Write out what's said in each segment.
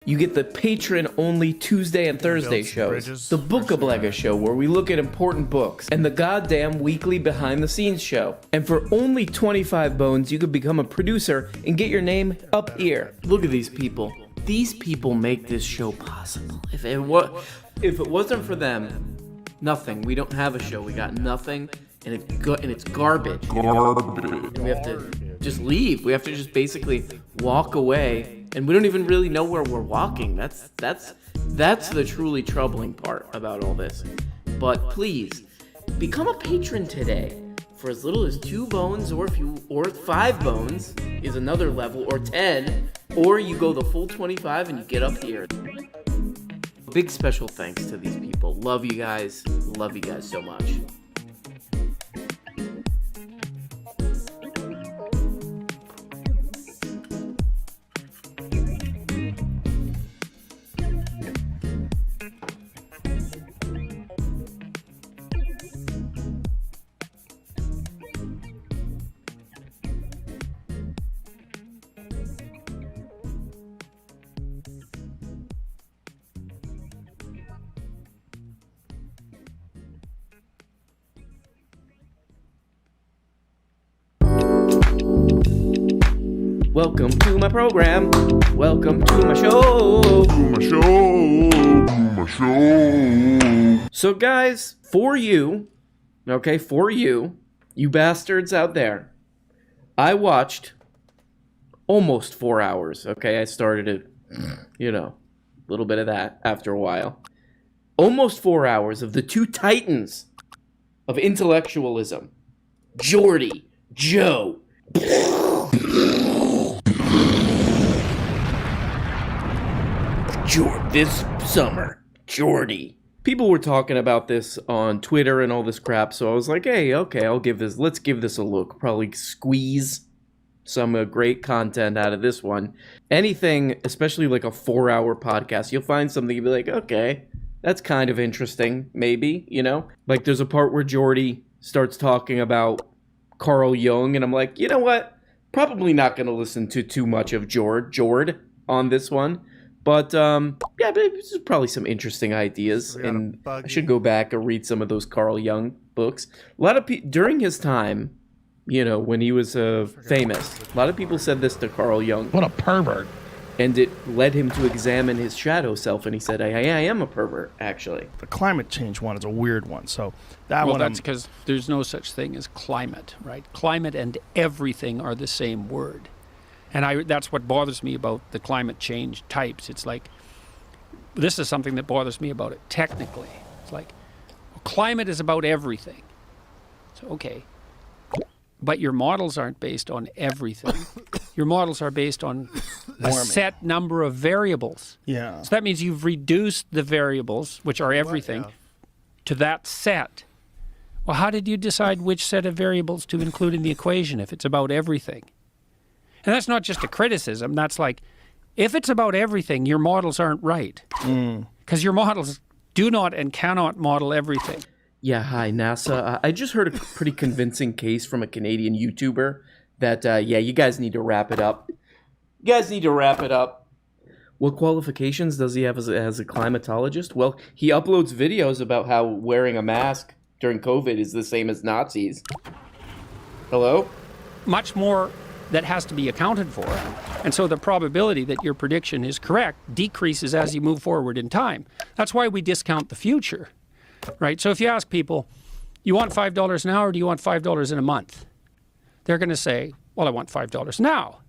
You get the patron-only Tuesday and Thursday shows, the Book-a-Blega show where we look at important books, and the goddamn weekly behind-the-scenes show. And for only 25 bones, you could become a producer and get your name up here. Look at these people. These people make this show possible. If it wasn't for them, nothing. We don't have a show. We got nothing, and it's garbage. And we have to just leave. We have to just basically walk away. And we don't even really know where we're walking. That's the truly troubling part about all this. But please, become a patron today for as little as 2 bones, or 5 bones is another level, or 10, or you go the full 25 and you get up here. Big special thanks to these people. Love you guys. Love you guys so much. Welcome to my program. Welcome to my show. So guys, for you bastards out there, I watched almost 4 hours. Okay, I started it, a little bit of that after a while. Almost 4 hours of the two titans of intellectualism, Geordie, Joe. This summer, Geordie. People were talking about this on Twitter and all this crap, so I was like, hey, okay, let's give this a look. Probably squeeze some great content out of this one. Anything, especially like a 4-hour podcast, you'll find something you'll be like, okay, that's kind of interesting, maybe, Like there's a part where Geordie starts talking about Carl Jung, and I'm like, you know what? Probably not going to listen to too much of Jord on this one. But, but there's probably some interesting ideas, and I should go back and read some of those Carl Jung books. A lot of people, during his time, when he was famous, a lot of people said this to Carl Jung. What a pervert. And it led him to examine his shadow self, and he said, I am a pervert, actually. The climate change one is a weird one, so that's because there's no such thing as climate, right? Climate and everything are the same word. And that's what bothers me about the climate change types. It's like, this is something that bothers me about it technically. It's like, climate is about everything. So, okay. But your models aren't based on everything. Your models are based on a set number of variables. Yeah. So that means you've reduced the variables, which are everything, to that set. Well, how did you decide which set of variables to include in the equation if it's about everything? And that's not just a criticism. That's like, if it's about everything, your models aren't right. Because your models do not and cannot model everything. Yeah, hi, NASA. I just heard a pretty convincing case from a Canadian YouTuber that, you guys need to wrap it up. What qualifications does he have as a climatologist? Well, he uploads videos about how wearing a mask during COVID is the same as Nazis. Hello? Much more that has to be accounted for. And so the probability that your prediction is correct decreases as you move forward in time. That's why we discount the future, right? So if you ask people, you want $5 now or do you want $5 in a month? They're going to say, well, I want $5 now.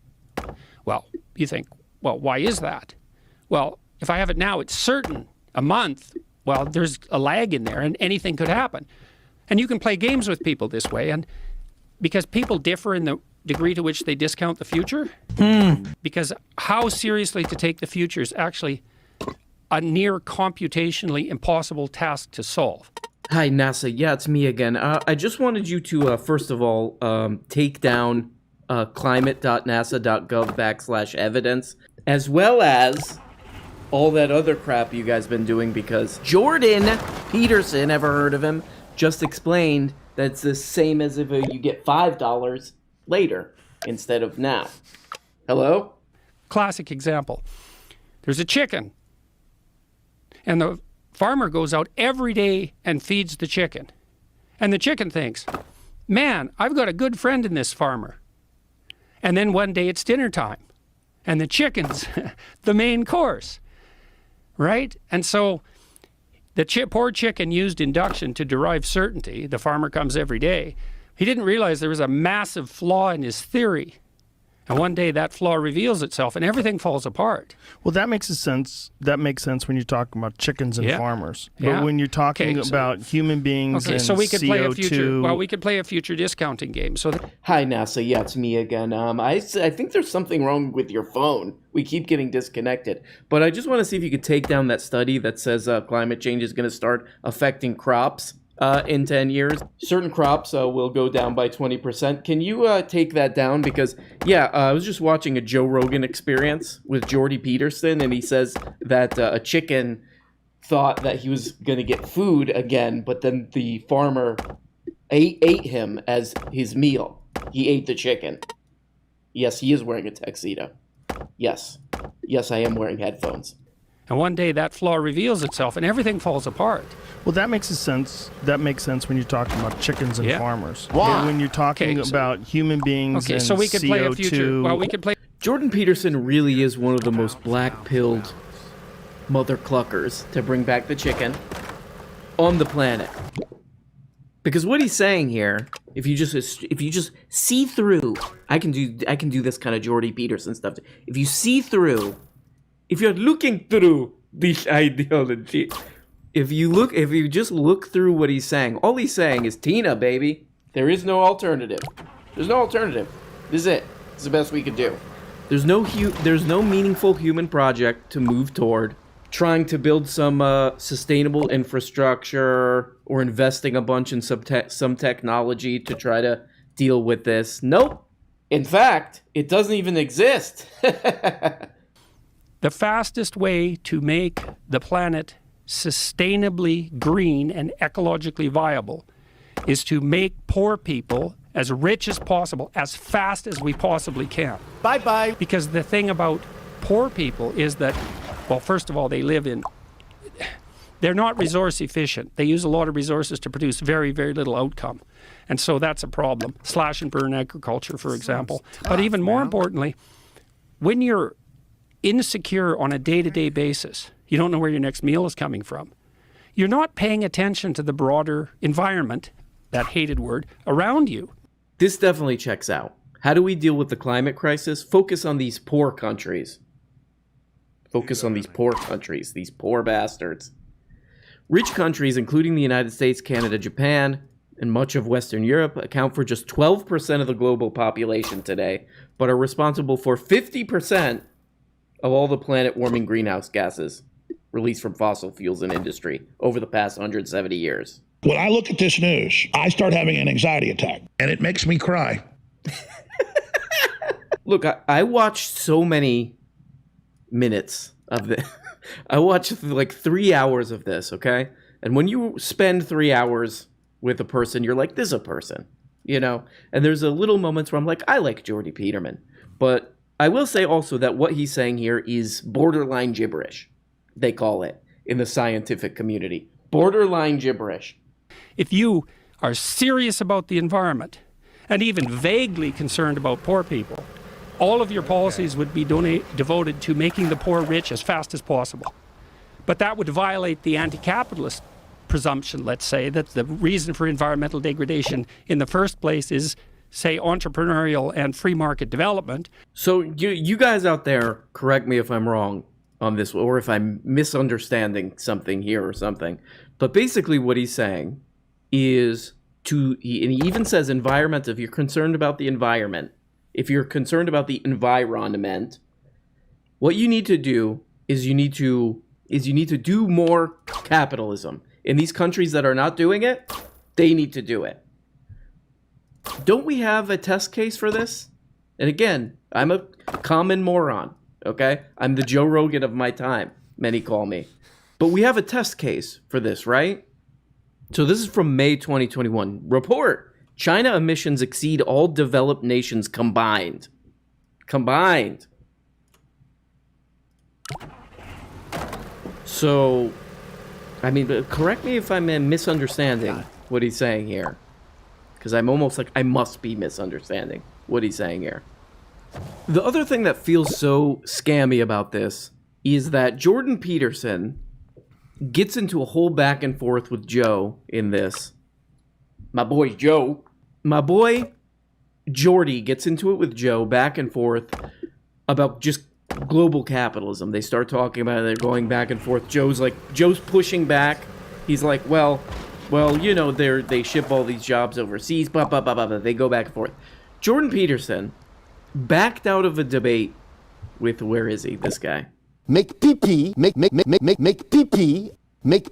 Well, you think, well, why is that? Well, if I have it now, it's certain. A month, well, there's a lag in there and anything could happen. And you can play games with people this way. And because people differ in the degree to which they discount the future, because how seriously to take the future is actually a near computationally impossible task to solve. Hi, NASA. Yeah, it's me again. I just wanted you to, first of all, take down climate.nasa.gov/evidence, as well as all that other crap you guys been doing, because Jordan Peterson, ever heard of him, just explained that it's the same as if you get $5 later instead of now. Hello? Classic example. There's a chicken. And the farmer goes out every day and feeds the chicken. And the chicken thinks, man, I've got a good friend in this farmer. And then one day it's dinner time. And the chicken's the main course, right? And so the poor chicken used induction to derive certainty. The farmer comes every day. He didn't realize there was a massive flaw in his theory. And one day that flaw reveals itself and everything falls apart. Well, that makes sense. That makes sense when you're talking about chickens and farmers. But Yeah. when you're talking Okay, so- about human beings Okay, and so we could play a future. CO2, Well, we could play a future discounting game. So Hi, NASA. Yeah, it's me again. I think there's something wrong with your phone. We keep getting disconnected. But I just want to see if you could take down that study that says climate change is going to start affecting crops in 10 years. Certain crops will go down by 20%. Can you take that down? Because, I was just watching a Joe Rogan Experience with Jordy Peterson, and he says that a chicken thought that he was going to get food again, but then the farmer ate him as his meal. He ate the chicken. Yes, he is wearing a tuxedo. Yes, I am wearing headphones. and one day that flaw reveals itself and everything falls apart. well, that makes sense. That makes sense when you're talking about chickens and farmers. Why? But when you're talking Okay, so- about human beings Okay, and so we could play a CO2, future. Well, we could play. Jordan Peterson really is one of the most black-pilled mother cluckers to bring back the chicken on the planet. Because what he's saying here, if you just see through, I can do this kind of Jordy Peterson stuff. If you see through, if you're looking through this ideology, if you just look through what he's saying, all he's saying is Tina, baby. There is no alternative. There's no alternative. This is it. This is the best we could do. There's no meaningful human project to move toward. Trying to build some sustainable infrastructure or investing a bunch in some technology to try to deal with this. Nope. In fact, it doesn't even exist. The fastest way to make the planet sustainably green and ecologically viable is to make poor people as rich as possible as fast as we possibly can. Bye-bye. Because the thing about poor people is that, well, first of all, they're not resource efficient. They use a lot of resources to produce very, very little outcome. And so that's a problem. Slash and burn agriculture, for example. But even more importantly, when you're insecure on a day-to-day basis, you don't know where your next meal is coming from, you're not paying attention to the broader environment, that hated word, around you. This definitely checks out. How do we deal with the climate crisis? Focus on these poor countries. Focus on these poor countries, these poor bastards. Rich countries, including the United States, Canada, Japan, and much of Western Europe, account for just 12% of the global population today, but are responsible for 50% of all the planet-warming greenhouse gases released from fossil fuels and industry over the past 170 years. When I look at this news, I start having an anxiety attack, and it makes me cry. Look, I watched so many minutes of this. I watched like 3 hours of this, okay? And when you spend 3 hours with a person, you're like, this is a person, you know? And there's a little moments where I'm like, I like Jordy Peterman. But I will say also that what he's saying here is borderline gibberish, they call it in the scientific community. Borderline gibberish. If you are serious about the environment and even vaguely concerned about poor people, all of your policies would be devoted to making the poor rich as fast as possible. But that would violate the anti-capitalist presumption, let's say, that the reason for environmental degradation in the first place is, say, entrepreneurial and free market development. So you guys out there, correct me if I'm wrong on this, or if I'm misunderstanding something here or something. But basically what he's saying is and he even says environment, if you're concerned about the environment, if you're concerned about the environment, what you need to do is you need to do more capitalism. In these countries that are not doing it, they need to do it. Don't we have a test case for this? And again, I'm a common moron, okay? I'm the Joe Rogan of my time, many call me. But we have a test case for this, right? So this is from May 2021. Report. China emissions exceed all developed nations combined. So, I mean, correct me if I'm misunderstanding what he's saying here. Because I'm almost like I must be misunderstanding what he's saying here. The other thing that feels so scammy about this is that Jordan Peterson gets into a whole back and forth with Joe in this. My boy Joe. My boy Jordy gets into it with Joe back and forth about just global capitalism. They start talking about it. They're going back and forth. Joe's pushing back. He's like, well, you know, they ship all these jobs overseas. Blah, blah, blah, blah, blah. They go back and forth. Jordan Peterson backed out of a debate with, where is he, this guy? Make pee-pee, make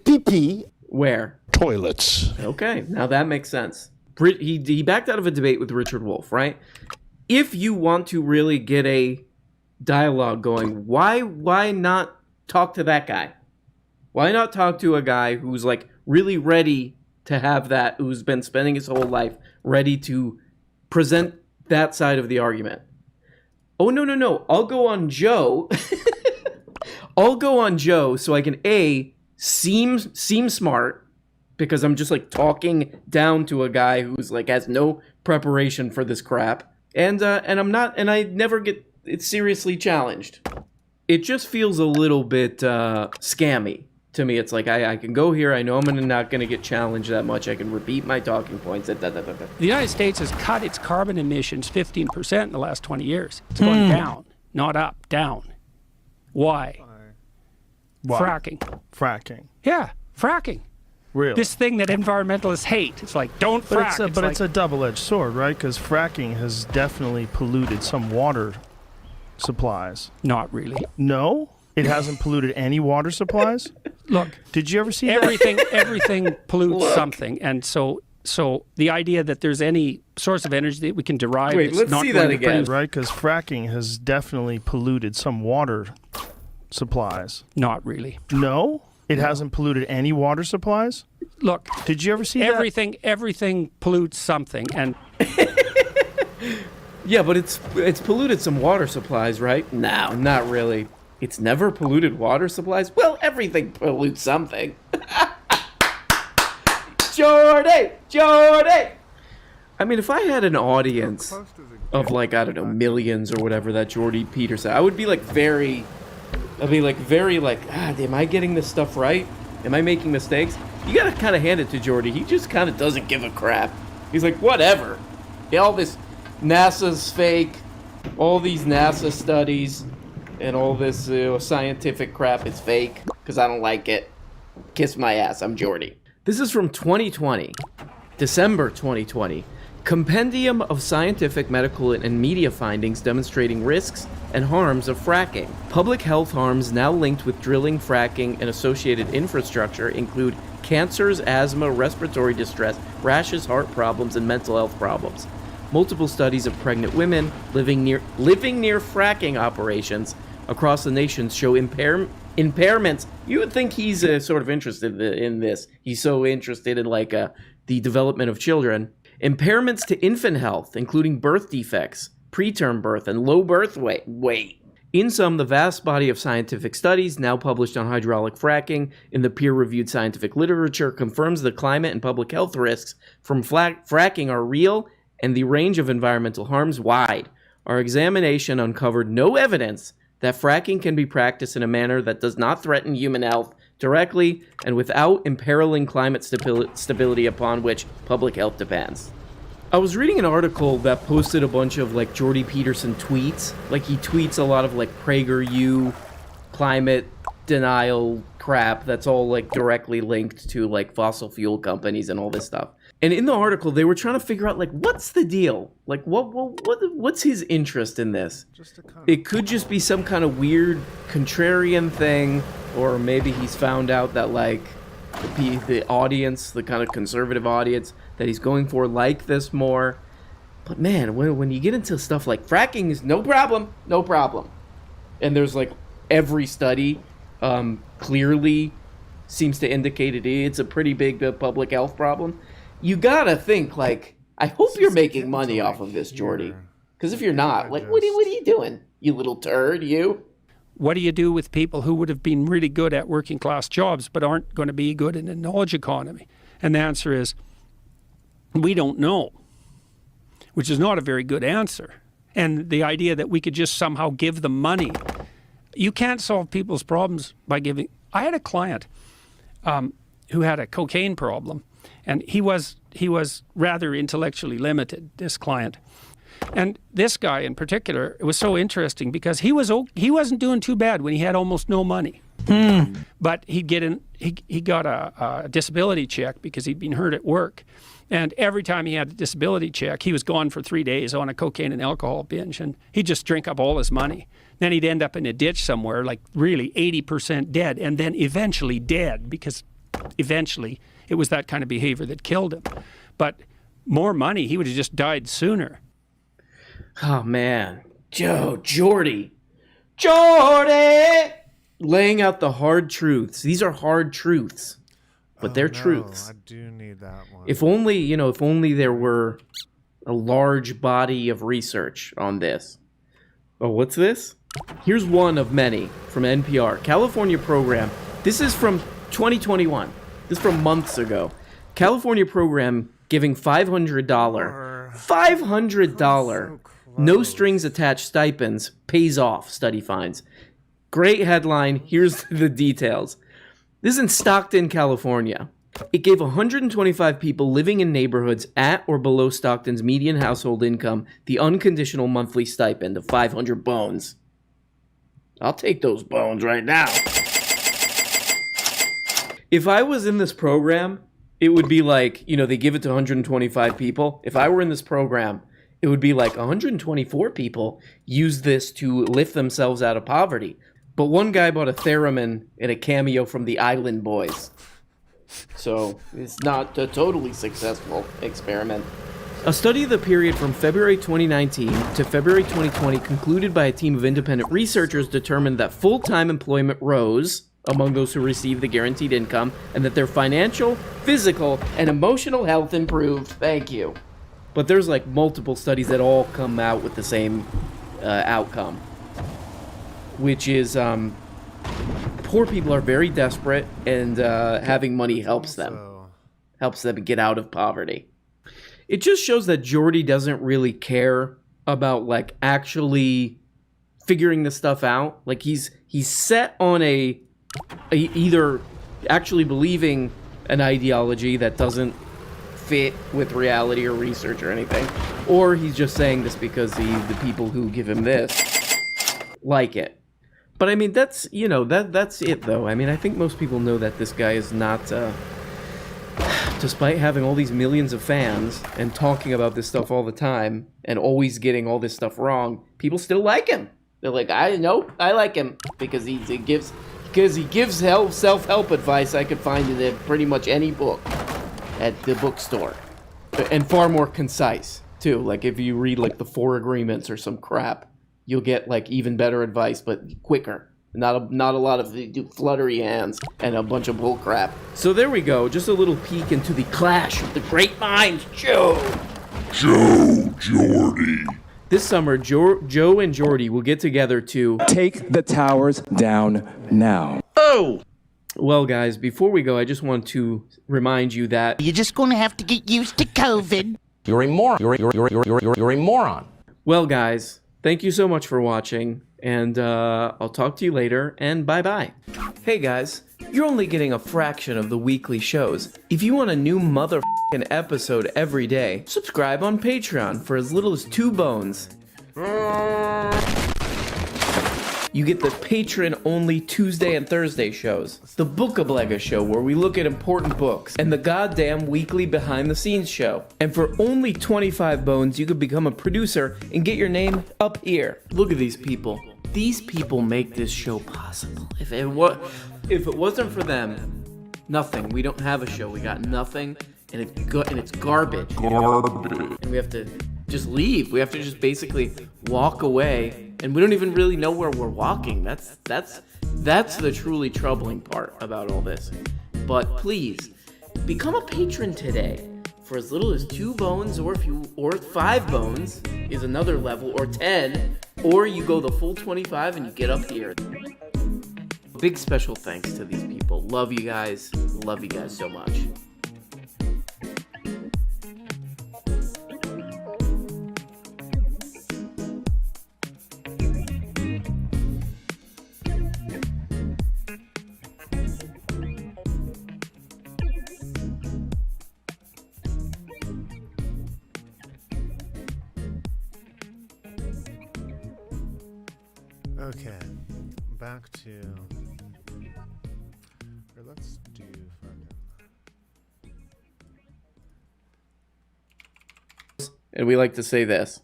pee-pee. Where? Toilets. Okay, now that makes sense. He backed out of a debate with Richard Wolff, right? If you want to really get a dialogue going, why not talk to that guy? Why not talk to a guy who's like really ready to have that, who's been spending his whole life ready to present that side of the argument? Oh, no. I'll go on Joe. I'll go on Joe so I can seem smart, because I'm just like talking down to a guy who's like has no preparation for this crap, and I never get it seriously challenged. It just feels a little bit scammy to me. It's like I can go here. I know I'm not going to get challenged that much. I can repeat my talking points. The United States has cut its carbon emissions 15% in the last 20 years. It's going down, not up, down. Why? Fracking. Yeah, fracking. Really? This thing that environmentalists hate. It's like, don't frack. It's a double-edged sword, right? Because fracking has definitely polluted some water supplies. Not really. No? It hasn't polluted any water supplies? Look. Did you ever see everything pollutes something. And so the idea that there's any source of energy that we can derive Wait, let's not see that again. Right? Because fracking has definitely polluted some water supplies. Not really. No? It hasn't polluted any water supplies? Look. Did you ever see everything pollutes something, and yeah, but it's polluted some water supplies, right? No, not really. It's never polluted water supplies? Well, everything pollutes something. Jordy! I mean, if I had an audience of like, I don't know, millions or whatever that Jordy Peterson, I would be like very am I getting this stuff right? Am I making mistakes? You gotta kind of hand it to Jordy. He just kind of doesn't give a crap. He's like, whatever. Yeah, all this NASA's fake, all these NASA studies, and all this scientific crap is fake, because I don't like it. Kiss my ass, I'm Jordy. This is from 2020, December 2020. Compendium of scientific, medical, and media findings demonstrating risks and harms of fracking. Public health harms now linked with drilling, fracking, and associated infrastructure include cancers, asthma, respiratory distress, rashes, heart problems, and mental health problems. Multiple studies of pregnant women living near fracking operations across the nation show impairments. You would think he's sort of interested in this. He's so interested in the development of children. Impairments to infant health, including birth defects, preterm birth, and low birth weight. In sum, the vast body of scientific studies now published on hydraulic fracking in the peer-reviewed scientific literature confirms the climate and public health risks from fracking are real and the range of environmental harms wide. Our examination uncovered no evidence that fracking can be practiced in a manner that does not threaten human health directly and without imperiling climate stability upon which public health depends. I was reading an article that posted a bunch of Jordy Peterson tweets. He tweets a lot of PragerU climate denial crap that's all directly linked to fossil fuel companies and all this stuff. And in the article, they were trying to figure out what's the deal? What's his interest in this? It could just be some kind of weird contrarian thing, or maybe he's found out that the audience, the kind of conservative audience that he's going for, this more. But man, when you get into stuff like fracking is no problem, and there's every study clearly seems to indicate it's a pretty big public health problem. You gotta think I hope you're making money off of this, Jordy. Because if you're not, what are you doing, you little turd, you? what do you do with people who would have been really good at working class jobs but aren't going to be good in a knowledge economy? And the answer is, we don't know, which is not a very good answer. And the idea that we could just somehow give them money, you can't solve people's problems by giving. I had a client who had a cocaine problem, and he was rather intellectually limited, this client. And this guy in particular, it was so interesting because he wasn't doing too bad when he had almost no money. But he got a disability check because he'd been hurt at work. And every time he had a disability check, he was gone for 3 days on a cocaine and alcohol binge, and he'd just drink up all his money. Then he'd end up in a ditch somewhere, like really 80% dead, and then eventually dead, because eventually it was that kind of behavior that killed him. But more money, he would have just died sooner. Oh, man. Jordy! Laying out the hard truths. These are hard truths, but they're truths. I do need that one. If only there were a large body of research on this. Oh, what's this? Here's one of many from NPR. California program. This is from 2021. This is from months ago. California program giving $500. No strings attached stipends pays off, study finds. Great headline. Here's the details. This is in Stockton, California. It gave 125 people living in neighborhoods at or below Stockton's median household income the unconditional monthly stipend of 500 bones. I'll take those bones right now. If I was in this program, it would be like, they give it to 125 people. If I were in this program, it would be like 124 people use this to lift themselves out of poverty. But one guy bought a theremin and a cameo from the Island Boys. So it's not a totally successful experiment. A study of the period from February 2019 to February 2020 concluded by a team of independent researchers determined that full-time employment rose among those who received the guaranteed income and that their financial, physical, and emotional health improved. Thank you. But there's like multiple studies that all come out with the same outcome, which is poor people are very desperate, and having money helps them get out of poverty. It just shows that Jordy doesn't really care about like actually figuring this stuff out. Like he's set on a either actually believing an ideology that doesn't fit with reality or research or anything, or he's just saying this because the people who give him this like it. But I mean, that's it though. I mean, I think most people know that this guy is not, despite having all these millions of fans and talking about this stuff all the time and always getting all this stuff wrong, people still like him. They're like, I like him because he gives self-help advice I could find in pretty much any book at the bookstore, and far more concise too. Like if you read like the 4 Agreements or some crap, you'll get like even better advice, but quicker. Not a lot of fluttery hands and a bunch of bull crap. So there we go, just a little peek into the clash of the great minds. Jordy. This summer, Joe and Jordy will get together to take the towers down now. Oh! Well, guys, before we go, I just want to remind you that you're just going to have to get used to COVID. You're a moron. You're a moron. Well, guys, thank you so much for watching, and I'll talk to you later, and bye-bye. Hey, guys, you're only getting a fraction of the weekly shows. If you want a new motherfucking episode every day, subscribe on Patreon for as little as 2 bones. You get the patron-only Tuesday and Thursday shows, the Bookablega show where we look at important books, and the goddamn weekly behind-the-scenes show. And for only 25 bones, you could become a producer and get your name up here. Look at these people. These people make this show possible. If it wasn't for them, nothing. We don't have a show. We got nothing, and it's garbage. And we have to just leave. We have to just basically walk away. And we don't even really know where we're walking. That's the truly troubling part about all this. But please, become a patron today for as little as 2 bones, or 5 bones is another level, or 10, or you go the full 25 and you get up here. Big special thanks to these people. Love you guys. Love you guys so much. Okay, back to. Or let's do fucking. And we like to say this.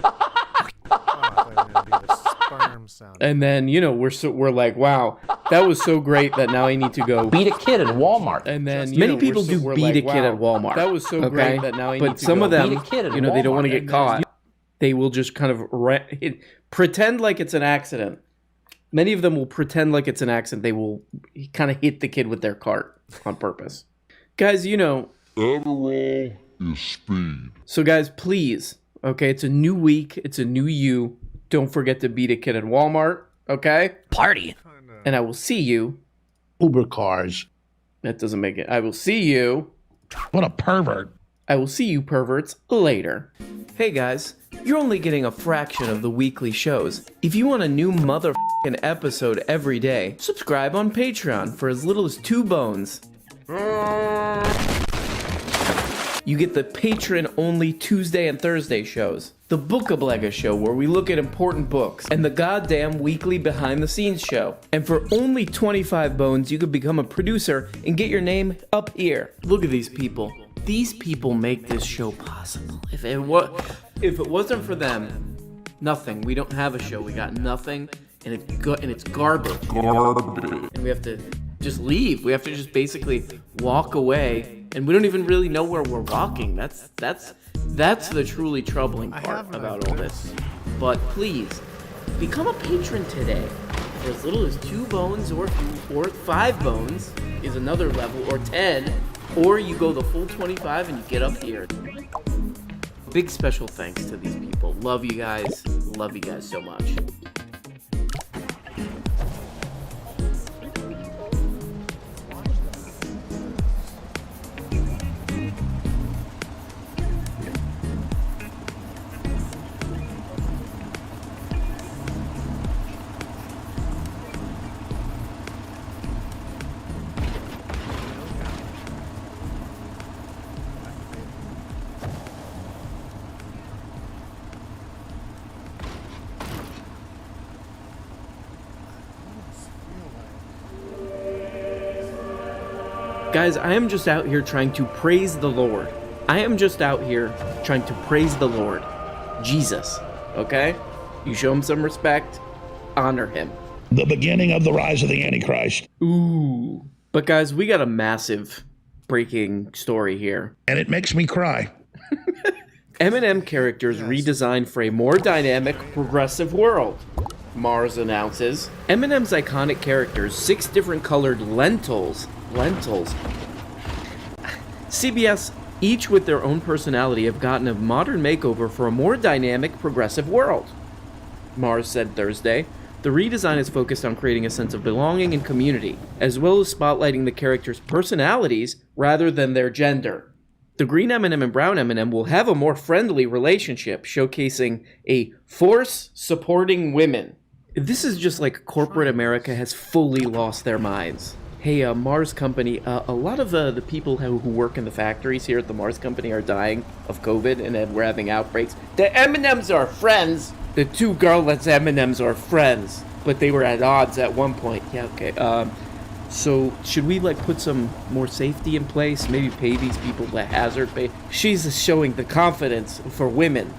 Oh, I thought it was gonna be the sperm sound. And then, you know, we're like, wow, that was so great that now I need to go Beat a kid at Walmart. And then Many people do beat a kid at Walmart. That was so great that now I need But to some go. of them, Beat a kid at you know, they don't Walmart. want to get caught. They will just kind of pretend like it's an accident. Many of them will pretend like it's an accident. They will kind of hit the kid with their cart on purpose. Guys, you know. Adderall is speed. So guys, please, okay, it's a new week. It's a new you. Don't forget to beat a kid at Walmart, okay? Party. And I will see you. Uber cars. That doesn't make it. I will see you. What a pervert. I will see you perverts later. Hey guys, you're only getting a fraction of the weekly shows. If you want a new motherfucking episode every day, subscribe on Patreon for as little as 2 bones. You get the patron-only Tuesday and Thursday shows, the Bookablega show where we look at important books, and the goddamn weekly behind-the-scenes show. And for only 25 bones, you could become a producer and get your name up here. Look at these people. These people make this show possible. If it wasn't for them, nothing. We don't have a show. We got nothing, and it's garbage. And we have to just leave. We have to just basically walk away, and we don't even really know where we're walking. That's the truly troubling part about all this. But please, become a patron today. For as little as 2 bones, or 5 bones is another level, or 10, or you go the full 25 and you get up here. Big special thanks to these people. Love you guys. Love you guys so much. Guys, I am just out here trying to praise the Lord. I am just out here trying to praise the Lord. Jesus, okay? You show him some respect, honor him. The beginning of the rise of the Antichrist. Ooh. But guys, we got a massive breaking story here. And it makes me cry. M&M characters redesigned for a more dynamic, progressive world. Mars announces. M&M's iconic characters, 6 different colored lentils. CBS, each with their own personality, have gotten a modern makeover for a more dynamic, progressive world. Mars said Thursday. The redesign is focused on creating a sense of belonging and community, as well as spotlighting the characters' personalities rather than their gender. The green M&M and brown M&M will have a more friendly relationship, showcasing a force supporting women. This is just like corporate America has fully lost their minds. Hey, Mars Company, a lot of the people who work in the factories here at the Mars Company are dying of COVID, and then we're having outbreaks. The M&Ms are friends! The 2 girlets M&Ms are friends, but they were at odds at one point. Yeah, okay. So should we like put some more safety in place? Maybe pay these people the hazard pay? She's showing the confidence for women.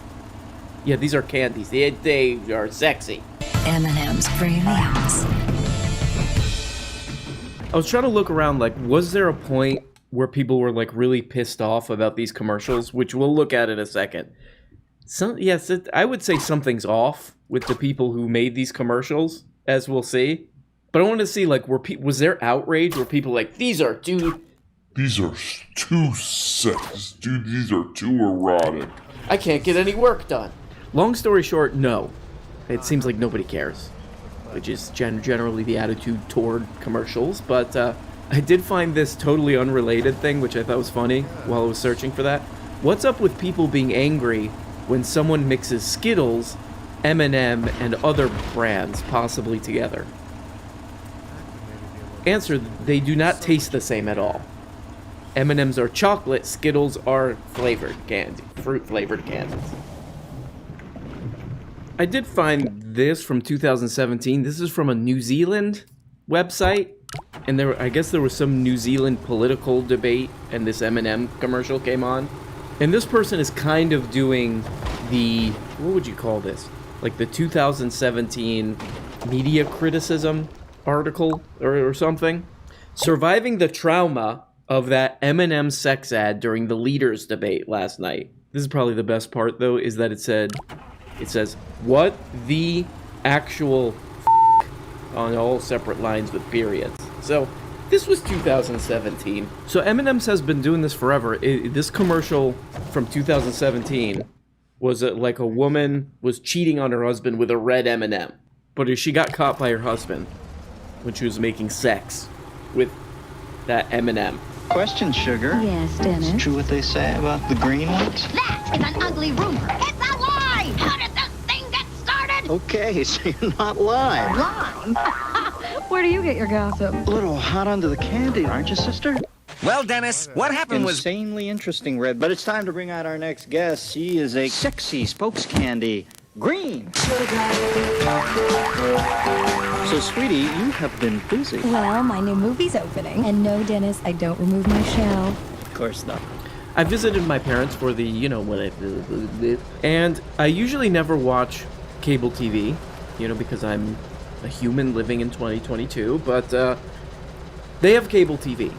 Yeah, these are candies. They are sexy. M&M's Premiums. I was trying to look around, like, was there a point where people were, like, really pissed off about these commercials, which we'll look at in a second. Yes, I would say something's off with the people who made these commercials, as we'll see. But I want to see, like, was there outrage? Were people like, these are too sex, dude, these are too erotic. I can't get any work done. Long story short, no. It seems like nobody cares. which is generally the attitude toward commercials. But I did find this totally unrelated thing, which I thought was funny while I was searching for that. What's up with people being angry when someone mixes Skittles, M&M, and other brands possibly together? Answer, they do not taste the same at all. M&Ms are chocolate, Skittles are flavored candy, fruit-flavored candies. I did find this from 2017. This is from a New Zealand website, and I guess there was some New Zealand political debate, and this M&M commercial came on. And this person is kind of doing the, what would you call this? Like the 2017 media criticism article or something. Surviving the trauma of that M&M sex ad during the leaders debate last night. This is probably the best part though, is that it says, what the actual on all separate lines with periods. So this was 2017. So M&M's has been doing this forever. This commercial from 2017 was like a woman was cheating on her husband with a red M&M. But she got caught by her husband when she was making sex with that M&M. Question, Sugar. Yes, Dennis? Is it true what they say about the green ones? That is an ugly rumor. It's a lie! How did this thing get started? Okay, so you're not lying. Lying? Where do you get your gossip? A little hot under the candy, aren't you, sister? Well, Dennis, what happened was... Insanely interesting, Red. But it's time to bring out our next guest. She is a sexy spokes candy. Green. So, sweetie, you have been busy. Well, my new movie's opening. And no, Dennis, I don't remove my shell. Of course not. I visited my parents for the, and I usually never watch cable TV, because I'm a human living in 2022, but they have cable TV.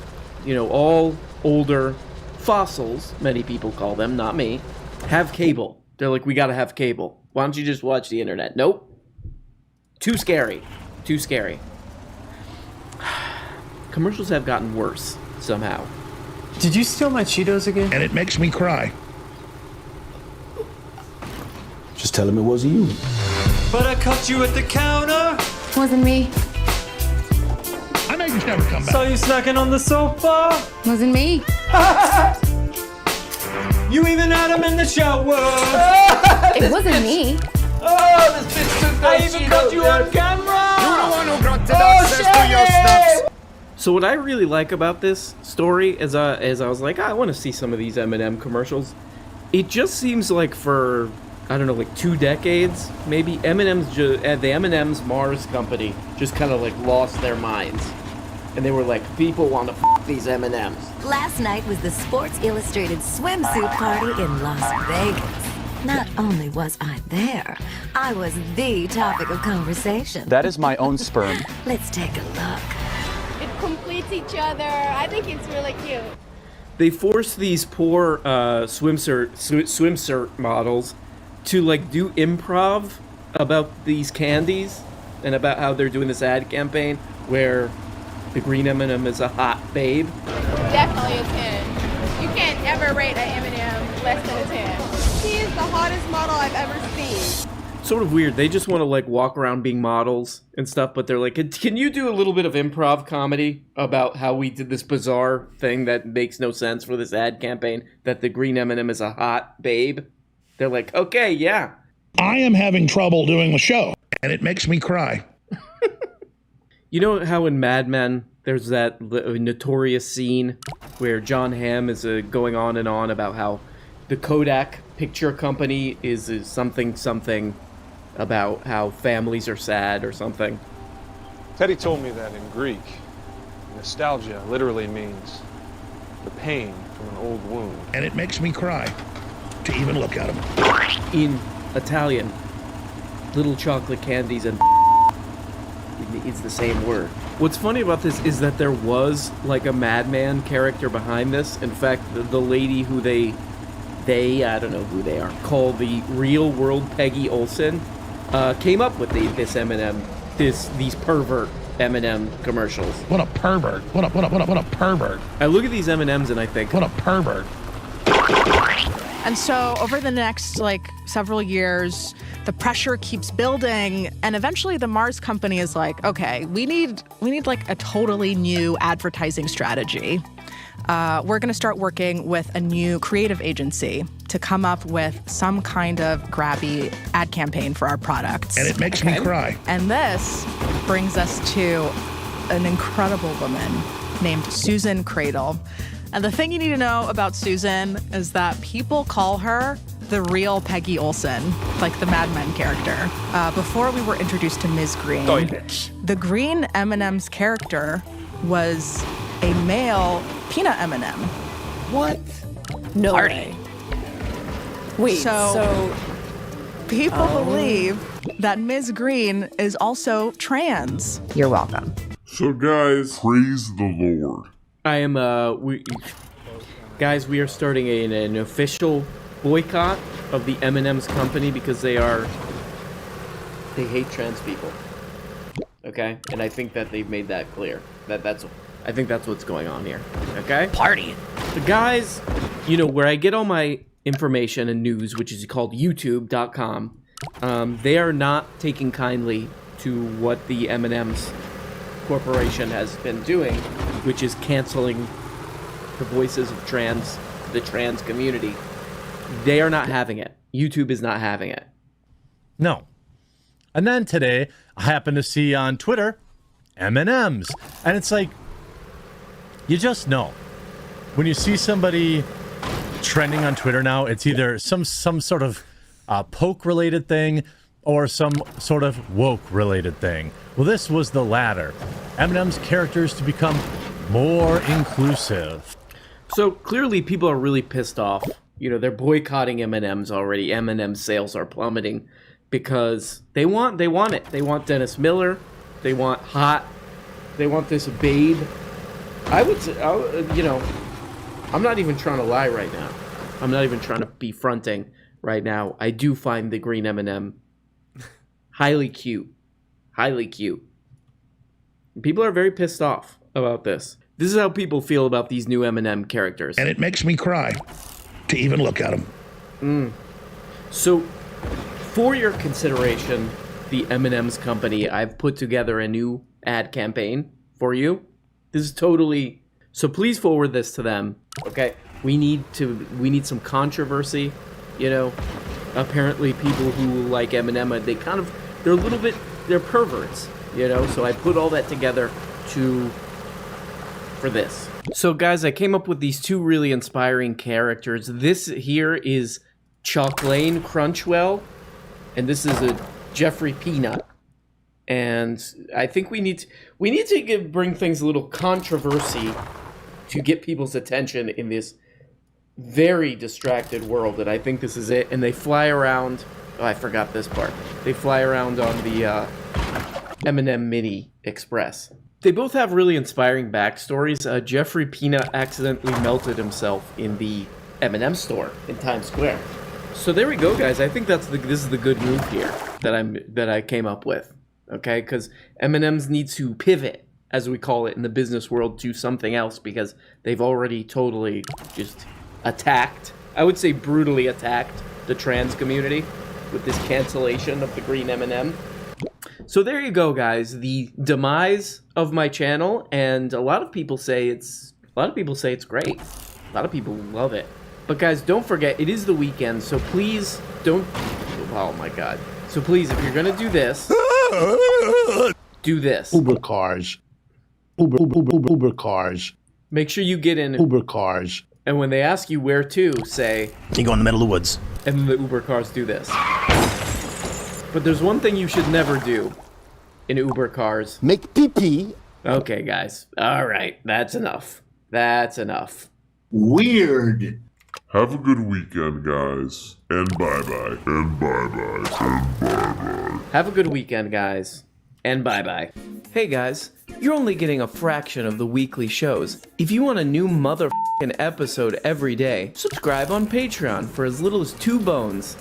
All older fossils, many people call them, not me, have cable. They're like, we gotta have cable. Why don't you just watch the internet? Nope. Too scary. Too scary. Commercials have gotten worse, somehow. Did you steal my Cheetos again? And it makes me cry. Just tell him it wasn't you. But I caught you at the counter. Wasn't me. I may just never come back. Saw you snacking on the sofa. Wasn't me. You even had him in the shower. It wasn't me. Oh, this bitch took I even caught you on camera. You're the one who grunted access to your snaps. So what I really like about this story is I was like, I want to see some of these M&M commercials. It just seems like for, I don't know, like 2 decades, maybe the M&M's Mars company just kind of like lost their minds. And they were like, people want to f*** these M&M's. Last night was the Sports Illustrated swimsuit party in Las Vegas. Not only was I there, I was the topic of conversation. That is my own sperm. Let's take a look. It completes each other. I think it's really cute. They force these poor swimsuit models to like do improv about these candies and about how they're doing this ad campaign where the green M&M is a hot babe. Definitely a 10. You can't ever rate an M&M less than a 10. She is the hottest model I've ever seen. Sort of weird. They just want to like walk around being models and stuff, but they're like, can you do a little bit of improv comedy about how we did this bizarre thing that makes no sense for this ad campaign, that the green M&M is a hot babe? They're like, okay, yeah. I am having trouble doing the show, and it makes me cry. You know how in Mad Men, there's that notorious scene where John Hamm is going on and on about how the Kodak picture company is something about how families are sad or something. Teddy told me that in Greek, nostalgia literally means the pain from an old wound. And it makes me cry to even look at them. In Italian, little chocolate candies and it's the same word. What's funny about this is that there was like a madman character behind this. In fact, the lady who they I don't know who they are, called the real world Peggy Olson, came up with this M&M, these pervert M&M commercials. What a pervert! What a pervert! I look at these M&Ms and I think, what a pervert! And so over the next several years, the pressure keeps building, and eventually the Mars company is like, okay, we need a totally new advertising strategy. We're going to start working with a new creative agency to come up with some kind of grabby ad campaign for our products. And it makes me cry. And this brings us to an incredible woman named Susan Cradle. And the thing you need to know about Susan is that people call her the real Peggy Olson, like the Mad Men character. Before we were introduced to Ms. Green, the Green M&M's character was a male peanut M&M. What? No way. Wait, so people believe that Ms. Green is also trans. You're welcome. So guys, praise the Lord. I am, guys, we are starting an official boycott of the M&M's company because they hate trans people. Okay? And I think that they've made that clear. I think that's what's going on here. Okay? Party. The guys, where I get all my information and news, which is called youtube.com, they are not taking kindly to what the M&M's corporation has been doing, which is canceling the voices of the trans community. They are not having it. YouTube is not having it. No. And then today, I happened to see on Twitter, M&M's. And it's like, you just know. When you see somebody trending on Twitter now, it's either some sort of poke-related thing or some sort of woke-related thing. Well, this was the latter. M&M's characters to become more inclusive. So clearly people are really pissed off. They're boycotting M&M's already. M&M's sales are plummeting because they want it. They want Dennis Miller. They want Hot. They want this Babe. I would say, I'm not even trying to lie right now. I'm not even trying to be fronting right now. I do find the green M&M highly cute. Highly cute. People are very pissed off about this. This is how people feel about these new M&M characters. And it makes me cry to even look at them. So, for your consideration, the M&M's company, I've put together a new ad campaign for you. This is totally... So please forward this to them, okay? We need some controversy, Apparently people who like M&M, they're perverts, So I put all that together for this. So guys, I came up with these two really inspiring characters. This here is Chalklane Crunchwell, and this is a Jeffrey Peanut. And I think we need to bring things a little controversy to get people's attention in this very distracted world, and I think this is it. And they fly around. Oh, I forgot this part. They fly around on the M&M Mini Express. They both have really inspiring backstories. Jeffrey Peanut accidentally melted himself in the M&M store in Times Square. So there we go, guys. I think this is the good move here that I came up with. Okay, because M&M's need to pivot, as we call it in the business world, to something else because they've already totally just attacked, I would say brutally attacked, the trans community with this cancellation of the green M&M. So there you go, guys. The demise of my channel, and a lot of people say it's great. A lot of people love it. But guys, don't forget, it is the weekend, so please don't. Oh my God. So please, if you're gonna do this, do this. Uber cars. Uber cars. Make sure you get in Uber cars. And when they ask you where to, say, you go in the middle of the woods. And then the Uber cars do this. But there's one thing you should never do in Uber cars. Make pee-pee. Okay, guys. All right. That's enough. That's enough. Weird. Have a good weekend, guys. And bye-bye. And bye-bye. And bye-bye. Have a good weekend, guys. And bye-bye. Hey, guys. You're only getting a fraction of the weekly shows. If you want a new motherfucking episode every day, subscribe on Patreon for as little as 2 bones.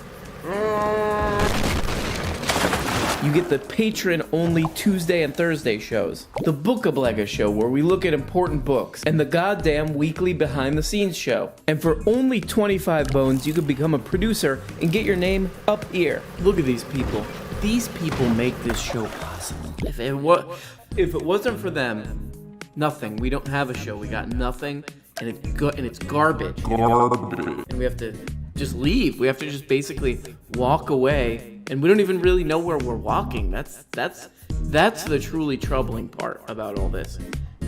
You get the patron-only Tuesday and Thursday shows, the Book-a-Blega show where we look at important books, and the goddamn weekly behind-the-scenes show. And for only 25 bones, you could become a producer and get your name up here. Look at these people. These people make this show possible. If it wasn't for them, nothing. We don't have a show. We got nothing, and it's garbage. And we have to just leave. We have to just basically walk away. And we don't even really know where we're walking. That's the truly troubling part about all this.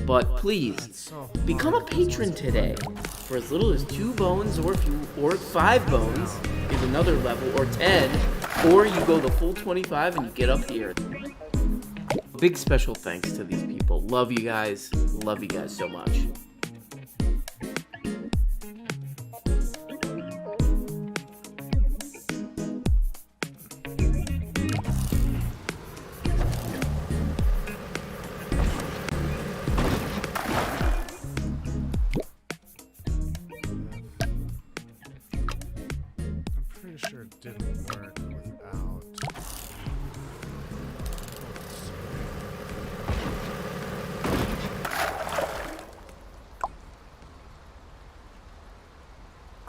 But please, become a patron today for as little as 2 bones, or 5 bones is another level, or 10, or you go the full 25 and you get up here. Big special thanks to these people. Love you guys so much.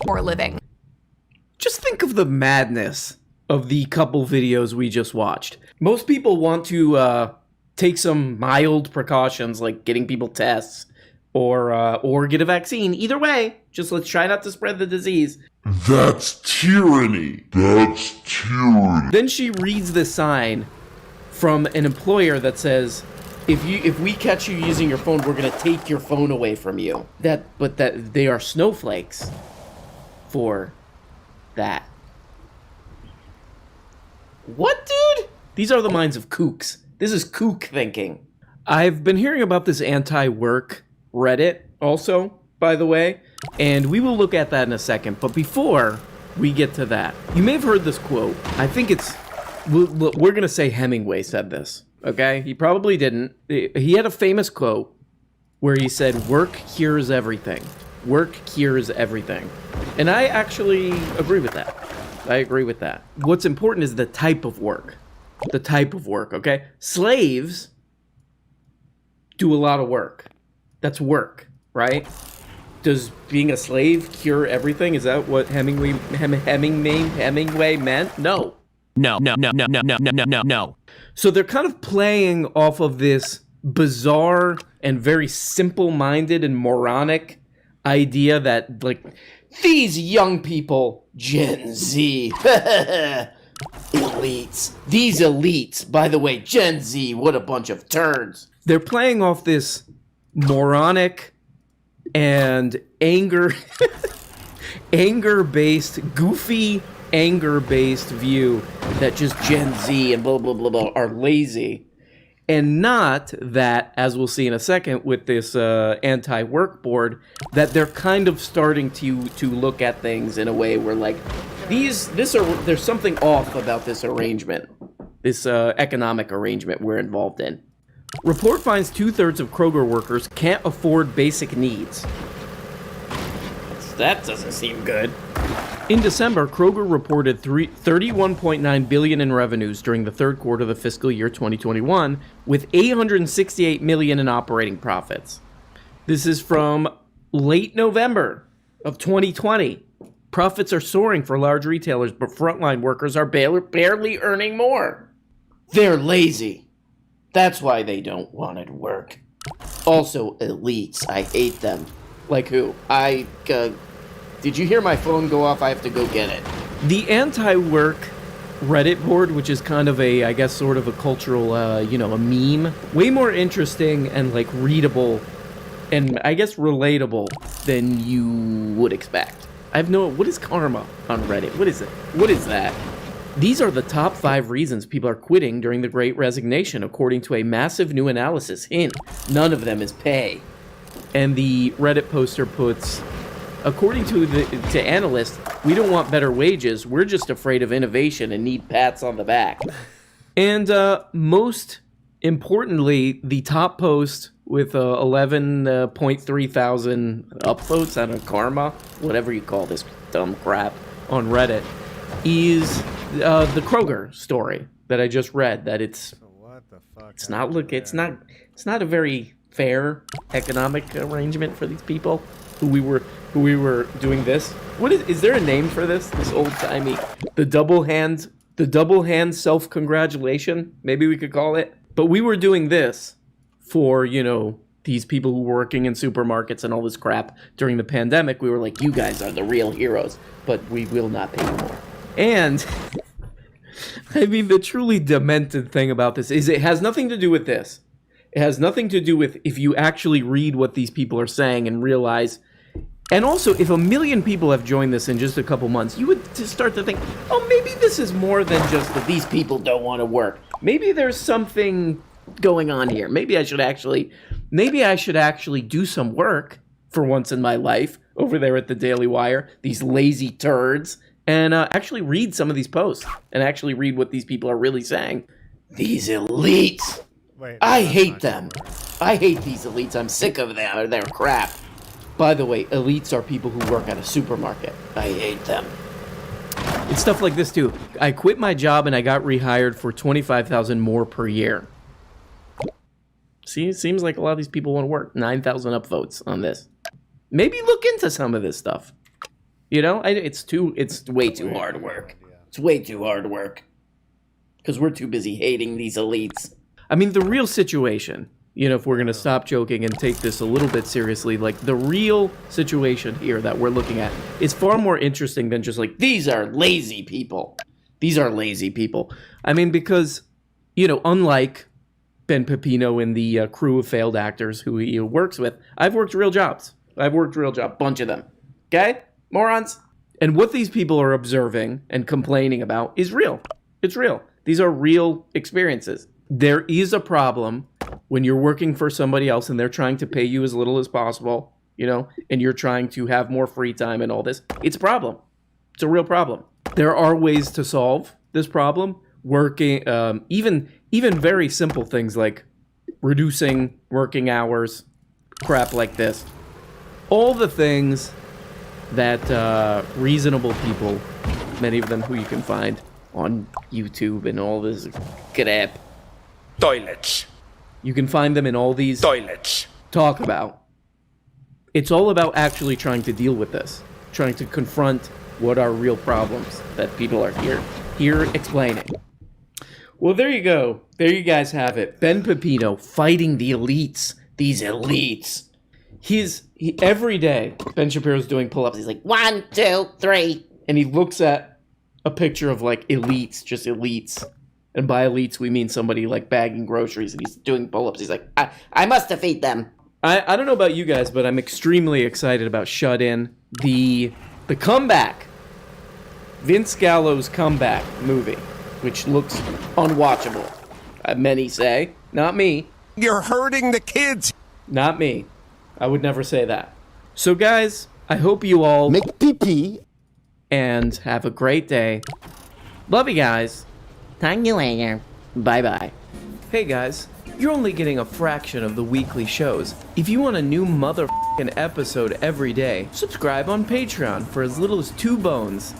Or living. Just think of the madness of the couple videos we just watched. Most people want to take some mild precautions like getting people tests or get a vaccine. Either way, just let's try not to spread the disease. That's tyranny. That's tyranny. Then she reads this sign from an employer that says, if we catch you using your phone, we're gonna take your phone away from you. But they are snowflakes for that. What, dude? These are the minds of kooks. This is kook thinking. I've been hearing about this anti-work Reddit also, by the way, and we will look at that in a second. But before we get to that, you may have heard this quote. I think we're gonna say Hemingway said this, okay? He probably didn't. He had a famous quote where he said, "Work cures everything. Work cures everything." And I actually agree with that. I agree with that. What's important is the type of work. The type of work, okay? Slaves do a lot of work. That's work, right? Does being a slave cure everything? Is that what Hemingway meant? No. No. So they're kind of playing off of this bizarre and very simple-minded and moronic idea that, like, these young people, Gen Z, elites, these elites, by the way, Gen Z, what a bunch of turds. They're playing off this moronic and anger-based, goofy, anger-based view that just Gen Z and blah, blah, blah, blah are lazy. And not that, as we'll see in a second with this anti-work board, that they're kind of starting to look at things in a way where, like, there's something off about this arrangement, this economic arrangement we're involved in. Report finds 2/3 of Kroger workers can't afford basic needs. That doesn't seem good. In December, Kroger reported $31.9 billion in revenues during the third quarter of the fiscal year 2021, with $868 million in operating profits. This is from late November of 2020. Profits are soaring for large retailers, but frontline workers are barely earning more. They're lazy. That's why they don't want to work. Also, elites. I hate them. Like who? Did you hear my phone go off? I have to go get it. The anti-work Reddit board, which is kind of a, I guess, sort of a cultural, a meme, way more interesting and, like, readable and, I guess, relatable than you would expect. What is karma on Reddit? What is it? What is that? These are the top 5 reasons people are quitting during the Great Resignation, according to a massive new analysis. Hint, none of them is pay. And the Reddit poster puts, according to analysts, we don't want better wages. We're just afraid of innovation and need pats on the back. And most importantly, the top post with 11.3 thousand upvotes on karma, whatever you call this dumb crap on Reddit, is the Kroger story. that I just read that it's it's not a very fair economic arrangement for these people who we were doing this. What is there a name for this? This old-timey the double hand self-congratulation, maybe we could call it. But we were doing this for, these people who were working in supermarkets and all this crap during the pandemic. We were like, you guys are the real heroes, but we will not pay you more. And I mean, the truly demented thing about this is it has nothing to do with this. It has nothing to do with if you actually read what these people are saying and realize. And also, if 1 million people have joined this in just a couple months, you would just start to think, oh, maybe this is more than just that these people don't want to work. Maybe there's something going on here. Maybe I should actually do some work for once in my life over there at the Daily Wire, these lazy turds, and actually read some of these posts and actually read what these people are really saying. These elites. I hate them. I hate these elites. I'm sick of them or their crap. By the way, elites are people who work at a supermarket. I hate them. It's stuff like this too. I quit my job and I got rehired for $25,000 more per year. See, it seems like a lot of these people want to work. 9,000 upvotes on this. Maybe look into some of this stuff. It's way too hard work. It's way too hard work. Because we're too busy hating these elites. I mean, the real situation, if we're going to stop joking and take this a little bit seriously, like the real situation here that we're looking at is far more interesting than just like, these are lazy people. These are lazy people. I mean, because, unlike Ben Pepino and the crew of failed actors who he works with, I've worked real jobs. Bunch of them. Okay? Morons. And what these people are observing and complaining about is real. It's real. These are real experiences. There is a problem when you're working for somebody else and they're trying to pay you as little as possible, and you're trying to have more free time and all this. It's a problem. It's a real problem. There are ways to solve this problem. Working, even very simple things like reducing working hours, crap like this. All the things that reasonable people, many of them who you can find on YouTube and all this crap. Toilets. You can find them in all these toilets. Talk about. It's all about actually trying to deal with this, trying to confront what are real problems that people are here explaining. Well, there you go. There you guys have it. Ben Pepino fighting the elites. These elites. Every day, Ben Shapiro's doing pull-ups. He's like, 1, 2, 3. And he looks at a picture of like elites, just elites. And by elites, we mean somebody like bagging groceries and he's doing pull-ups. He's like, I must defeat them. I don't know about you guys, but I'm extremely excited about Shut In. The comeback. Vince Gallo's comeback movie, which looks unwatchable. Many say. Not me. You're hurting the kids. Not me. I would never say that. So guys, I hope you all make pee-pee and have a great day. Love you guys. Talk to you later. Bye-bye. Hey guys, you're only getting a fraction of the weekly shows. If you want a new motherfucking episode every day, subscribe on Patreon for as little as 2 bones.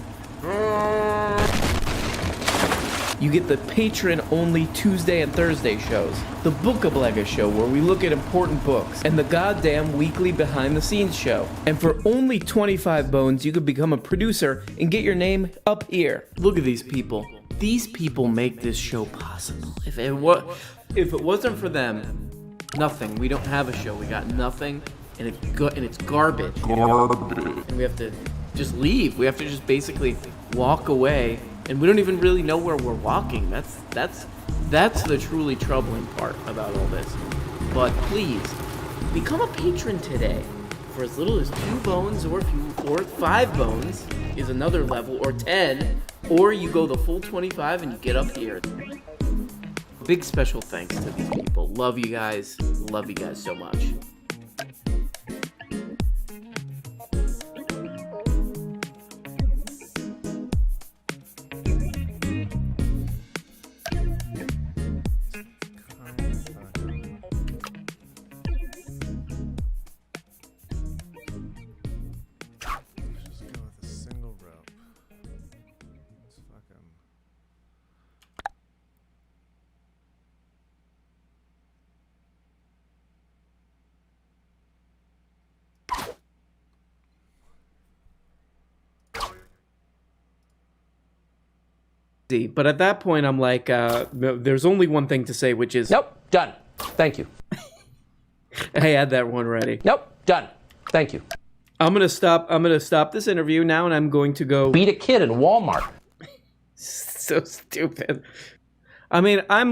You get the patron-only Tuesday and Thursday shows, the Bookablega show where we look at important books, and the goddamn weekly behind-the-scenes show. And for only 25 bones, you could become a producer and get your name up here. Look at these people. These people make this show possible. If it wasn't for them, nothing. We don't have a show. We got nothing, and it's garbage. And we have to just leave. We have to just basically walk away. And we don't even really know where we're walking. That's the truly troubling part about all this. But please, become a patron today. For as little as 2 bones, or 5 bones is another level, or 10, or you go the full 25 and you get up here. Big special thanks to these people. Love you guys. Love you guys so much. But at that point, I'm like, there's only one thing to say, which is... Nope, done. Thank you. I had that one ready. Nope, done. Thank you. I'm gonna stop this interview now, and I'm going to go... Beat a kid in Walmart. So stupid. I mean, I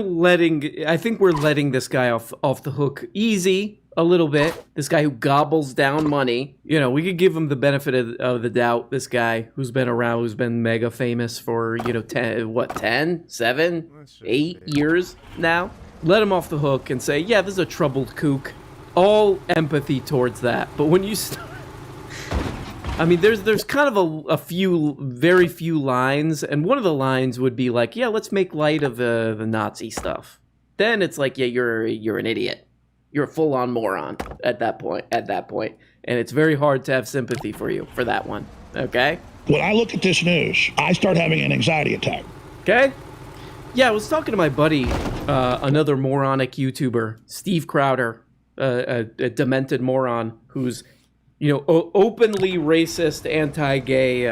think we're letting this guy off the hook easy a little bit. This guy who gobbles down money. You know, we could give him the benefit of the doubt. This guy who's been around, who's been mega famous for, 10, 7, 8 years now. Let him off the hook and say, yeah, this is a troubled kook. All empathy towards that. But when you start... I mean, there's kind of very few lines, and one of the lines would be like, yeah, let's make light of the Nazi stuff. Then it's like, yeah, you're an idiot. You're a full-on moron at that point. And it's very hard to have sympathy for you for that one, okay? When I look at this news, I start having an anxiety attack. Okay? Yeah, I was talking to my buddy, another moronic YouTuber, Steve Crowder, a demented moron who's, openly racist, anti-gay,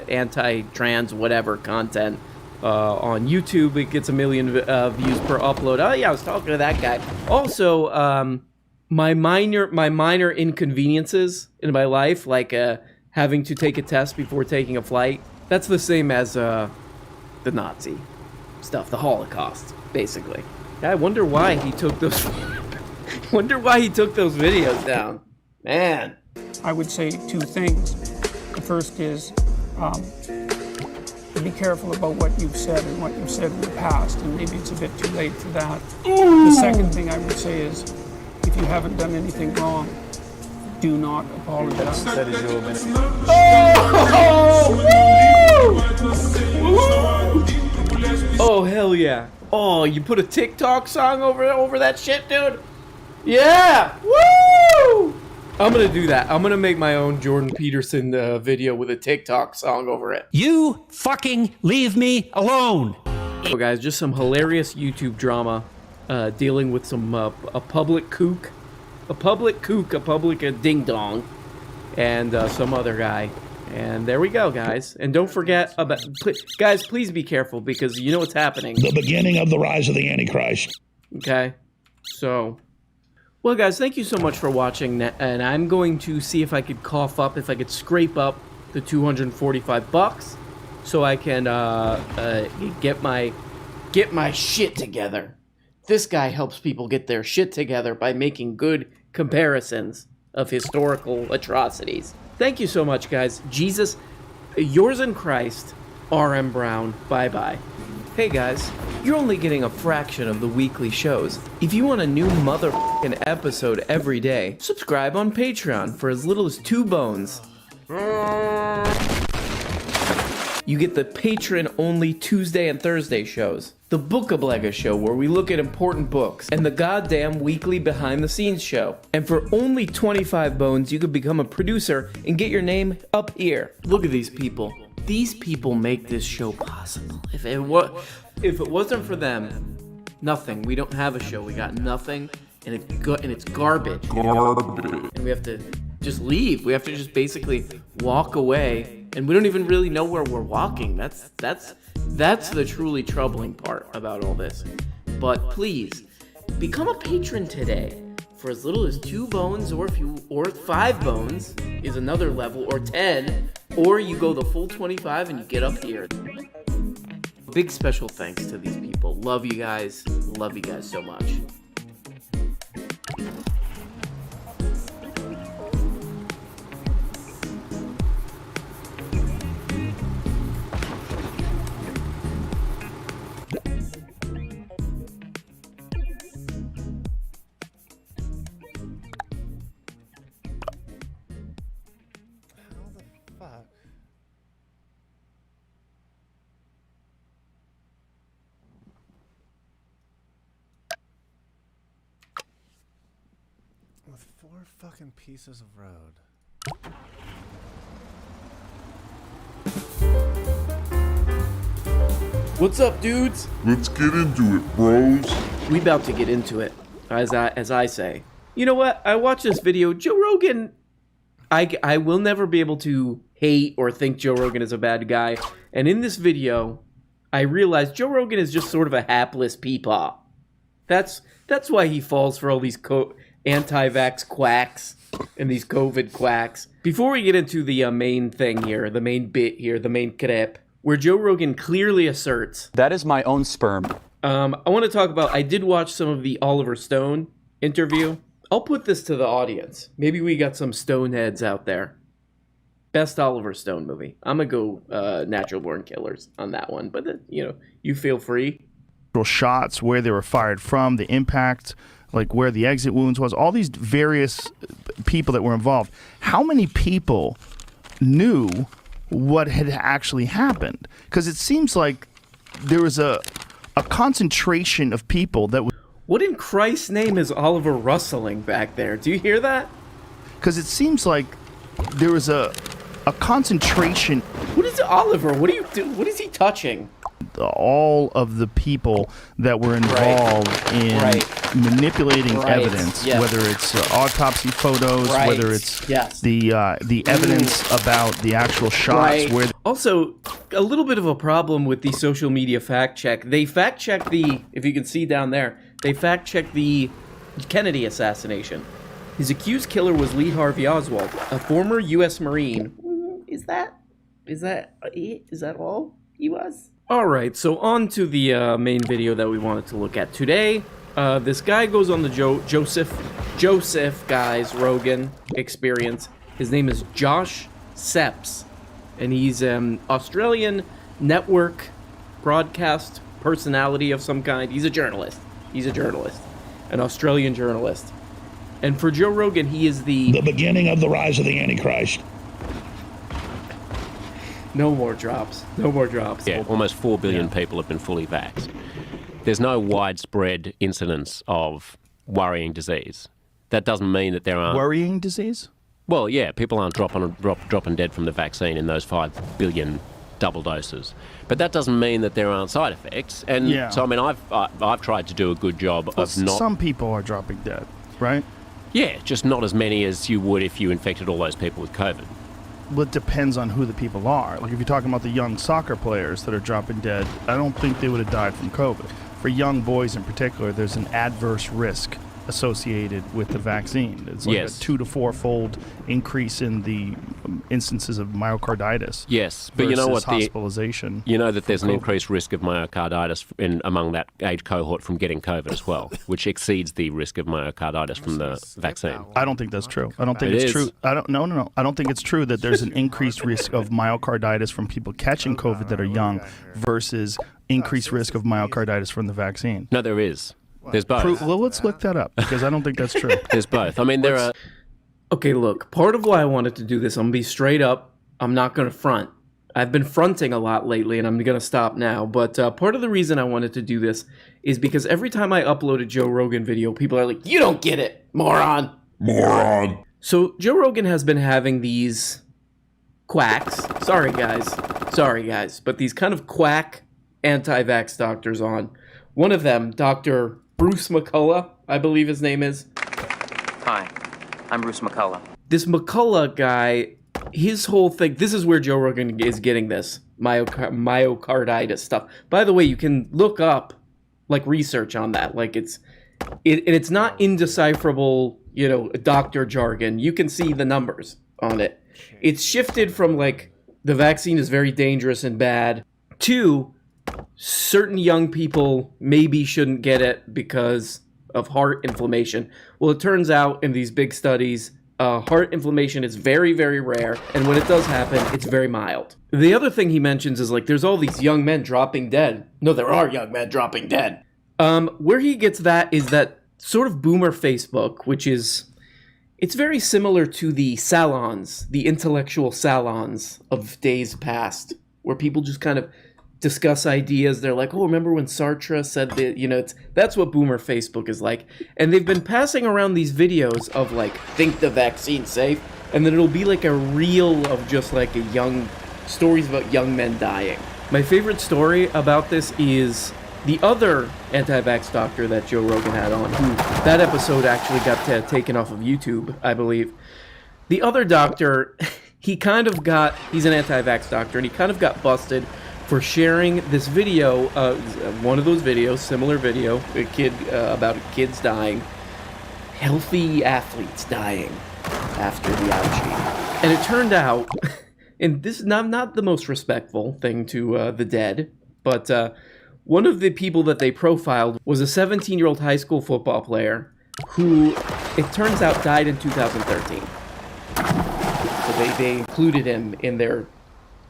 anti-trans, whatever content on YouTube. It gets 1 million views per upload. Oh yeah, I was talking to that guy. Also, my minor inconveniences in my life, like having to take a test before taking a flight, that's the same as the Nazi stuff, the Holocaust, basically. I wonder why he took those. Videos down, man. I would say two things. The first is be careful about what you've said and what you've said in the past, and maybe it's a bit too late for that. The second thing I would say is, if you haven't done anything wrong, do not apologize. Oh, hell yeah. Oh, you put a TikTok song over that shit, dude? Yeah! Woo! I'm gonna do that. I'm gonna make my own Jordan Peterson video with a TikTok song over it. You fucking leave me alone! So guys, just some hilarious YouTube drama dealing with some a public kook, a public ding-dong, and some other guy. And there we go, guys. And don't forget about... Guys, please be careful, because you know what's happening. The beginning of the rise of the Antichrist. Okay? So... Well, guys, thank you so much for watching, and I'm going to see if I could scrape up the $245, so I can get my shit together. This guy helps people get their shit together by making good comparisons of historical atrocities. Thank you so much, guys. Jesus, yours in Christ, R.M. Brown. Bye-bye. Hey guys, you're only getting a fraction of the weekly shows. If you want a new motherfucking episode every day, subscribe on Patreon for as little as 2 bones. You get the patron-only Tuesday and Thursday shows, the Bookablega show where we look at important books, and the goddamn weekly behind-the-scenes show. And for only 25 bones, you could become a producer and get your name up here. Look at these people. These people make this show possible. If it wasn't for them, nothing. We don't have a show. We got nothing, and it's garbage. And we have to just leave. We have to just basically walk away, and we don't even really know where we're walking. That's the truly troubling part about all this. But please, become a patron today. For as little as 2 bones, or 5 bones is another level, or 10, or you go the full 25 and you get up here. Big special thanks to these people. Love you guys. Love you guys so much. With 4 fucking pieces of road. What's up, dudes? Let's get into it, bros. We about to get into it, as I say. You know what? I watched this video. Joe Rogan, I will never be able to hate or think Joe Rogan is a bad guy. And in this video, I realized Joe Rogan is just sort of a hapless peepaw. That's why he falls for all these anti-vax quacks and these COVID quacks. Before we get into the main thing here, the main bit here, the main crep, where Joe Rogan clearly asserts... That is my own sperm. I want to talk about... I did watch some of the Oliver Stone interview. I'll put this to the audience. Maybe we got some Stoneheads out there. Best Oliver Stone movie. I'm going to go Natural Born Killers on that one. But, you feel free. Shots, where they were fired from, the impact, like where the exit wounds was, all these various people that were involved. How many people knew what had actually happened? Because it seems like there was a concentration of people that was... What in Christ's name is Oliver rustling back there? Do you hear that? Because it seems like there was a concentration... What is Oliver? What do you do? What is he touching? All of the people that were involved in manipulating evidence, whether it's autopsy photos, whether it's the evidence about the actual shots. Where also, a little bit of a problem with the social media fact check. They fact check if you can see down there, they fact check the Kennedy assassination. His accused killer was Lee Harvey Oswald, a former U.S. Marine. Is that all he was? All right, so on to the main video that we wanted to look at today. This guy goes on the Joseph guys Rogan experience. His name is Josh Sepps, and he's an Australian network broadcast personality of some kind. He's a journalist, an Australian journalist. And for Joe Rogan, he is the beginning of the rise of the Antichrist. No more drops. Yeah, almost 4 billion people have been fully vaxxed. There's no widespread incidence of worrying disease. That doesn't mean that there aren't... Worrying disease? Well, yeah, people aren't dropping dead from the vaccine in those 5 billion double doses. But that doesn't mean that there aren't side effects. And so, I mean, I've tried to do a good job of not... Some people are dropping dead, right? Yeah, just not as many as you would if you infected all those people with COVID. Well, it depends on who the people are. Like, if you're talking about the young soccer players that are dropping dead, I don't think they would have died from COVID. For young boys in particular, there's an adverse risk associated with the vaccine. It's like a 2 to 4-fold increase in the instances of myocarditis. Yes, but you know what? Hospitalization. You know that there's an increased risk of myocarditis among that age cohort from getting COVID as well, which exceeds the risk of myocarditis from the vaccine. I don't think that's true. I don't think it's true. No. I don't think it's true that there's an increased risk of myocarditis from people catching COVID that are young versus increased risk of myocarditis from the vaccine. No, there is. There's both. Well, let's look that up, because I don't think that's true. There's both. I mean, there are... Okay, look, part of why I wanted to do this, I'm going to be straight up, I'm not going to front. I've been fronting a lot lately, and I'm going to stop now, but part of the reason I wanted to do this is because every time I upload a Joe Rogan video, people are like, you don't get it, moron! Moron! So, Joe Rogan has been having these quacks, sorry guys, but these kind of quack anti-vax doctors on. One of them, Dr. Bruce McCullough, I believe his name is. Hi, I'm Bruce McCullough. This McCullough guy, his whole thing, this is where Joe Rogan is getting this myocarditis stuff. By the way, you can look up like research on that. Like it's not indecipherable, doctor jargon. You can see the numbers on it. It's shifted from like the vaccine is very dangerous and bad to certain young people maybe shouldn't get it because of heart inflammation. Well, it turns out in these big studies, heart inflammation is very, very rare, and when it does happen, it's very mild. The other thing he mentions is like there's all these young men dropping dead. No, there are young men dropping dead. Where he gets that is that sort of boomer Facebook, which is, it's very similar to the salons, the intellectual salons of days past, where people just kind of discuss ideas. They're like, oh, remember when Sartre said that, that's what boomer Facebook is like. And they've been passing around these videos of like, think the vaccine's safe. And then it'll be like a reel of just like stories about young men dying. My favorite story about this is the other anti-vax doctor that Joe Rogan had on, who that episode actually got taken off of YouTube, I believe. The other doctor, he's an anti-vax doctor, and he kind of got busted for sharing this video, one of those videos, similar video, about kids dying, healthy athletes dying after the ouchie. And it turned out, and this is not the most respectful thing to the dead, but one of the people that they profiled was a 17-year-old high school football player who, it turns out, died in 2013. So they included him in their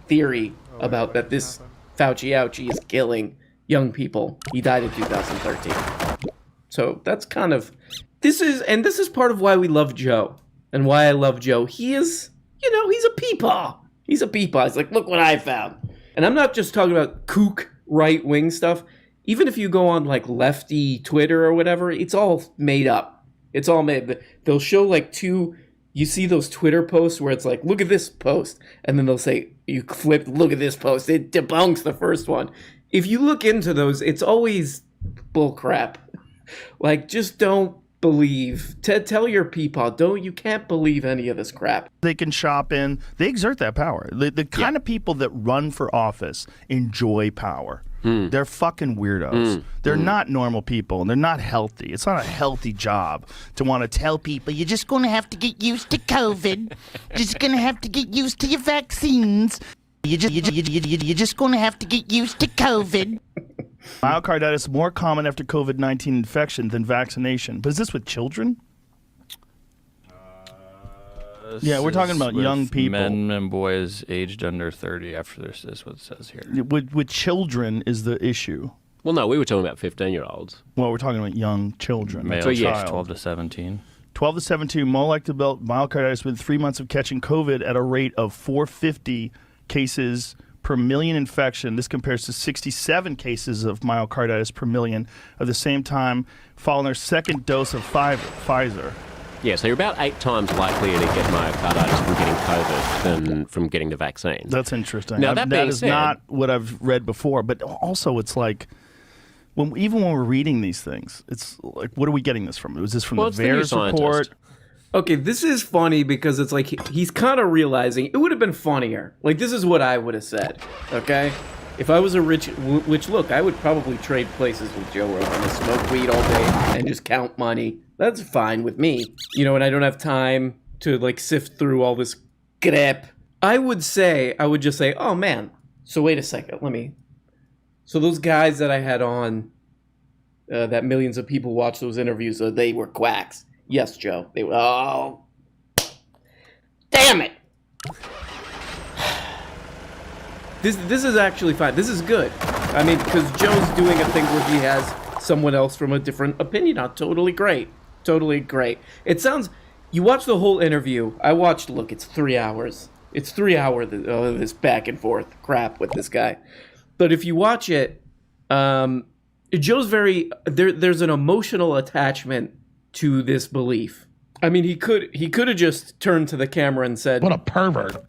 theory about that this Fauci ouchie is killing young people. He died in 2013. So that's kind of, this is part of why we love Joe and why I love Joe. He is, he's a peepaw. He's a peepaw. He's like, look what I found. And I'm not just talking about kook right-wing stuff. Even if you go on like lefty Twitter or whatever, it's all made up. It's all made. They'll show like two, you see those Twitter posts where it's like, look at this post. And then they'll say, you flip, look at this post. It debunks the first one. If you look into those, it's always bullcrap. Like, just don't believe. Tell your peepaw, you can't believe any of this crap. They can shop in. They exert that power. The kind of people that run for office enjoy power. They're fucking weirdos. They're not normal people. They're not healthy. It's not a healthy job to want to tell people, you're just going to have to get used to COVID. You're just going to have to get used to your vaccines. You're just going to have to get used to COVID. Myocarditis more common after COVID-19 infection than vaccination. But is this with children? Yeah, we're talking about young people. Men and boys aged under 30 after this is what it says here. With children is the issue. Well, no, we were talking about 15-year-olds. Well, we're talking about young children. Male child. 12 to 17. 12 to 17, more likely to develop myocarditis within 3 months of catching COVID at a rate of 450 cases per million infection. This compares to 67 cases of myocarditis per million at the same time following their second dose of Pfizer. Yeah, so you're about 8 times likelier to get myocarditis from getting COVID than from getting the vaccine. That's interesting. Now, that is not what I've read before, but also it's like, even when we're reading these things, it's like, what are we getting this from? Was this from the VAERS report? Okay, this is funny because it's like he's kind of realizing it would have been funnier. Like, this is what I would have said, okay? If I was a which look, I would probably trade places with Joe Rogan and smoke weed all day and just count money. That's fine with me. And I don't have time to like sift through all this crap. I would just say, oh man, so wait a second, so those guys that I had on, that millions of people watched those interviews, they were quacks. Yes, Joe, they were, oh, damn it. This is actually fine. This is good. I mean, because Joe's doing a thing where he has someone else from a different opinion. Totally great. Totally great. It sounds, you watch the whole interview. I watched, look, it's 3 hours. It's 3 hours of this back and forth crap with this guy. But if you watch it, Joe's there's an emotional attachment to this belief. I mean, he could have just turned to the camera and said, what a pervert.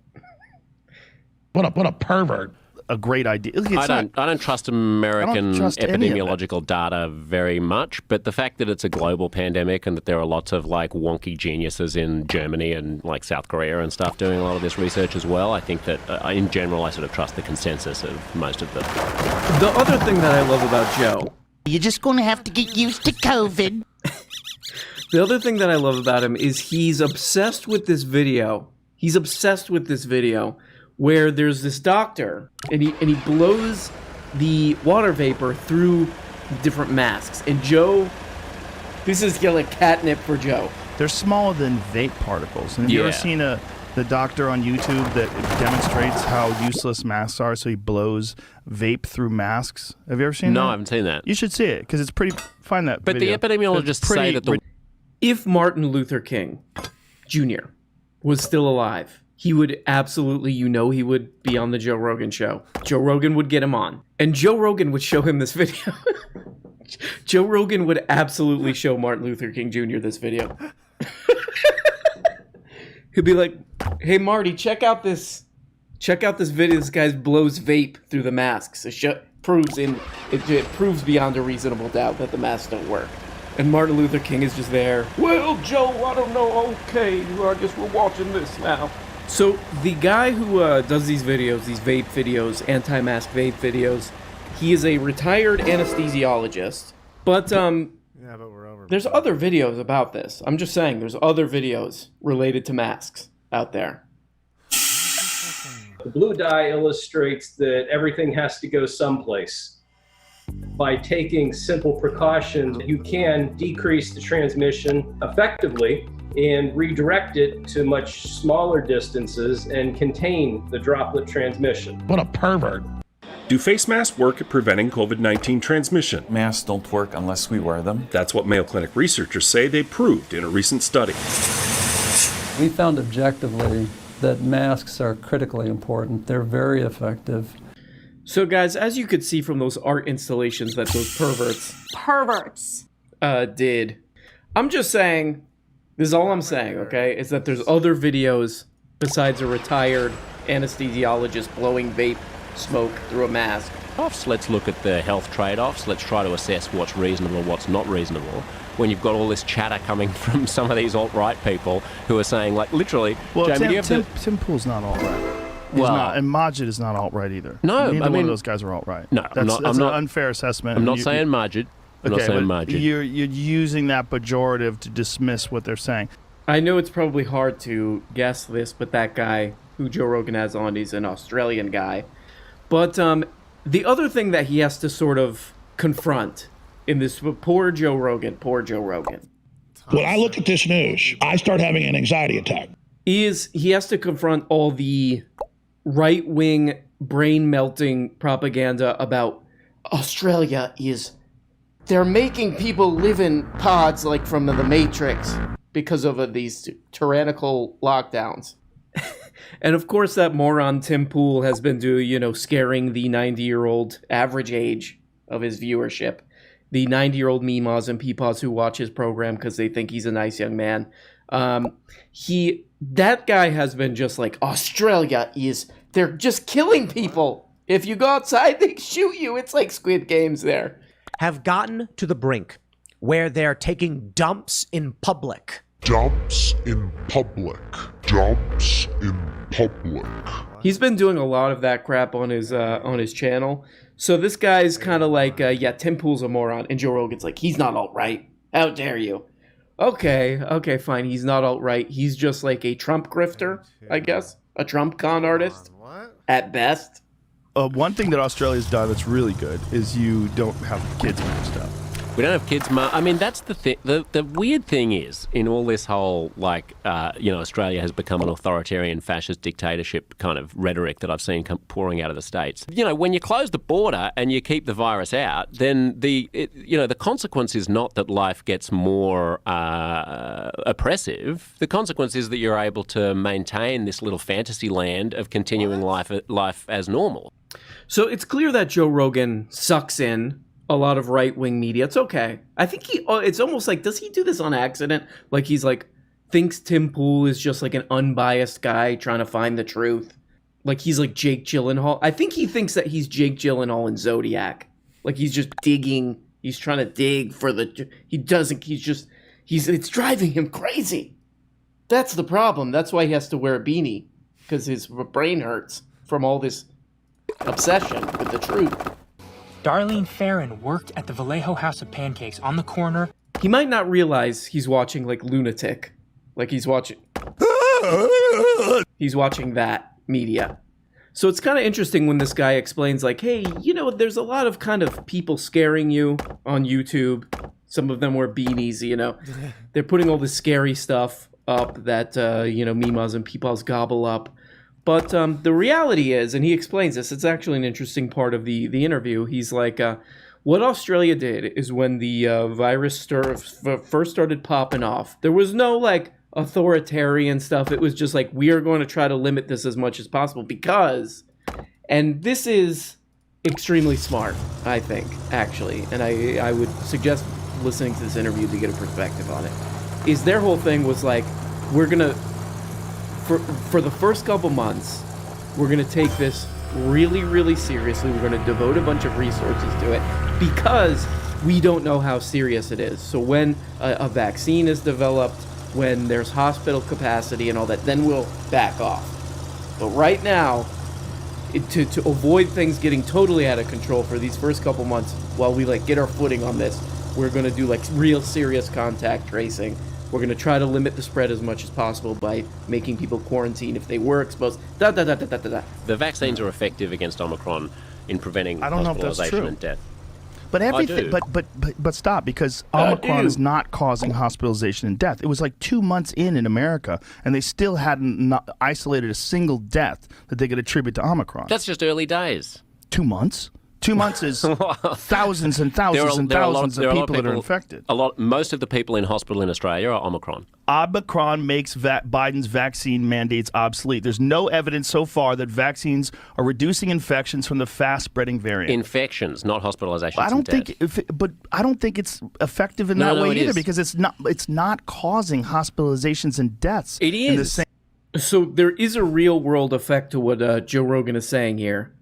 What a pervert. A great idea. I don't trust American epidemiological data very much, but the fact that it's a global pandemic and that there are lots of like wonky geniuses in Germany and like South Korea and stuff doing a lot of this research as well, I think that in general I sort of trust the consensus of most of them. The other thing that I love about Joe, you're just going to have to get used to COVID. The other thing that I love about him is he's obsessed with this video. He's obsessed with this video where there's this doctor and he blows the water vapor through different masks. And Joe, this is like catnip for Joe. They're smaller than vape particles. And have you ever seen the doctor on YouTube that demonstrates how useless masks are? So he blows vape through masks. Have you ever seen that? No, I haven't seen that. You should see it because it's pretty. Find that. But video. The epidemiologists say that if Martin Luther King Jr. was still alive, he would absolutely, he would be on the Joe Rogan show. Joe Rogan would get him on. And Joe Rogan would show him this video. Joe Rogan would absolutely show Martin Luther King Jr. this video. He'd be like, hey, Marty, check out this video. This guy blows vape through the masks. It proves beyond a reasonable doubt that the masks don't work. And Martin Luther King is just there. Well, Joe, I don't know. Okay, I guess we're watching this now. So the guy who does these videos, these vape videos, anti-mask vape videos, he is a retired anesthesiologist. But Yeah, but we're over. there's other videos about this. I'm just saying, there's other videos related to masks out there. The blue dye illustrates that everything has to go someplace. By taking simple precautions, you can decrease the transmission effectively and redirect it to much smaller distances and contain the droplet transmission. What a pervert. Do face masks work at preventing COVID-19 transmission? Masks don't work unless we wear them. That's what Mayo Clinic researchers say they proved in a recent study. We found objectively that masks are critically important. They're very effective. So guys, as you could see from those art installations that those perverts did, I'm just saying, this is all I'm saying, okay, is that there's other videos besides a retired anesthesiologist blowing vape smoke through a mask. Let's look at the health trade-offs. Let's try to assess what's reasonable, what's not reasonable. When you've got all this chatter coming from some of these alt-right people who are saying, like, literally, Well, Jamie, do you have Tim Pool's not alt-right. He's Well- not, and Majid is not alt-right either. No, Neither I one mean- of those guys are alt-right. No, that's I'm not an unfair assessment. I'm not You- saying Majid. I'm not Okay, saying but Majid. you're using that pejorative to dismiss what they're saying. I know it's probably hard to guess this, but that guy who Joe Rogan has on, he's an Australian guy. But the other thing that he has to sort of confront in this, poor Joe Rogan. When I look at this news, I start having an anxiety attack. Is he has to confront all the right-wing brain-melting propaganda about Australia they're making people live in pods like from the Matrix because of these tyrannical lockdowns. And of course that moron Tim Pool has been scaring the 90-year-old average age of his viewership. The 90-year-old meemaws and peepaws who watch his program because they think he's a nice young man. That guy has been just like, Australia they're just killing people. If you go outside, they shoot you. It's like Squid Games there. Have gotten to the brink where they're taking dumps in public. Dumps in public. Dumps in public. He's been doing a lot of that crap on his channel. So this guy's kind of like, Tim Pool's a moron. And Joe Rogan's like, he's not alt-right. How dare you? Okay, fine. He's not alt-right. He's just like a Trump grifter, I guess. A Trump con artist. At best. One thing that Australia's done that's really good is you don't have kids mixed up. We don't have kids. I mean, that's the thing. The weird thing is, in all this whole, Australia has become an authoritarian fascist dictatorship kind of rhetoric that I've seen pouring out of the States. When you close the border and you keep the virus out, then the consequence is not that life gets more oppressive. The consequence is that you're able to maintain this little fantasy land of continuing life as normal. So it's clear that Joe Rogan sucks in a lot of right-wing media. It's okay. I think it's almost like, does he do this on accident? Like he's like, thinks Tim Pool is just like an unbiased guy trying to find the truth. Like he's like Jake Gyllenhaal. I think he thinks that he's Jake Gyllenhaal in Zodiac. Like he's just digging. He's trying to dig for it's driving him crazy. That's the problem. That's why he has to wear a beanie. Because his brain hurts from all this obsession with the truth. Darlene Farron worked at the Vallejo House of Pancakes on the corner. He might not realize he's watching like Lunatic. Like he's watching that media. So it's kind of interesting when this guy explains like, hey, there's a lot of kind of people scaring you on YouTube. Some of them wear beanies, They're putting all this scary stuff up that, memas and peepaws gobble up. But the reality is, and he explains this, it's actually an interesting part of the interview. He's like, what Australia did is when the virus first started popping off, there was no like authoritarian stuff. It was just like, we are going to try to limit this as much as possible because, and this is extremely smart, I think, actually. And I would suggest listening to this interview to get a perspective on it. Is their whole thing was like, we're going to, for the first couple months, we're going to take this really, really seriously. We're going to devote a bunch of resources to it because we don't know how serious it is. So when a vaccine is developed, when there's hospital capacity and all that, then we'll back off. But right now, to avoid things getting totally out of control for these first couple months, while we like get our footing on this, we're going to do like real serious contact tracing. We're going to try to limit the spread as much as possible by making people quarantine if they were exposed. The vaccines are effective against Omicron in preventing I don't know if that's hospitalization true. and death. But everything, but stop, because Omicron is not causing hospitalization and death. It was like 2 months in America, and they still hadn't not isolated a single death that they could attribute to Omicron. That's just early days. 2 months? 2 months is thousands and thousands and thousands of people that are infected. Most of the people in hospital in Australia are Omicron. Omicron makes Biden's vaccine mandates obsolete. There's no evidence so far that vaccines are reducing infections from the fast-spreading variant. Infections, not hospitalizations. I don't think it's effective in that way either, because it's not causing hospitalizations and deaths. It is. In the same. So there is a real-world effect to what Joe Rogan is saying here.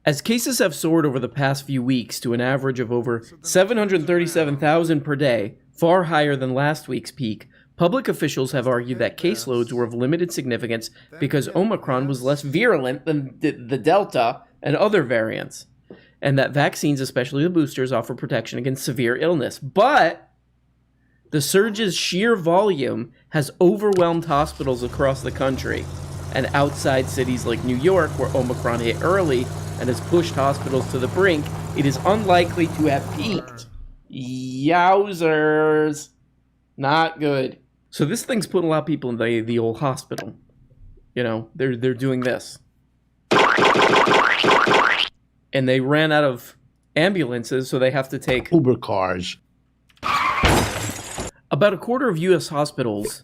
As cases have soared over the past few weeks to an average of over 737,000 per day, far higher than last week's peak, public officials have argued that caseloads were of limited significance because Omicron was less virulent than the Delta and other variants, and that vaccines, especially the boosters, offer protection against severe illness. But the surge's sheer volume has overwhelmed hospitals across the country, and outside cities like New York, where Omicron hit early and has pushed hospitals to the brink, it is unlikely to have peaked. Yowzers. Not good. So this thing's putting a lot of people in the old hospital. You know, they're doing this. And they ran out of ambulances, so they have to take Uber cars. About a quarter of U.S. hospitals,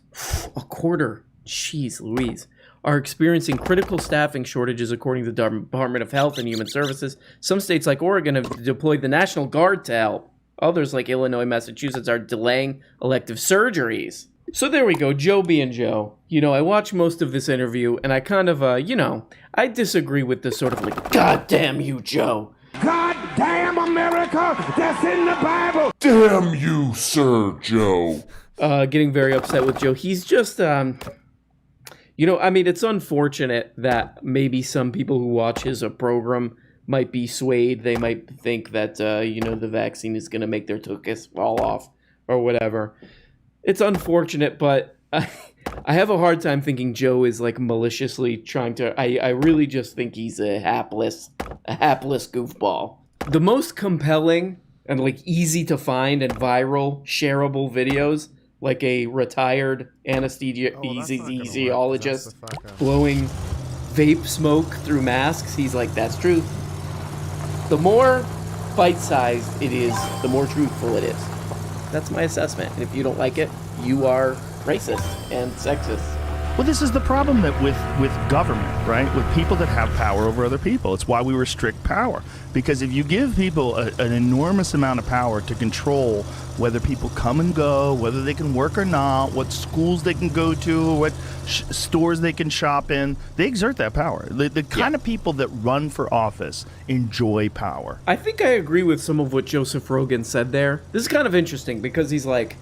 jeez Louise, are experiencing critical staffing shortages, according to the Department of Health and Human Services. Some states like Oregon have deployed the National Guard to help. Others like Illinois, Massachusetts are delaying elective surgeries. So there we go, Joe being Joe. You know, I watched most of this interview, and I kind of, I disagree with the sort of like, God damn you, Joe. God damn America, that's in the Bible. Damn you, Sir Joe. Getting very upset with Joe. He's just, it's unfortunate that maybe some people who watch his program might be swayed. They might think that, the vaccine is going to make their tuchus fall off or whatever. It's unfortunate, but I have a hard time thinking Joe is like maliciously trying to. I really just think he's a hapless goofball. The most compelling and like easy to find and viral shareable videos, like a retired anesthesiologist blowing vape smoke through masks. He's like, that's truth. The more bite-sized it is, the more truthful it is. That's my assessment. And if you don't like it, you are racist and sexist. Well, this is the problem that with government, right? With people that have power over other people. It's why we restrict power. Because if you give people an enormous amount of power to control whether people come and go, whether they can work or not, what schools they can go to, what stores they can shop in, they exert that power. The kind of people that run for office enjoy power. I think I agree with some of what Joseph Rogan said there. This is kind of interesting because he's like,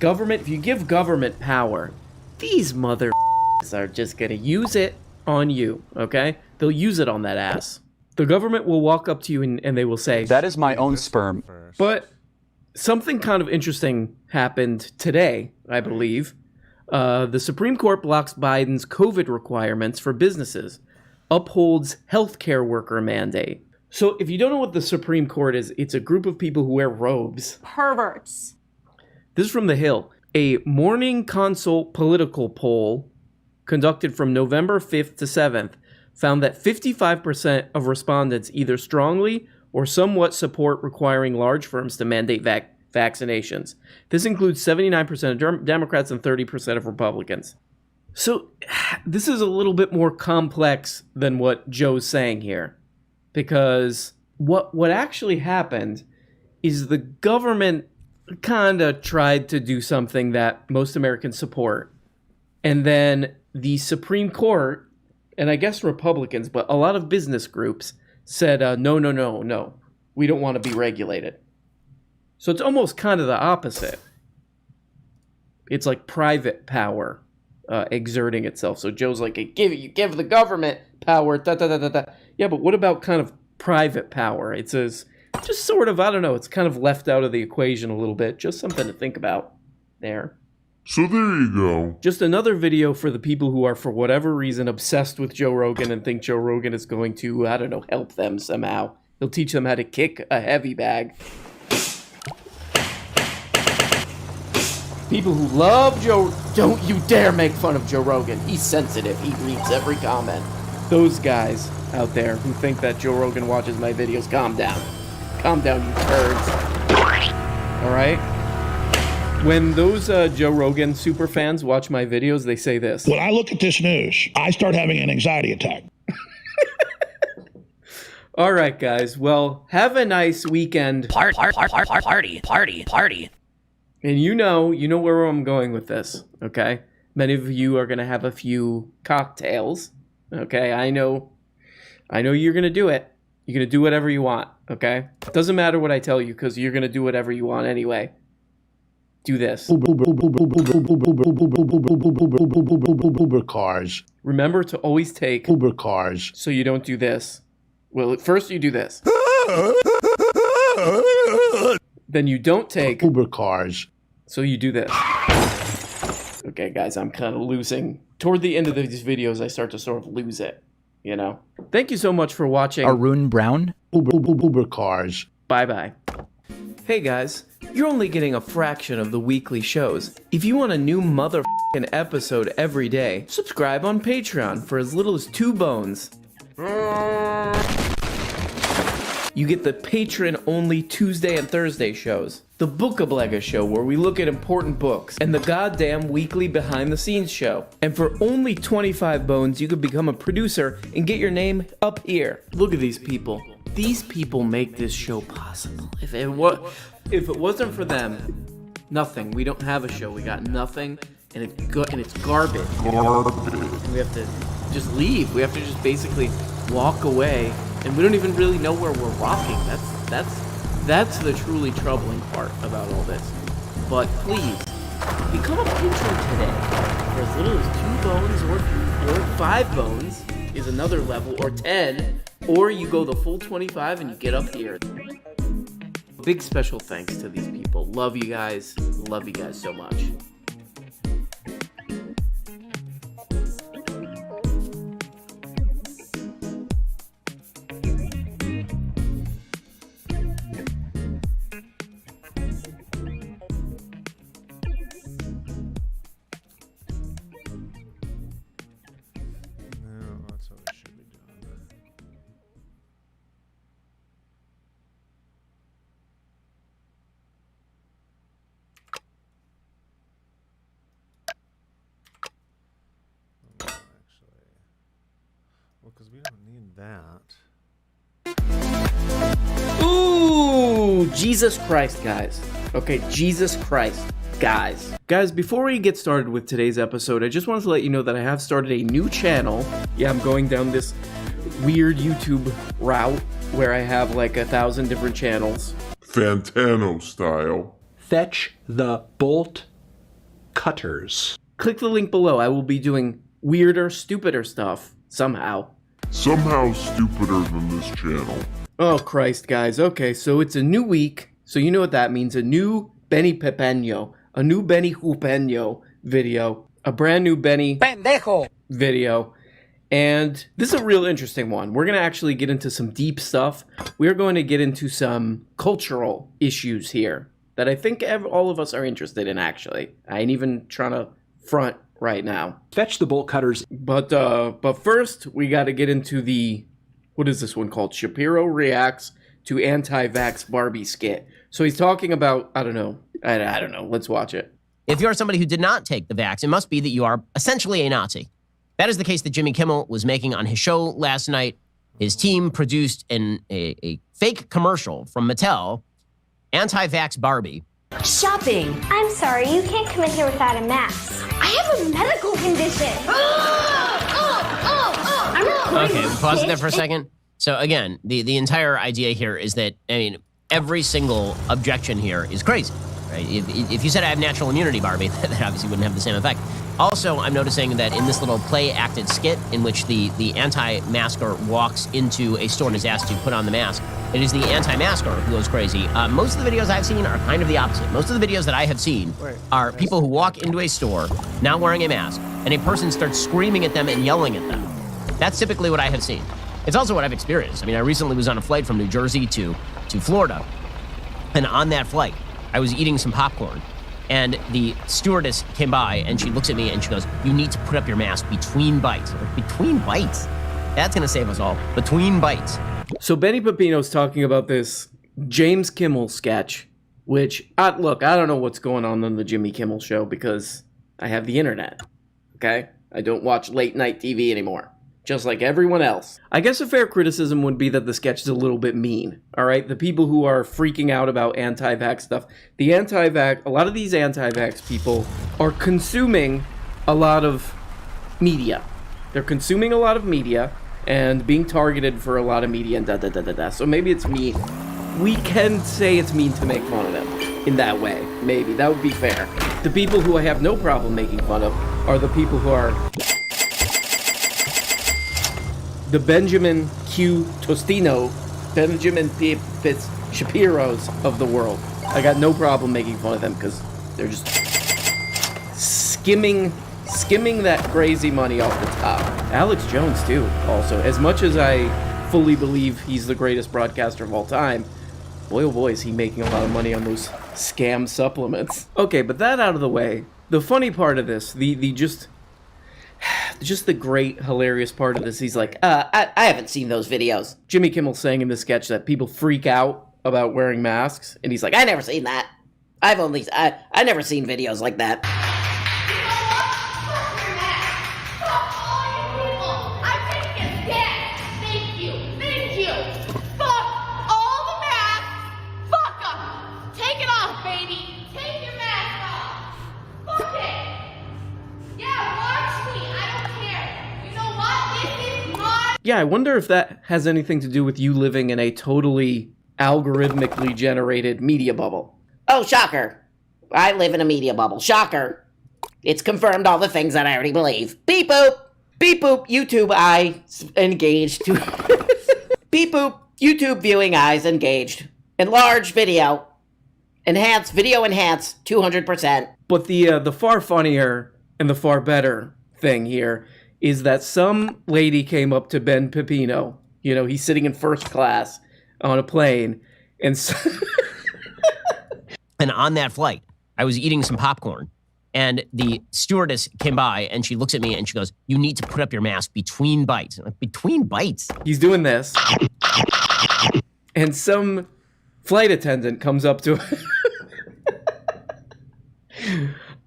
government, if you give government power, these mother are just going to use it on you, okay? They'll use it on that ass. The government will walk up to you and they will say, that is my own sperm. But something kind of interesting happened today, I believe. The Supreme Court blocks Biden's COVID requirements for businesses, upholds healthcare worker mandate. So if you don't know what the Supreme Court is, it's a group of people who wear robes. Perverts. This is from The Hill. A Morning Consult political poll conducted from November 5th to 7th found that 55% of respondents either strongly or somewhat support requiring large firms to mandate vaccinations. This includes 79% of Democrats and 30% of Republicans. So this is a little bit more complex than what Joe's saying here, because what actually happened is the government kind of tried to do something that most Americans support. And then the Supreme Court, and I guess Republicans, but a lot of business groups said, no, we don't want to be regulated. So it's almost kind of the opposite. It's like private power exerting itself. So Joe's like, you give the government power, Yeah, but what about kind of private power? It says, just sort of, I don't know, it's kind of left out of the equation a little bit. Just something to think about there. So there you go. Just another video for the people who are, for whatever reason, obsessed with Joe Rogan and think Joe Rogan is going to, I don't know, help them somehow. He'll teach them how to kick a heavy bag. People who love Joe, don't you dare make fun of Joe Rogan. He's sensitive. He reads every comment. Those guys out there who think that Joe Rogan watches my videos, calm down. Calm down, you turds. All right? When those Joe Rogan super fans watch my videos, they say this. When I look at this news, I start having an anxiety attack. All right, guys. Well, have a nice weekend. Party. And you know where I'm going with this, okay? Many of you are going to have a few cocktails, okay? I know you're going to do it. You're going to do whatever you want, okay? It doesn't matter what I tell you because you're going to do whatever you want anyway. Do this. Uber cars. Remember to always take Uber cars. So you don't do this. Well, first you do this. Then you don't take Uber cars. So you do this. Okay, guys, I'm kind of losing. Toward the end of these videos, I start to sort of lose it, you know? Thank you so much for watching. Arun Brown. Uber cars. Bye-bye. Hey, guys. You're only getting a fraction of the weekly shows. If you want a new motherfucking episode every day, subscribe on Patreon for as little as 2 bones. You get the patron-only Tuesday and Thursday shows, the Bookablega show where we look at important books, and the goddamn weekly behind-the-scenes show. And for only 25 bones, you could become a producer and get your name up here. Look at these people. These people make this show possible. If it wasn't for them, nothing. We don't have a show. We got nothing, and it's garbage. And we have to just leave. We have to just basically walk away. And we don't even really know where we're rocking. That's the truly troubling part about all this. But please, become a patron today. For as little as 2 bones or 5 bones is another level, or 10, or you go the full 25 and you get up here. Big special thanks to these people. Love you guys. Love you guys so much. Because we don't need that. Ooh, Jesus Christ, guys. Okay, Jesus Christ, guys. Guys, before we get started with today's episode, I just wanted to let you know that I have started a new channel. Yeah, I'm going down this weird YouTube route where I have like 1,000 different channels. Fantano style. Fetch the bolt cutters. Click the link below. I will be doing weirder, stupider stuff somehow. Somehow stupider than this channel. Oh, Christ, guys. Okay, so it's a new week. So you know what that means. A new Benny Pepeño. A new Benny Hupeño video. A brand new Benny Pendejo video. And this is a real interesting one. We're going to actually get into some deep stuff. We're going to get into some cultural issues here that I think all of us are interested in, actually. I ain't even trying to front right now. Fetch the bolt cutters. But first, we got to get into the, what is this one called? Shapiro reacts to anti-vax Barbie skit. So he's talking about, I don't know. Let's watch it. If you're somebody who did not take the vax, it must be that you are essentially a Nazi. That is the case that Jimmy Kimmel was making on his show last night. His team produced a fake commercial from Mattel, anti-vax Barbie. Shopping. I'm sorry, you can't come in here without a mask. I have a medical condition. Okay, pause there for a second. So again, the entire idea here is that, I mean, every single objection here is crazy. Right? Right? If you said I have natural immunity, Barbie, that obviously wouldn't have the same effect. Also, I'm noticing that in this little play-acted skit in which the anti-masker walks into a store and is asked to put on the mask, it is the anti-masker who goes crazy. Most of the videos I've seen are kind of the opposite. Most of the videos that I have seen are people who walk into a store not wearing a mask, and a person starts screaming at them and yelling at them. That's typically what I have seen. It's also what I've experienced. I mean, I recently was on a flight from New Jersey to Florida, and on that flight, I was eating some popcorn, and the stewardess came by, and she looks at me, and she goes, "You need to put up your mask between bites." I'm like, between bites? That's going to save us all. Between bites. So Benny Pepino's talking about this James Kimmel sketch, which, look, I don't know what's going on the Jimmy Kimmel show because I have the internet, okay? I don't watch late night TV anymore, just like everyone else. I guess a fair criticism would be that the sketch is a little bit mean, all right? The people who are freaking out about anti-vax stuff, a lot of these anti-vax people are consuming a lot of media. They're consuming a lot of media and being targeted for a lot of media and da-da-da-da-da. So maybe it's mean. We can say it's mean to make fun of them in that way. Maybe. That would be fair. The people who I have no problem making fun of are the people who are the Benjamin Q. Tostino, Benjamin P. Shapiro's of the world. I got no problem making fun of them because they're just skimming that crazy money off the top. Alex Jones, too, also. As much as I fully believe he's the greatest broadcaster of all time, boy, oh boy, is he making a lot of money on those scam supplements. Okay, but that out of the way, the funny part of this, just the great, hilarious part of this, he's like, I haven't seen those videos. Jimmy Kimmel saying in the sketch that people freak out about wearing masks, and he's like, I never seen that. I never seen videos like that. Yeah, I wonder if that has anything to do with you living in a totally algorithmically generated media bubble. Oh, shocker. I live in a media bubble. Shocker. It's confirmed all the things that I already believe. Beep boop. Beep boop. YouTube eyes engaged. Beep boop. YouTube viewing eyes engaged. Enlarge video. Enhance. Video enhance. 200%. But the far funnier and the far better thing here is that some lady came up to Ben Pepino. You know, he's sitting in first class on a plane. And and on that flight, I was eating some popcorn. And the stewardess came by, and she looks at me, and she goes, "You need to put up your mask between bites." I'm like, between bites? He's doing this. And some flight attendant comes up to him.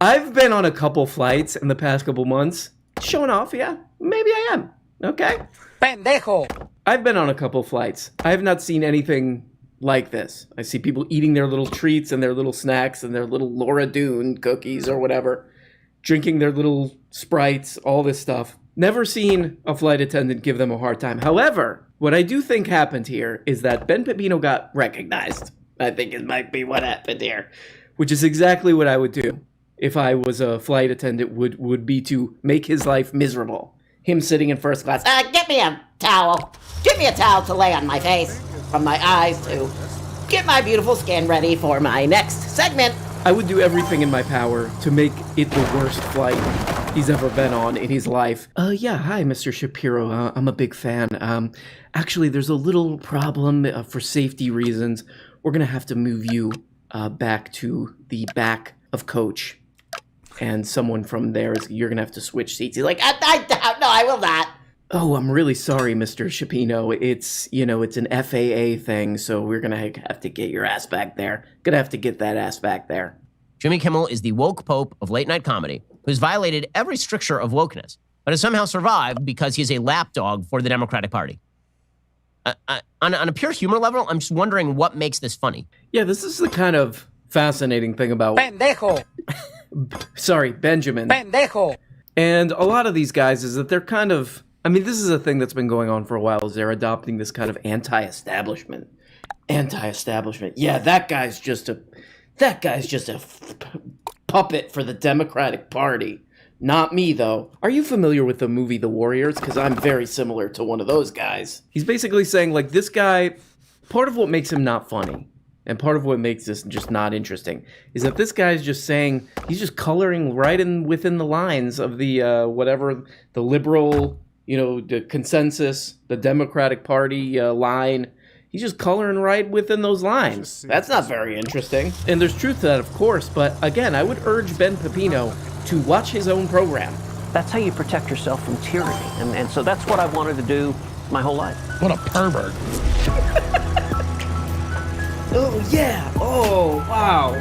I've been on a couple flights in the past couple months. Showing off, yeah. Maybe I am. Okay. Pendejo. I've been on a couple flights. I have not seen anything like this. I see people eating their little treats and their little snacks and their little Laura Dune cookies or whatever, drinking their little Sprites, all this stuff. Never seen a flight attendant give them a hard time. However, what I do think happened here is that Ben Pepino got recognized. I think it might be what happened here, which is exactly what I would do if I was a flight attendant, would be to make his life miserable. Him sitting in first class. Get me a towel. Give me a towel to lay on my face, from my eyes to get my beautiful skin ready for my next segment. I would do everything in my power to make it the worst flight he's ever been on in his life. Yeah, hi, Mr. Shapiro. I'm a big fan. Actually, there's a little problem for safety reasons. We're going to have to move you back to the back of coach. And someone from there you're going to have to switch seats. He's like, no, I will not. Oh, I'm really sorry, Mr. Shapino. It's an FAA thing, so we're going to have to get your ass back there. Going to have to get that ass back there. Jimmy Kimmel is the woke pope of late-night comedy who's violated every stricture of wokeness, but has somehow survived because he's a lapdog for the Democratic Party. On a pure humor level, I'm just wondering what makes this funny. Yeah, this is the kind of fascinating thing about... Pendejo! Sorry, Benjamin. Pendejo! And a lot of these guys is that they're kind of... I mean, this is a thing that's been going on for a while, is they're adopting this kind of anti-establishment. Anti-establishment. Yeah, that guy's just a... That guy's just a puppet for the Democratic Party. Not me, though. Are you familiar with the movie The Warriors? Because I'm very similar to one of those guys. He's basically saying, like, this guy, part of what makes him not funny, and part of what makes this just not interesting, is that this guy's just saying, he's just coloring right in within the lines of the, whatever, the liberal, the consensus, the Democratic Party line. He's just coloring right within those lines. That's not very interesting. And there's truth to that, of course, but again, I would urge Ben Pepino to watch his own program. That's how you protect yourself from tyranny. And so that's what I wanted to do my whole life. What a pervert. Oh, yeah. Oh, wow.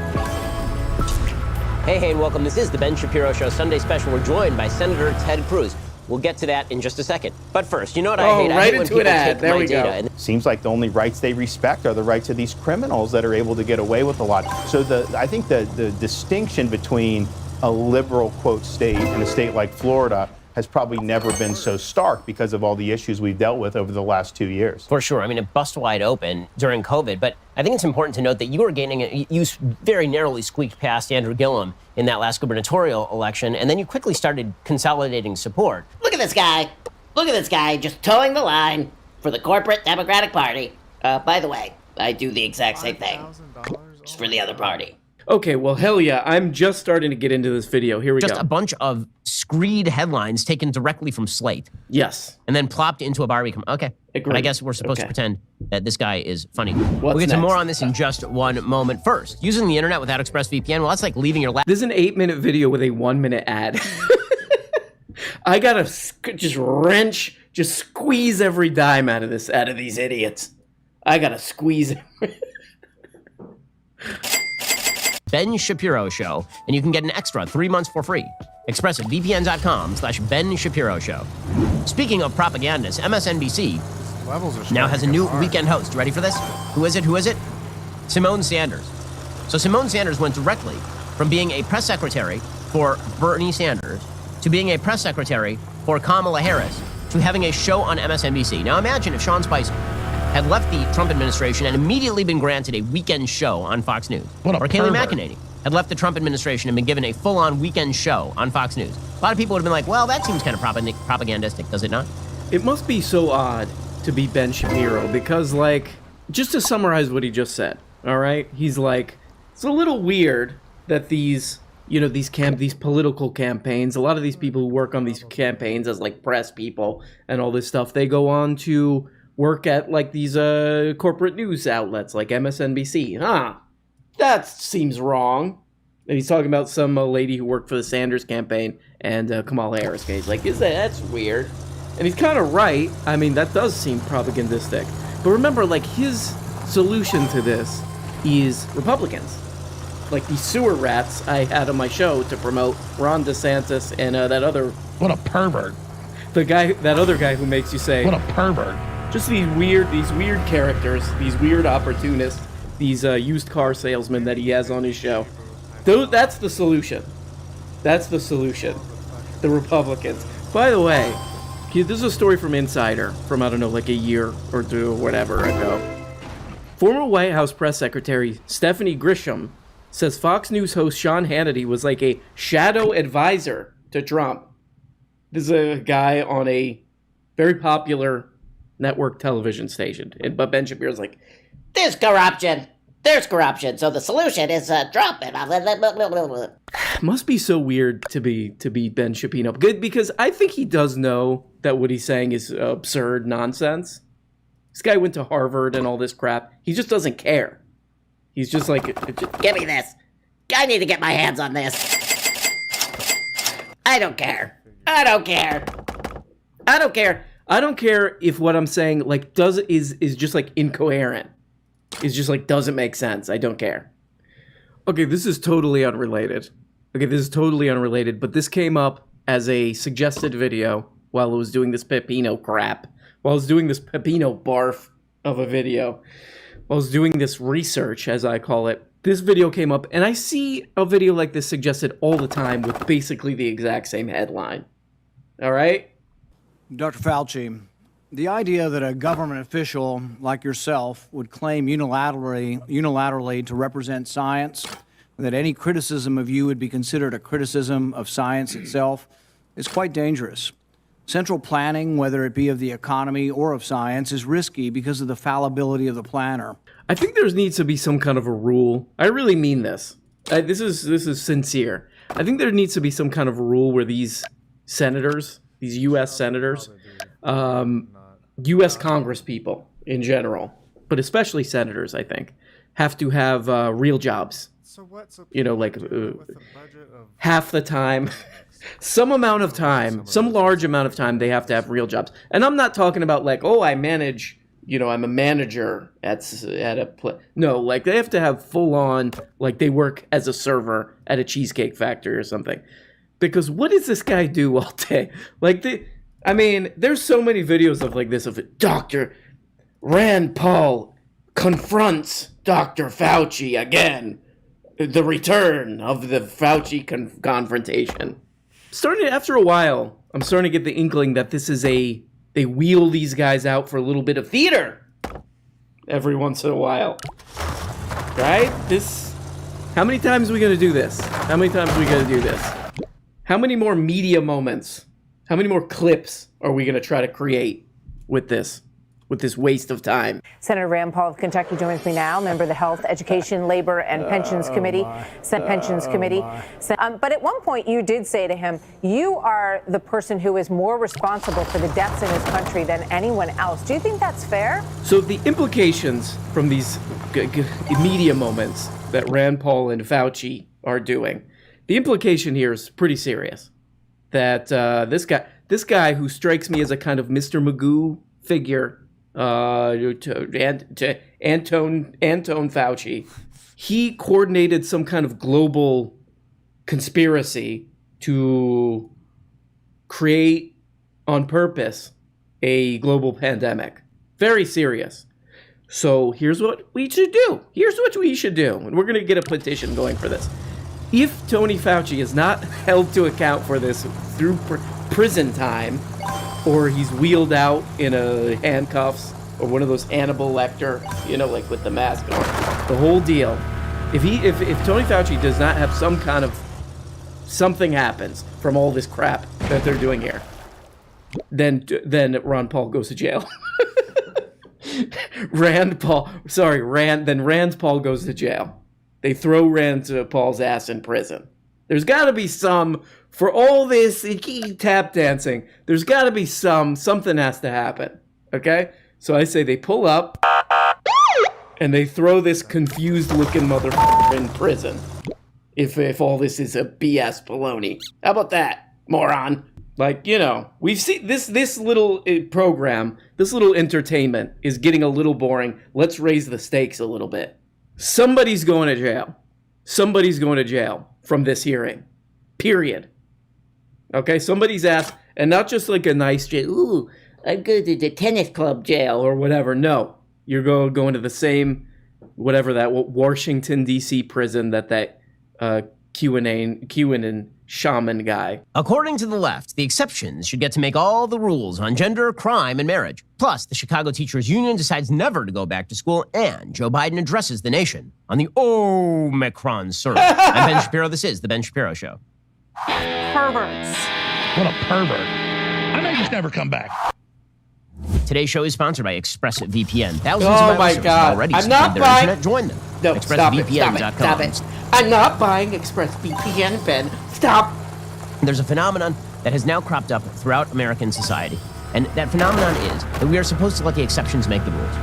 Hey, and welcome. This is the Ben Shapiro Show Sunday Special. We're joined by Senator Ted Cruz. We'll get to that in just a second. But first, you know what I hate? I hate when people take my data. And seems like the only rights they respect are the rights of these criminals that are able to get away with a lot. So I think the distinction between a liberal, quote, state and a state like Florida has probably never been so stark because of all the issues we've dealt with over the last 2 years. For sure. I mean, it bust wide open during COVID. But I think it's important to note that you very narrowly squeaked past Andrew Gillum in that last gubernatorial election, and then you quickly started consolidating support. Look at this guy. Look at this guy just towing the line for the corporate Democratic Party. By the way, I do the exact same thing. Just for the other party. Okay, well, hell yeah. I'm just starting to get into this video. Here we go. Just a bunch of screed headlines taken directly from Slate. Yes. And then plopped into a Barbie. Okay. Agreed. But I guess we're supposed to pretend that this guy is funny. We'll get to more on this in just one moment. First, using the internet without ExpressVPN, well, that's like leaving your laptop. This is an 8-minute video with a 1-minute ad. I gotta just squeeze every dime out of these idiots. I gotta squeeze it. Ben Shapiro Show, and you can get an extra 3 months for free. ExpressVPN.com/Ben Shapiro Show. Speaking of propagandists, MSNBC now has a new weekend host. Ready for this? Who is it? Simone Sanders. So Simone Sanders went directly from being a press secretary for Bernie Sanders to being a press secretary for Kamala Harris to having a show on MSNBC. Now imagine if Sean Spicer had left the Trump administration and immediately been granted a weekend show on Fox News. Or Kayleigh McEnany had left the Trump administration and been given a full-on weekend show on Fox News. A lot of people would have been like, well, that seems kind of propagandistic, does it not? It must be so odd to be Ben Shapiro because, like, just to summarize what he just said, all right? He's like, it's a little weird that these political campaigns, a lot of these people who work on these campaigns as, like, press people and all this stuff, they go on to work at, like, these corporate news outlets like MSNBC. That seems wrong. And he's talking about some lady who worked for the Sanders campaign and Kamala Harris. He's like, that's weird. And he's kind of right. I mean, that does seem propagandistic. But remember, like, his solution to this is Republicans. Like these sewer rats I had on my show to promote Ron DeSantis and that other... What a pervert. That other guy who makes you say... What a pervert. Just these weird characters, these weird opportunists, these used car salesmen that he has on his show. That's the solution. That's the solution. The Republicans. By the way, this is a story from Insider from, I don't know, like a year or two or whatever ago. Former White House press secretary Stephanie Grisham says Fox News host Sean Hannity was like a shadow advisor to Trump. This is a guy on a very popular network television station. But Ben Shapiro's like, there's corruption. There's corruption. So the solution is Trump. And must be so weird to be Ben Shapiro. Good, because I think he does know that what he's saying is absurd nonsense. This guy went to Harvard and all this crap. He just doesn't care. He's just like, give me this. I need to get my hands on this. I don't care. I don't care. I don't care. I don't care if what I'm saying like is just like incoherent. It's just like doesn't make sense. I don't care. Okay, this is totally unrelated. But this came up as a suggested video while I was doing this Pepino crap. While I was doing this Pepino barf of a video. While I was doing this research, as I call it. This video came up, and I see a video like this suggested all the time with basically the exact same headline. All right? Dr. Fauci, the idea that a government official like yourself would claim unilaterally to represent science that any criticism of you would be considered a criticism of science itself is quite dangerous. Central planning, whether it be of the economy or of science, is risky because of the fallibility of the planner. I think there needs to be some kind of a rule. I really mean this. This is sincere. I think there needs to be some kind of a rule where these senators, these U.S. senators, U.S. Congress people in general, but especially senators, I think, have to have real jobs. You know, like half the time, some amount of time, some large amount of time, they have to have real jobs. And I'm not talking about like, oh, I manage, you know, I'm a manager at a no, like they have to have full on, like they work as a server at a cheesecake factory or something. Because what does this guy do all day? Like I mean, there's so many videos of like this of Dr. Rand Paul confronts Dr. Fauci again. The return of the Fauci confrontation. After a while, I'm starting to get the inkling that this is they wheel these guys out for a little bit of theater every once in a while. Right? How many times are we going to do this? How many times are we going to do this? How many more media moments, how many more clips are we going to try to create with this waste of time? Senator Rand Paul of Kentucky joins me now, member of the Health, Education, Labor, and Pensions Committee. But at one point, you did say to him, you are the person who is more responsible for the deaths in this country than anyone else. Do you think that's fair? So the implications from these media moments that Rand Paul and Fauci are doing, the implication here is pretty serious. That this guy who strikes me as a kind of Mr. Magoo figure, to Anton Fauci, he coordinated some kind of global conspiracy to create on purpose a global pandemic. Very serious. So here's what we should do. And we're going to get a petition going for this. If Tony Fauci is not held to account for this through prison time, or he's wheeled out in handcuffs, or one of those Hannibal Lecter, you know, like with the mask on, the whole deal. If Tony Fauci does not have some kind of something happens from all this crap that they're doing here, then Ron Paul goes to jail. Rand Paul goes to jail. They throw Rand Paul's ass in prison. There's got to be some, for all this tap dancing, there's got to be something has to happen, okay? So I say they pull up, and they throw this confused-looking motherfucker in prison. If all this is a BS baloney. How about that, moron? Like, you know, we've seen this little program, this little entertainment is getting a little boring. Let's raise the stakes a little bit. Somebody's going to jail. Somebody's going to jail from this hearing. Period. Okay, somebody's asked, and not just like a nice jail. Ooh, I'm going to the tennis club jail or whatever. No, you're going to the same, whatever that Washington D.C. prison that QAnon shaman guy. According to the left, the exceptions should get to make all the rules on gender, crime, and marriage. Plus, the Chicago Teachers Union decides never to go back to school, and Joe Biden addresses the nation on the Omicron surge. I'm Ben Shapiro. This is The Ben Shapiro Show. Perverts. What a pervert. I may just never come back. Today's show is sponsored by ExpressVPN. Thousands oh of my God. already I'm not their buying. internet. Join them. No, ExpressVPN.com. Stop it. I'm not buying ExpressVPN, Ben. Stop. There's a phenomenon that has now cropped up throughout American society. And that phenomenon is that we are supposed to let the exceptions make the rules.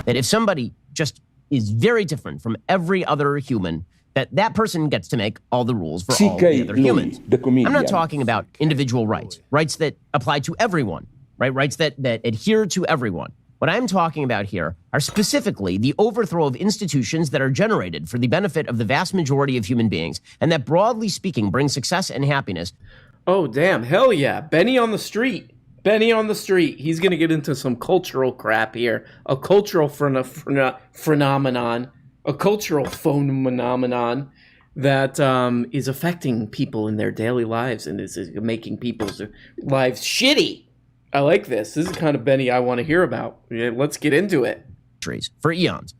That if somebody just is very different from every other human, that person gets to make all the rules for all the other humans. I'm not talking about individual rights that apply to everyone, right? Rights that adhere to everyone. What I'm talking about here are specifically the overthrow of institutions that are generated for the benefit of the vast majority of human beings, and that, broadly speaking, bring success and happiness. Oh, damn. Hell yeah. Benny on the street. He's going to get into some cultural crap here. A cultural phenomenon. A cultural phenomenon that is affecting people in their daily lives and is making people's lives shitty. I like this. This is the kind of Benny I want to hear about. Yeah, let's get into it. For eons.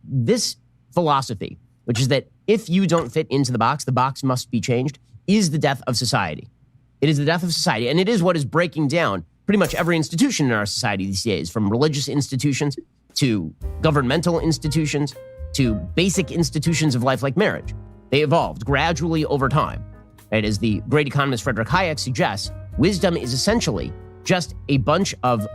This philosophy, which is that if you don't fit into the box must be changed, is the death of society. It is the death of society, and it is what is breaking down pretty much every institution in our society these days, from religious institutions to governmental institutions to basic institutions of life like marriage. They evolved gradually over time. And as the great economist Frederick Hayek suggests, wisdom is essentially just a bunch of,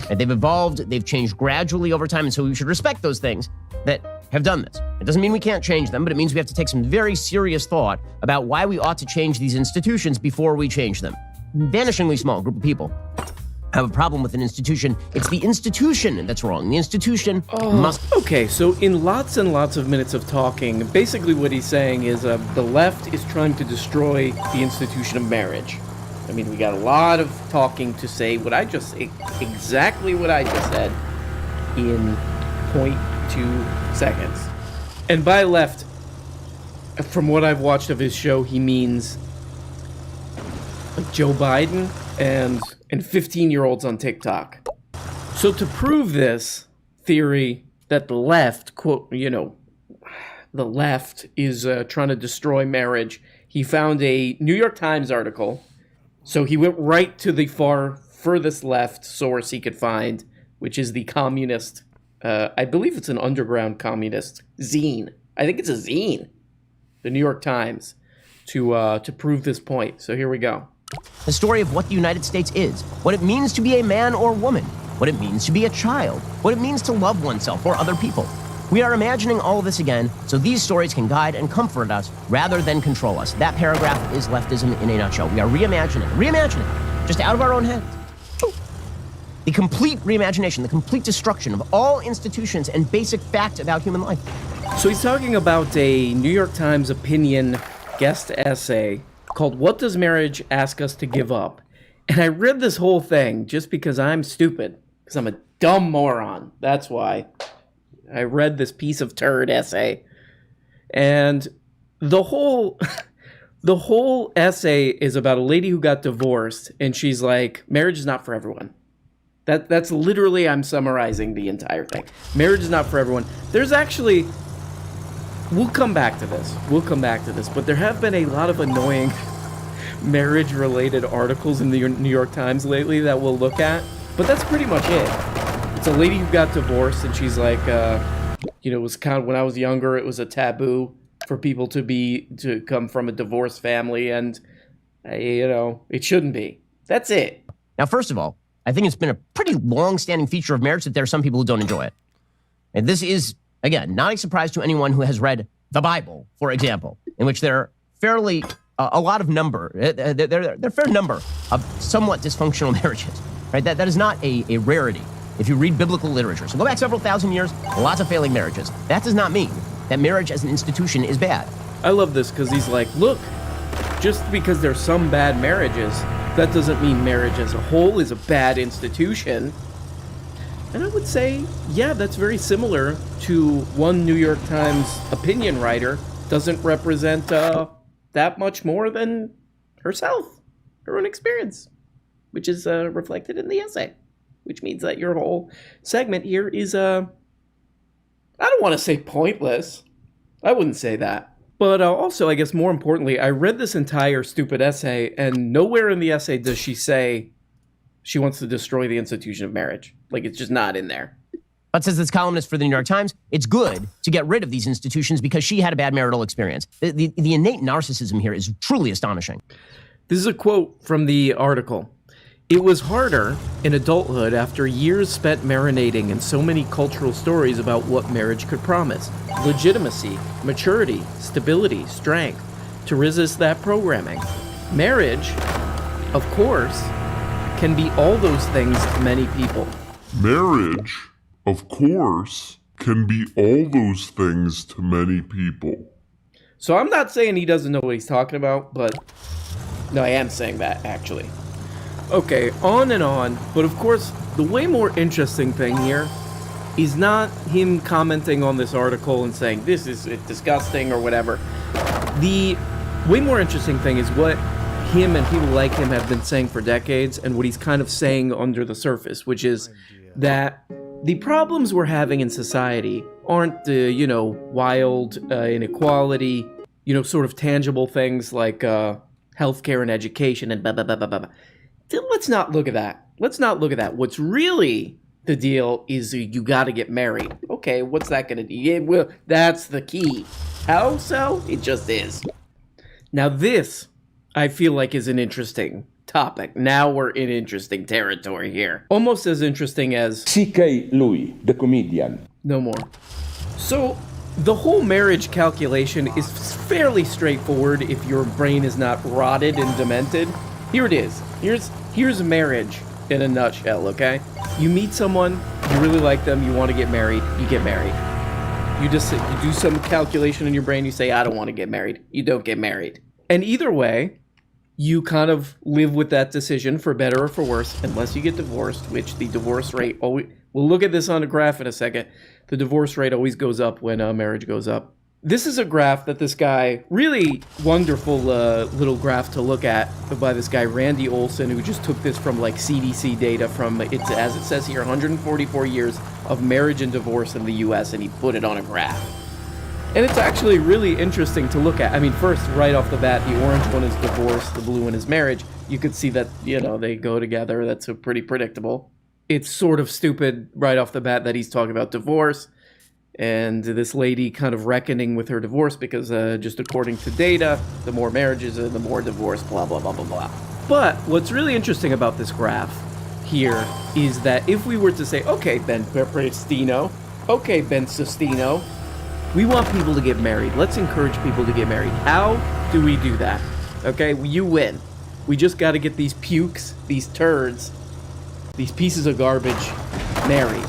they've evolved, they've changed gradually over time, and so we should respect those things that have done this. It doesn't mean we can't change them, but it means we have to take some very serious thought about why we ought to change these institutions before we change them. Vanishingly small group of people have a problem with an institution. It's the institution that's wrong. The institution must... Okay, so in lots and lots of minutes of talking, basically what he's saying is the left is trying to destroy the institution of marriage. I mean, we got a lot of talking to say exactly what I just said in 0.2 seconds. And by left, from what I've watched of his show, he means Joe Biden and 15-year-olds on TikTok. So to prove this theory that the left, quote, the left is trying to destroy marriage, he found a New York Times article. So he went right to the furthest left source he could find, which is the communist, I believe it's an underground communist zine. I think it's a zine, the New York Times, to prove this point. So here we go. The story of what the United States is, what it means to be a man or woman, what it means to be a child, what it means to love oneself or other people. We are imagining all of this again, so these stories can guide and comfort us rather than control us. That paragraph is leftism in a nutshell. We are reimagining, just out of our own heads. The complete reimagination, the complete destruction of all institutions and basic facts about human life. So he's talking about a New York Times opinion guest essay called "What Does Marriage Ask Us to Give Up?" And I read this whole thing just because I'm stupid, because I'm a dumb moron. That's why. I read this piece of turd essay, and the whole essay is about a lady who got divorced, and she's like, marriage is not for everyone. That's literally, I'm summarizing the entire thing. Marriage is not for everyone. There's actually, we'll come back to this, but there have been a lot of annoying marriage-related articles in the New York Times lately that we'll look at, but that's pretty much it. It's a lady who got divorced, and she's like, it was kind of, when I was younger, it was a taboo for people to come from a divorced family, and, it shouldn't be. That's it. Now, first of all, I think it's been a pretty long-standing feature of marriage that there are some people who don't enjoy it. And this is, again, not a surprise to anyone who has read the Bible, for example, in which there are fairly, a fair number of somewhat dysfunctional marriages, right? That is not a rarity. If you read biblical literature, so go back several thousand years, lots of failing marriages. That does not mean that marriage as an institution is bad. I love this because he's like, look, just because there's some bad marriages, that doesn't mean marriage as a whole is a bad institution. And I would say, yeah, that's very similar to one New York Times opinion writer doesn't represent that much more than herself, her own experience, which is reflected in the essay. Which means that your whole segment here is, I don't want to say pointless. I wouldn't say that. But also, I guess more importantly, I read this entire stupid essay, and nowhere in the essay does she say she wants to destroy the institution of marriage. Like, it's just not in there. But says this columnist for the New York Times, it's good to get rid of these institutions because she had a bad marital experience. The innate narcissism here is truly astonishing. This is a quote from the article. It was harder in adulthood after years spent marinating in so many cultural stories about what marriage could promise. Legitimacy, maturity, stability, strength, to resist that programming. Marriage, of course, can be all those things to many people. Marriage, of course, can be all those things to many people. So I'm not saying he doesn't know what he's talking about, but no, I am saying that, actually. Okay, on and on, but of course, the way more interesting thing here is not him commenting on this article and saying, this is disgusting or whatever. The way more interesting thing is what him and people like him have been saying for decades and what he's kind of saying under the surface, which is that The problems we're having in society aren't, wild inequality, sort of tangible things like healthcare and education and blah, blah, blah, blah, blah. Let's not look at that. What's really the deal is you got to get married. Okay, what's that going to do? Yeah, well, that's the key. How so? It just is. Now this, I feel like, is an interesting topic. Now we're in interesting territory here. Almost as interesting as C.K. Louis, the comedian. No more. So, the whole marriage calculation is fairly straightforward if your brain is not rotted and demented. Here it is. Here's marriage in a nutshell, okay? You meet someone, you really like them, you want to get married, you get married. You do some calculation in your brain, you say, I don't want to get married. You don't get married. And either way, you kind of live with that decision for better or for worse, unless you get divorced, which the divorce rate always... We'll look at this on a graph in a second. The divorce rate always goes up when marriage goes up. This is a graph that this guy, really wonderful little graph to look at by this guy, Randy Olson, who just took this from like CDC data from, it's as it says here, 144 years of marriage and divorce in the US, and he put it on a graph. And it's actually really interesting to look at. I mean, first, right off the bat, the orange one is divorce, the blue one is marriage. You could see that, they go together. That's pretty predictable. It's sort of stupid right off the bat that he's talking about divorce and this lady kind of reckoning with her divorce because just according to data, the more marriages, the more divorce, blah, blah, blah, blah, blah. But what's really interesting about this graph here is that if we were to say, okay, Ben Prestino, okay, Ben Sestino, we want people to get married. Let's encourage people to get married. How do we do that? Okay, you win. We just got to get these pukes, these turds, these pieces of garbage married.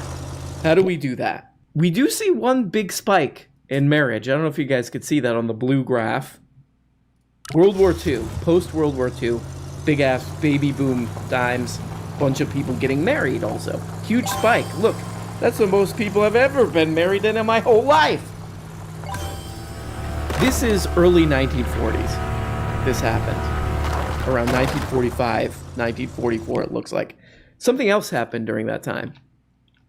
How do we do that? We do see one big spike in marriage. I don't know if you guys could see that on the blue graph. World War II, post-World War II, big-ass baby boom times, bunch of people getting married also. Huge spike. Look, that's the most people I've ever been married in my whole life. This is early 1940s. This happened. Around 1945, 1944, it looks like. Something else happened during that time.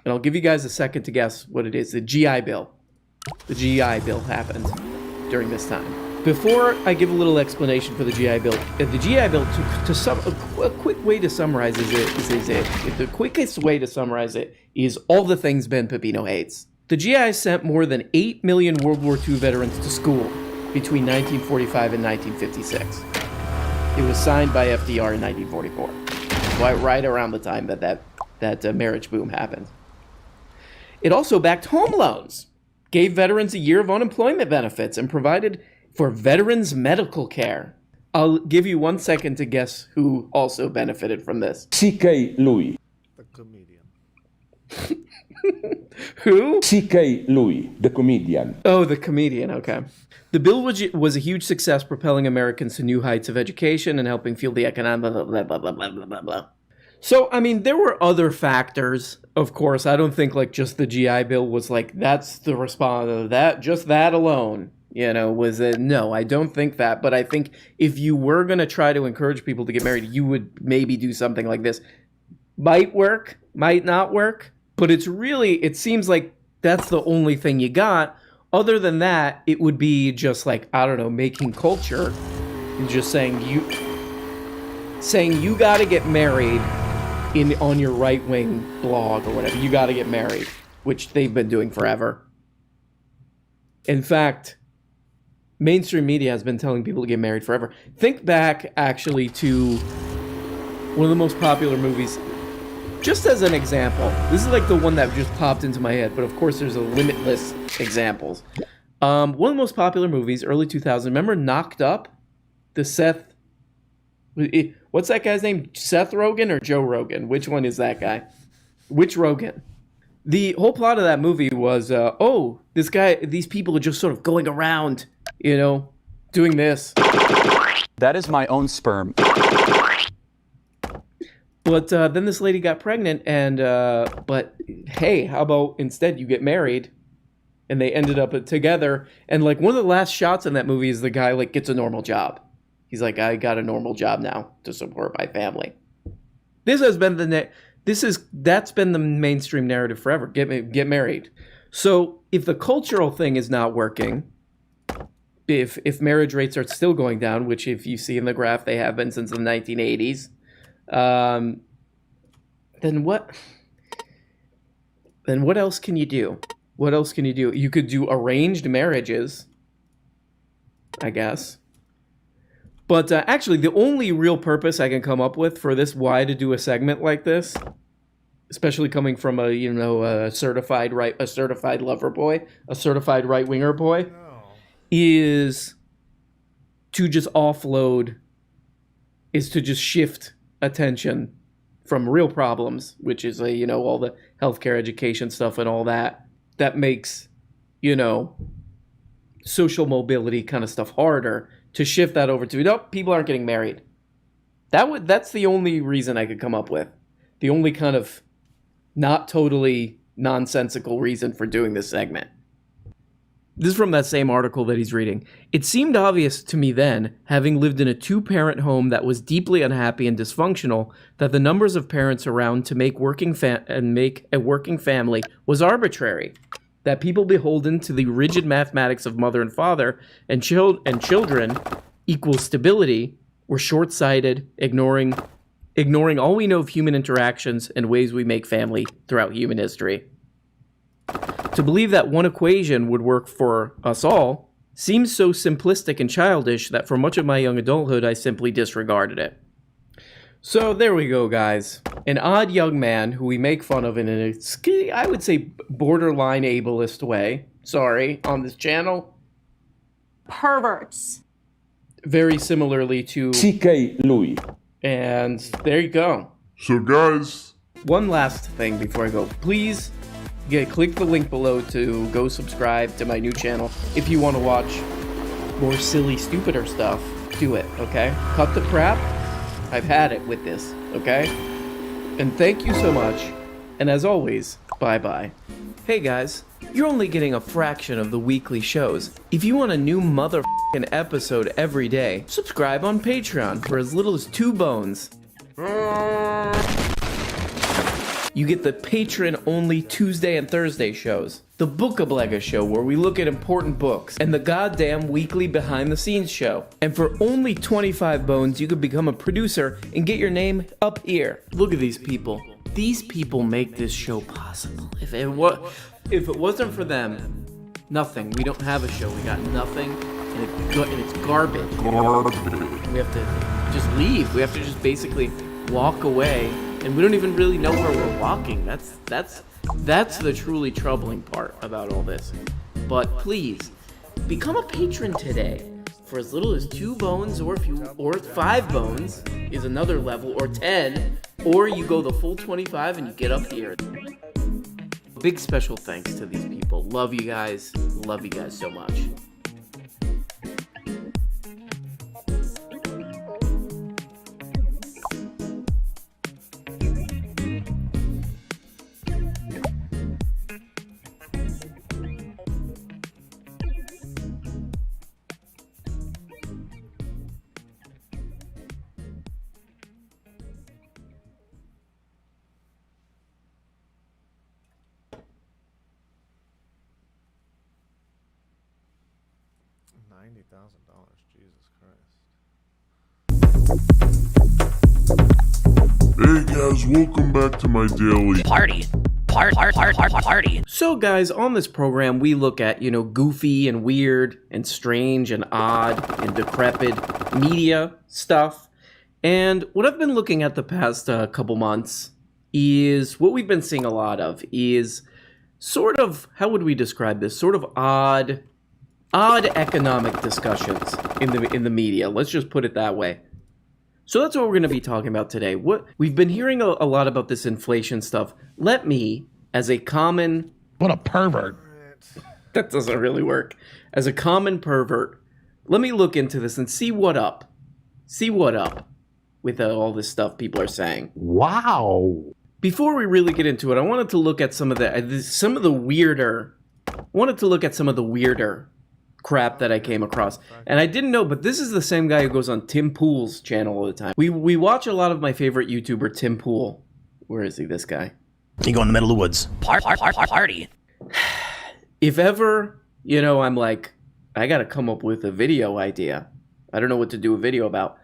And I'll give you guys a second to guess what it is. The GI Bill. The GI Bill happened during this time. Before I give a little explanation for the GI Bill, the GI Bill, a quick way to summarize the quickest way to summarize it is all the things Ben Pepino hates. The GI sent more than 8 million World War II veterans to school between 1945 and 1956. It was signed by FDR in 1944, right around the time that marriage boom happened. It also backed home loans, gave veterans a year of unemployment benefits, and provided for veterans' medical care. I'll give you 1 second to guess who also benefited from this. C.K. Louis. The comedian. Who? C.K. Louis, the comedian. Oh, the comedian, okay. The bill was a huge success, propelling Americans to new heights of education and helping fuel the economic blah, blah, blah, blah, blah, blah, blah. So, I mean, there were other factors, of course. I don't think, like, just the GI Bill was like, that's the response of that, just that alone, was it? No, I don't think that. But I think if you were going to try to encourage people to get married, you would maybe do something like this. Might work, might not work, but it seems like that's the only thing you got. Other than that, it would be just like, I don't know, making culture and just saying you got to get married on your right-wing blog or whatever. You got to get married, which they've been doing forever. In fact, mainstream media has been telling people to get married forever. Think back, actually, to one of the most popular movies. Just as an example, this is like the one that just popped into my head, but of course there's a limitless examples. One of the most popular movies, early 2000s. Remember Knocked Up? What's that guy's name? Seth Rogen or Joe Rogan? Which one is that guy? Which Rogan? The whole plot of that movie was, these people are just sort of going around, doing this. That is my own sperm. But then this lady got pregnant, and but hey, how about instead you get married? And they ended up together. And like one of the last shots in that movie is the guy like gets a normal job. He's like, I got a normal job now to support my family. This has been That's been the mainstream narrative forever. Get married. So if the cultural thing is not working, if marriage rates are still going down, which if you see in the graph they have been since the 1980s, then what else can you do? What else can you do? You could do arranged marriages, I guess. But actually, the only real purpose I can come up with for this, why to do a segment like this, especially coming from a certified lover boy, a certified right winger boy, is to just offload, is to just shift attention from real problems, which is all the healthcare, education stuff, and all that makes social mobility kind of stuff harder. To shift that over to, nope, people aren't getting married. That's the only reason I could come up with. The only kind of not totally nonsensical reason for doing this segment. This is from that same article that he's reading. It seemed obvious to me then, having lived in a two-parent home that was deeply unhappy and dysfunctional, that the numbers of parents around to make a working family was arbitrary. That people beholden to the rigid mathematics of mother and father and children equals stability were short-sighted, ignoring all we know of human interactions and ways we make family throughout human history. To believe that one equation would work for us all seems so simplistic and childish that for much of my young adulthood I simply disregarded it. So there we go, guys. An odd young man who we make fun of in a, I would say, borderline ableist way. Sorry, on this channel. Perverts. Very similarly to C.K. Louis. And there you go. So guys, one last thing before I go. Please click the link below to go subscribe to my new channel. If you want to watch more silly, stupider stuff, do it, okay? Cut the crap. I've had it with this, okay? And thank you so much. And as always, bye-bye. Hey guys, you're only getting a fraction of the weekly shows. If you want a new motherfucking episode every day, subscribe on Patreon for as little as 2 bones. You get the patron-only Tuesday and Thursday shows, the Bookablega show where we look at important books, and the goddamn weekly behind-the-scenes show. And for only 25 bones, you could become a producer and get your name up here. Look at these people. These people make this show possible. If it wasn't for them, nothing. We don't have a show. We got nothing, and it's garbage. We have to just leave. We have to just basically walk away. And we don't even really know where we're walking. That's the truly troubling part about all this. But please, become a patron today for as little as 2 bones, or 5 bones is another level, or 10, or you go the full 25 and you get up here. Big special thanks to these people. Love you guys. Love you guys so much. $90,000, Jesus Christ. Hey guys, welcome back to my daily party. So guys, on this program we look at, goofy and weird and strange and odd and decrepit media stuff. And what I've been looking at the past couple months is what we've been seeing a lot of is sort of, how would we describe this? Sort of odd economic discussions in the media. Let's just put it that way. So that's what we're going to be talking about today. We've been hearing a lot about this inflation stuff. Let me, as a common... What a pervert. That doesn't really work. As a common pervert, let me look into this and see what up. See what up with all this stuff people are saying. Wow. Before we really get into it, I wanted to look at some of the weirder crap that I came across. And I didn't know, but this is the same guy who goes on Tim Pool's channel all the time. We watch a lot of my favorite YouTuber, Tim Pool. Where is he, this guy? You go in the middle of the woods. Party. If ever, I'm like, I got to come up with a video idea. I don't know what to do a video about.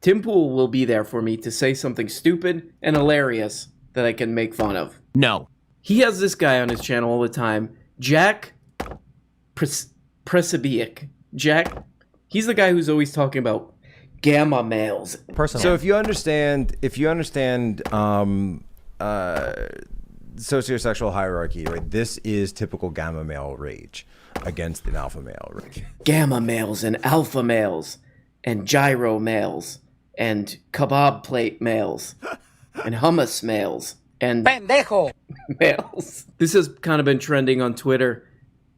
Tim Pool will be there for me to say something stupid and hilarious that I can make fun of. No. He has this guy on his channel all the time, Jack Presabiak. Jack, he's the guy who's always talking about gamma males. So if you understand sociosexual hierarchy, right? This is typical gamma male rage against an alpha male, right? Gamma males and alpha males and gyro males and kebab plate males and hummus males and pendejo males. This has kind of been trending on Twitter.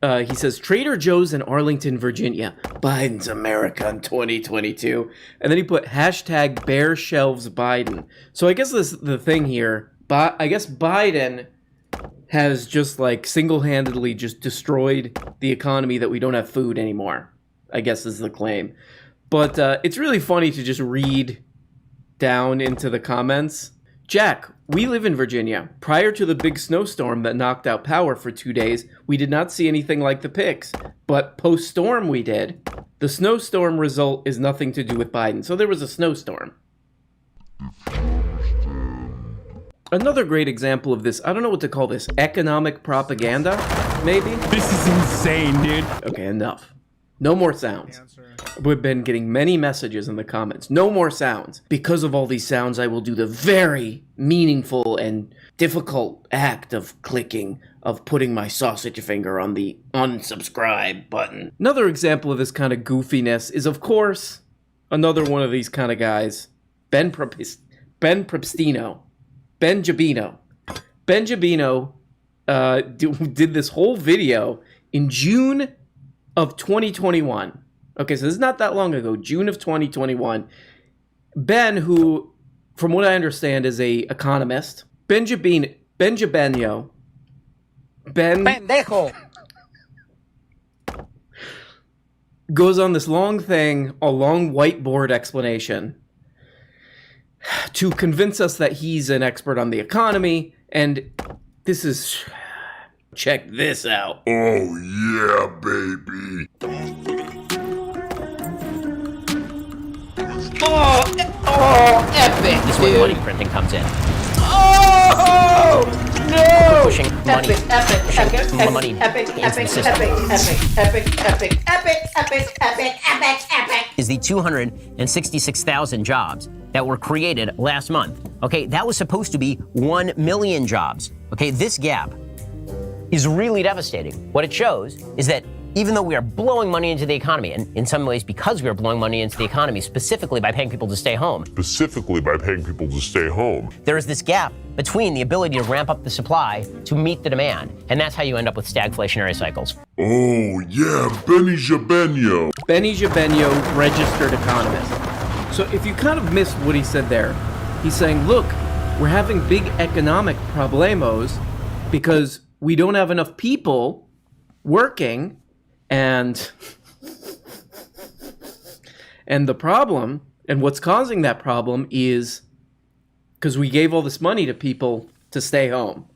He says, Trader Joe's in Arlington, Virginia. Biden's America in 2022. And then he put hashtag bare shelves Biden. So I guess the thing here, I guess Biden has just like single-handedly just destroyed the economy that we don't have food anymore, I guess is the claim. But it's really funny to just read down into the comments. Jack, we live in Virginia. Prior to the big snowstorm that knocked out power for 2 days, we did not see anything like the pics. But post-storm we did. The snowstorm result is nothing to do with Biden. So there was a snowstorm. Another great example of this, I don't know what to call this, economic propaganda, maybe? This is insane, dude. Okay, enough. No more sounds. We've been getting many messages in the comments. No more sounds. Because of all these sounds, I will do the very meaningful and difficult act of clicking, of putting my sausage finger on the unsubscribe button. Another example of this kind of goofiness is, of course, another one of these kind of guys, Ben Jabino. Ben Jabino did this whole video in June of 2021. Okay, so this is not that long ago, June of 2021. Ben, who, from what I understand, is a economist. Pendejo. Goes on this long thing, a long whiteboard explanation to convince us that he's an expert on the economy, and this is... Check this out. Oh, yeah, baby. Oh, epic, This is where the money printing comes in. Oh, no! Pushing money. Epic, money into the system. Epic. Is the 266,000 jobs that were created last month. Okay, that was supposed to be 1 million jobs. Okay, this gap is really devastating. What it shows is that even though we are blowing money into the economy, and in some ways because we are blowing money into the economy, specifically by paying people to stay home, there is this gap between the ability to ramp up the supply to meet the demand. And that's how you end up with stagflationary cycles. Oh, yeah, Benny Jabeno. Benny Jabeno, registered economist. So if you kind of missed what he said there, he's saying, look, we're having big economic problemos because we don't have enough people working, and the problem, and what's causing that problem is because we gave all this money to people to stay home,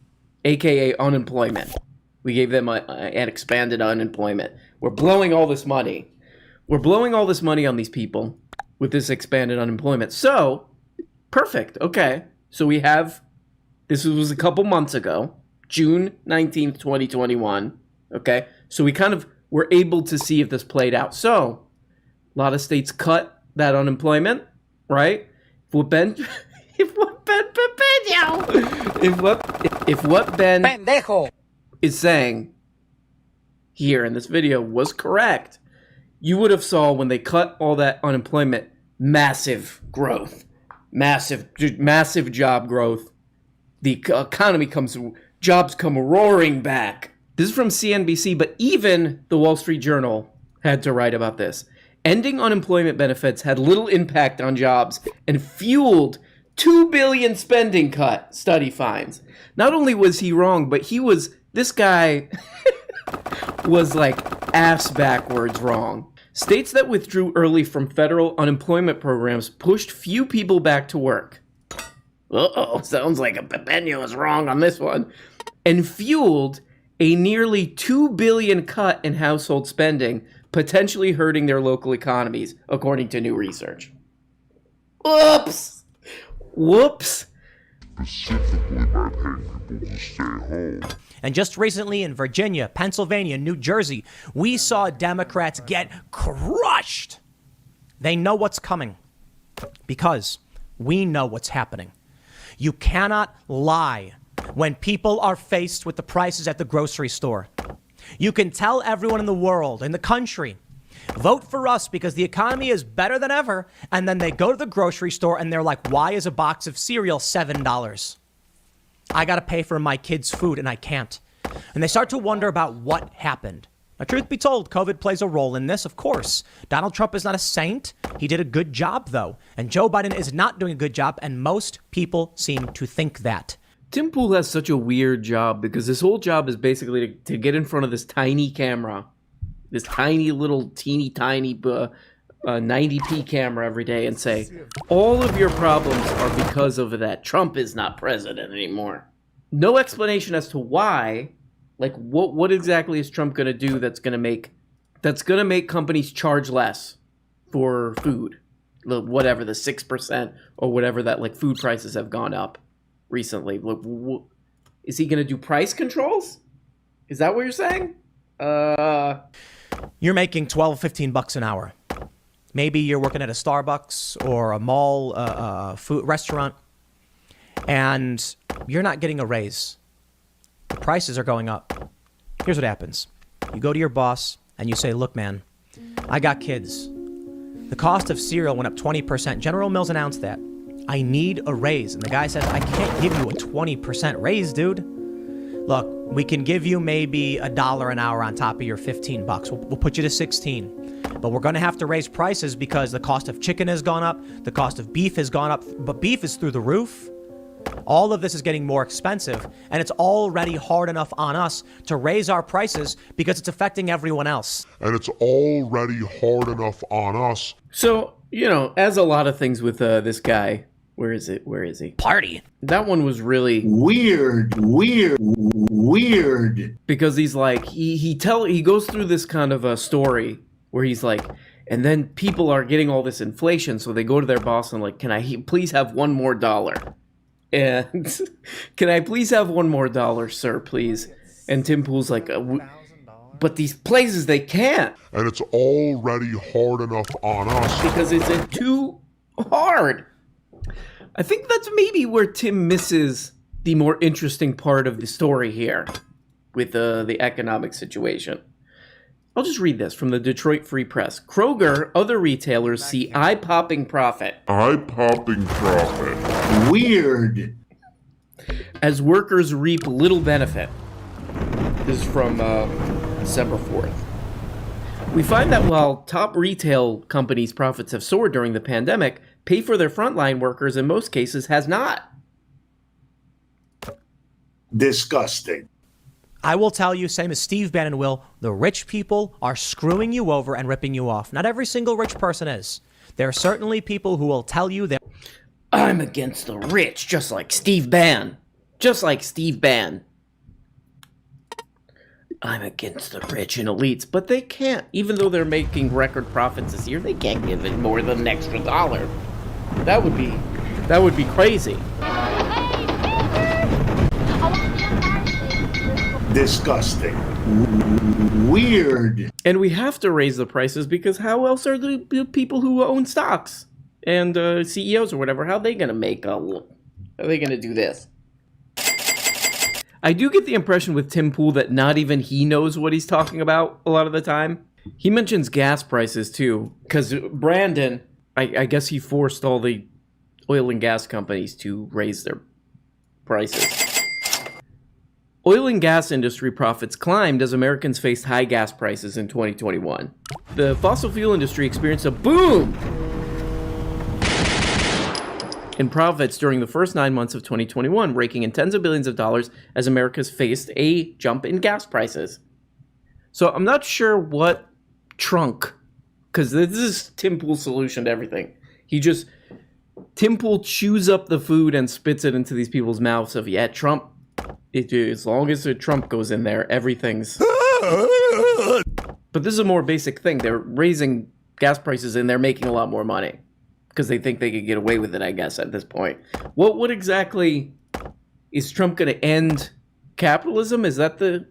aka unemployment. We gave them an expanded unemployment. We're blowing all this money. We're blowing all this money on these people with this expanded unemployment. So, perfect. Okay. So we have, this was a couple months ago, June 19th, 2021. Okay. So we kind of were able to see if this played out. So, a lot of states cut that unemployment, right? If what Ben Pendejo is saying here in this video was correct, you would have saw when they cut all that unemployment, massive growth, massive job growth. The economy jobs come roaring back. This is from CNBC, but even the Wall Street Journal had to write about this. Ending unemployment benefits had little impact on jobs and fueled $2 billion spending cut, study finds. Not only was he wrong, but this guy was like ass backwards wrong. States that withdrew early from federal unemployment programs pushed few people back to work. Uh-oh, sounds like a Pepeño is wrong on this one. And fueled a nearly $2 billion cut in household spending, potentially hurting their local economies, according to new research. Whoops! Whoops! Specifically by paying people to stay home. And just recently in Virginia, Pennsylvania, New Jersey, we saw Democrats get crushed. They know what's coming because we know what's happening. You cannot lie when people are faced with the prices at the grocery store. You can tell everyone in the world, in the country, vote for us because the economy is better than ever. And then they go to the grocery store and they're like, why is a box of cereal $7? I got to pay for my kids' food and I can't. And they start to wonder about what happened. Now, truth be told, COVID plays a role in this, of course. Donald Trump is not a saint. He did a good job, though. And Joe Biden is not doing a good job. And most people seem to think that. Tim Pool has such a weird job because his whole job is basically to get in front of this tiny camera, this tiny little teeny tiny 90p camera every day and say, all of your problems are because of that. Trump is not president anymore. No explanation as to why. Like, what exactly is Trump going to do that's going to make companies charge less for food? Whatever, the 6% or whatever that, like, food prices have gone up recently. Is he going to do price controls? Is that what you're saying? You're making $12-15 an hour. Maybe you're working at a Starbucks or a mall food restaurant, and you're not getting a raise. The prices are going up. Here's what happens. You go to your boss and you say, look, man, I got kids. The cost of cereal went up 20%. General Mills announced that. I need a raise. And the guy says, I can't give you a 20% raise, dude. Look, we can give you maybe $1 an hour on top of your $15. We'll put you to 16. But we're going to have to raise prices because the cost of chicken has gone up. The cost of beef has gone up. But beef is through the roof. All of this is getting more expensive, and it's already hard enough on us to raise our prices because it's affecting everyone else. And it's already hard enough on us. So, as a lot of things with this guy, where is he? Party. That one was really weird. Because he's like, he goes through this kind of a story where he's like, and then people are getting all this inflation, so they go to their boss and like, can I please have one more dollar? And can I please have one more dollar, sir, please? And Tim Pool's like, but these places, they can't. And it's already hard enough on us. Because it's too hard. I think that's maybe where Tim misses the more interesting part of the story here with the economic situation. I'll just read this from the Detroit Free Press. Kroger, other retailers see eye-popping profit. Eye-popping profit. Weird. As workers reap little benefit. This is from December 4th. We find that while top retail companies' profits have soared during the pandemic, pay for their frontline workers in most cases has not. Disgusting. I will tell you, same as Steve Bannon will, the rich people are screwing you over and ripping you off. Not every single rich person is. There are certainly people who will tell you that I'm against the rich, just like Steve Bannon. Just like Steve Bannon. I'm against the rich and elites, but they can't. Even though they're making record profits this year, they can't give it more than an extra dollar. That would be crazy. Disgusting. Weird. And we have to raise the prices because how else are the people who own stocks and CEOs or whatever, how are they going to make how are they going to do this? I do get the impression with Tim Pool that not even he knows what he's talking about a lot of the time. He mentions gas prices too, because Brandon, I guess he forced all the oil and gas companies to raise their prices. Oil and gas industry profits climbed as Americans faced high gas prices in 2021. The fossil fuel industry experienced a boom in profits during the first 9 months of 2021, raking in tens of billions of dollars as America's faced a jump in gas prices. So I'm not sure what trunk, because this is Tim Pool's solution to everything. He just, Tim Pool chews up the food and spits it into these people's mouths of, yeah, Trump, as long as Trump goes in there, everything's... But this is a more basic thing. They're raising gas prices and they're making a lot more money because they think they could get away with it, I guess, at this point. What exactly is Trump going to end capitalism? Is that the...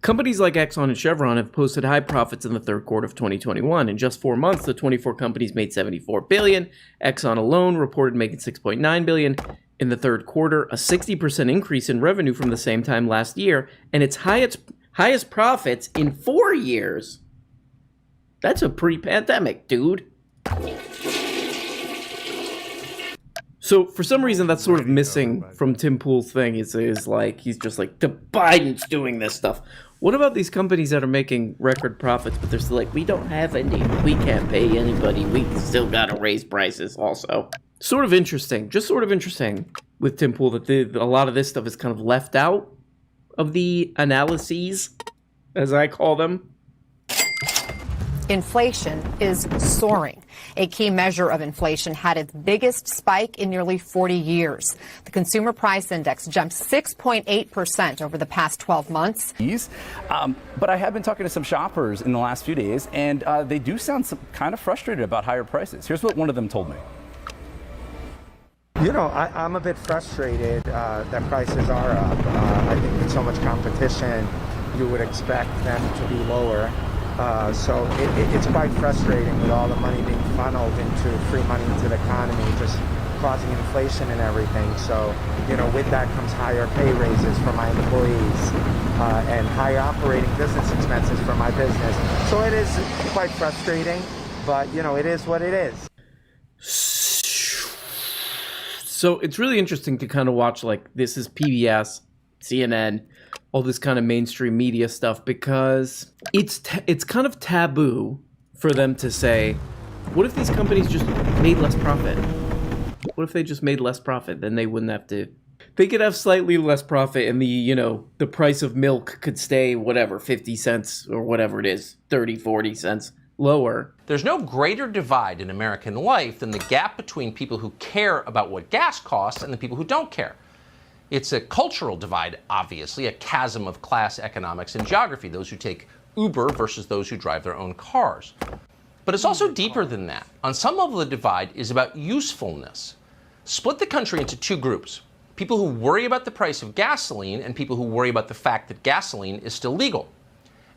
Companies like Exxon and Chevron have posted high profits in the third quarter of 2021. In just 4 months, the 24 companies made $74 billion. Exxon alone reported making $6.9 billion in the third quarter, a 60% increase in revenue from the same time last year, and its highest profits in 4 years. That's a pre-pandemic, dude. So for some reason, that's sort of missing from Tim Pool's thing. Is like he's just like, the Biden's doing this stuff. What about these companies that are making record profits, but they're still like, we don't have any, we can't pay anybody, we still gotta raise prices also. Sort of interesting, just sort of interesting with Tim Pool that a lot of this stuff is kind of left out of the analyses, as I call them. Inflation is soaring. A key measure of inflation had its biggest spike in nearly 40 years. The Consumer Price Index jumped 6.8% over the past 12 months. But I have been talking to some shoppers in the last few days, and they do sound kind of frustrated about higher prices. Here's what one of them told me. You know, I'm a bit frustrated that prices are up. I think with so much competition, you would expect them to be lower. So it's quite frustrating with all the money being funneled into free money into the economy, just causing inflation and everything. So, you know, with that comes higher pay raises for my employees and higher operating business expenses for my business. So it is quite frustrating, but, you know, it is what it is. So it's really interesting to kind of watch, like, this is PBS, CNN, all this kind of mainstream media stuff, because it's kind of taboo for them to say, what if these companies just made less profit? What if they just made less profit? Then they wouldn't have to... They could have slightly less profit and the price of milk could stay, whatever, 50 cents or whatever it is, 30, 40 cents lower. There's no greater divide in American life than the gap between people who care about what gas costs and the people who don't care. It's a cultural divide, obviously, a chasm of class economics and geography, those who take Uber versus those who drive their own cars. But it's also deeper than that. On some level, the divide is about usefulness. Split the country into two groups: people who worry about the price of gasoline and people who worry about the fact that gasoline is still legal.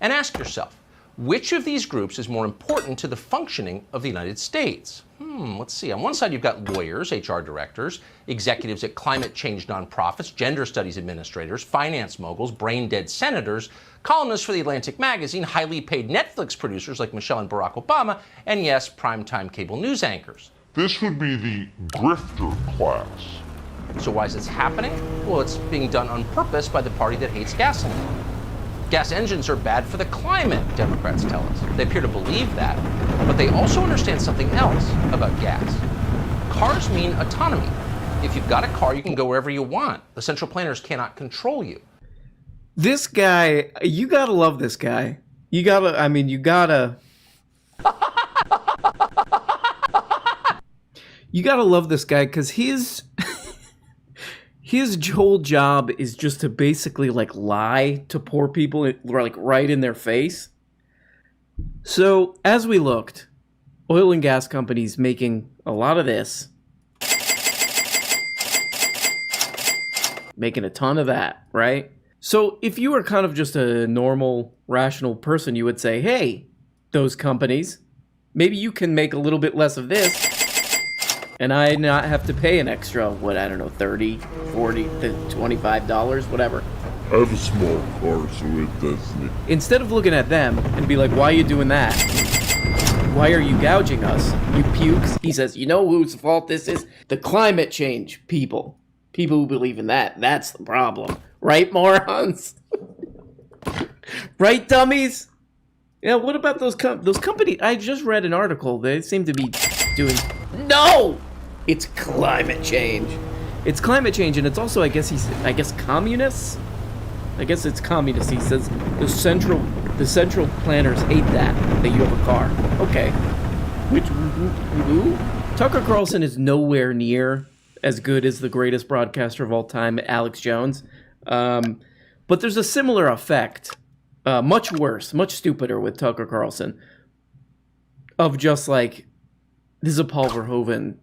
And ask yourself, which of these groups is more important to the functioning of the United States? Let's see. On one side, you've got lawyers, HR directors, executives at climate change nonprofits, gender studies administrators, finance moguls, brain-dead senators, columnists for The Atlantic magazine, highly paid Netflix producers like Michelle and Barack Obama, and yes, primetime cable news anchors. This would be the grifter class. So why is this happening? Well, it's being done on purpose by the party that hates gasoline. Gas engines are bad for the climate, Democrats tell us. They appear to believe that, but they also understand something else about gas. Cars mean autonomy. If you've got a car, you can go wherever you want. The central planners cannot control you. This guy, you gotta love this guy. You gotta love this guy, because his whole job is just to basically like lie to poor people, like right in their face. So as we looked, oil and gas companies making a lot of this, making a ton of that, right? So if you were kind of just a normal, rational person, you would say, hey, those companies, maybe you can make a little bit less of this and I not have to pay an extra, $30, $40, $25, whatever. I have a small car, so it doesn't. Instead of looking at them and be like, why are you doing that? Why are you gouging us? You pukes. He says, you know whose fault this is? The climate change people. People who believe in that. That's the problem. Right, morons? Right, dummies? Yeah, what about those companies? I just read an article. They seem to be doing... No! It's climate change. It's climate change, and it's also, I guess, communists? I guess it's communist. He says the central planners hate that you have a car. Okay. Who? Tucker Carlson is nowhere near as good as the greatest broadcaster of all time, Alex Jones. But there's a similar effect, much worse, much stupider with Tucker Carlson, of just like, this is a Paul Verhoeven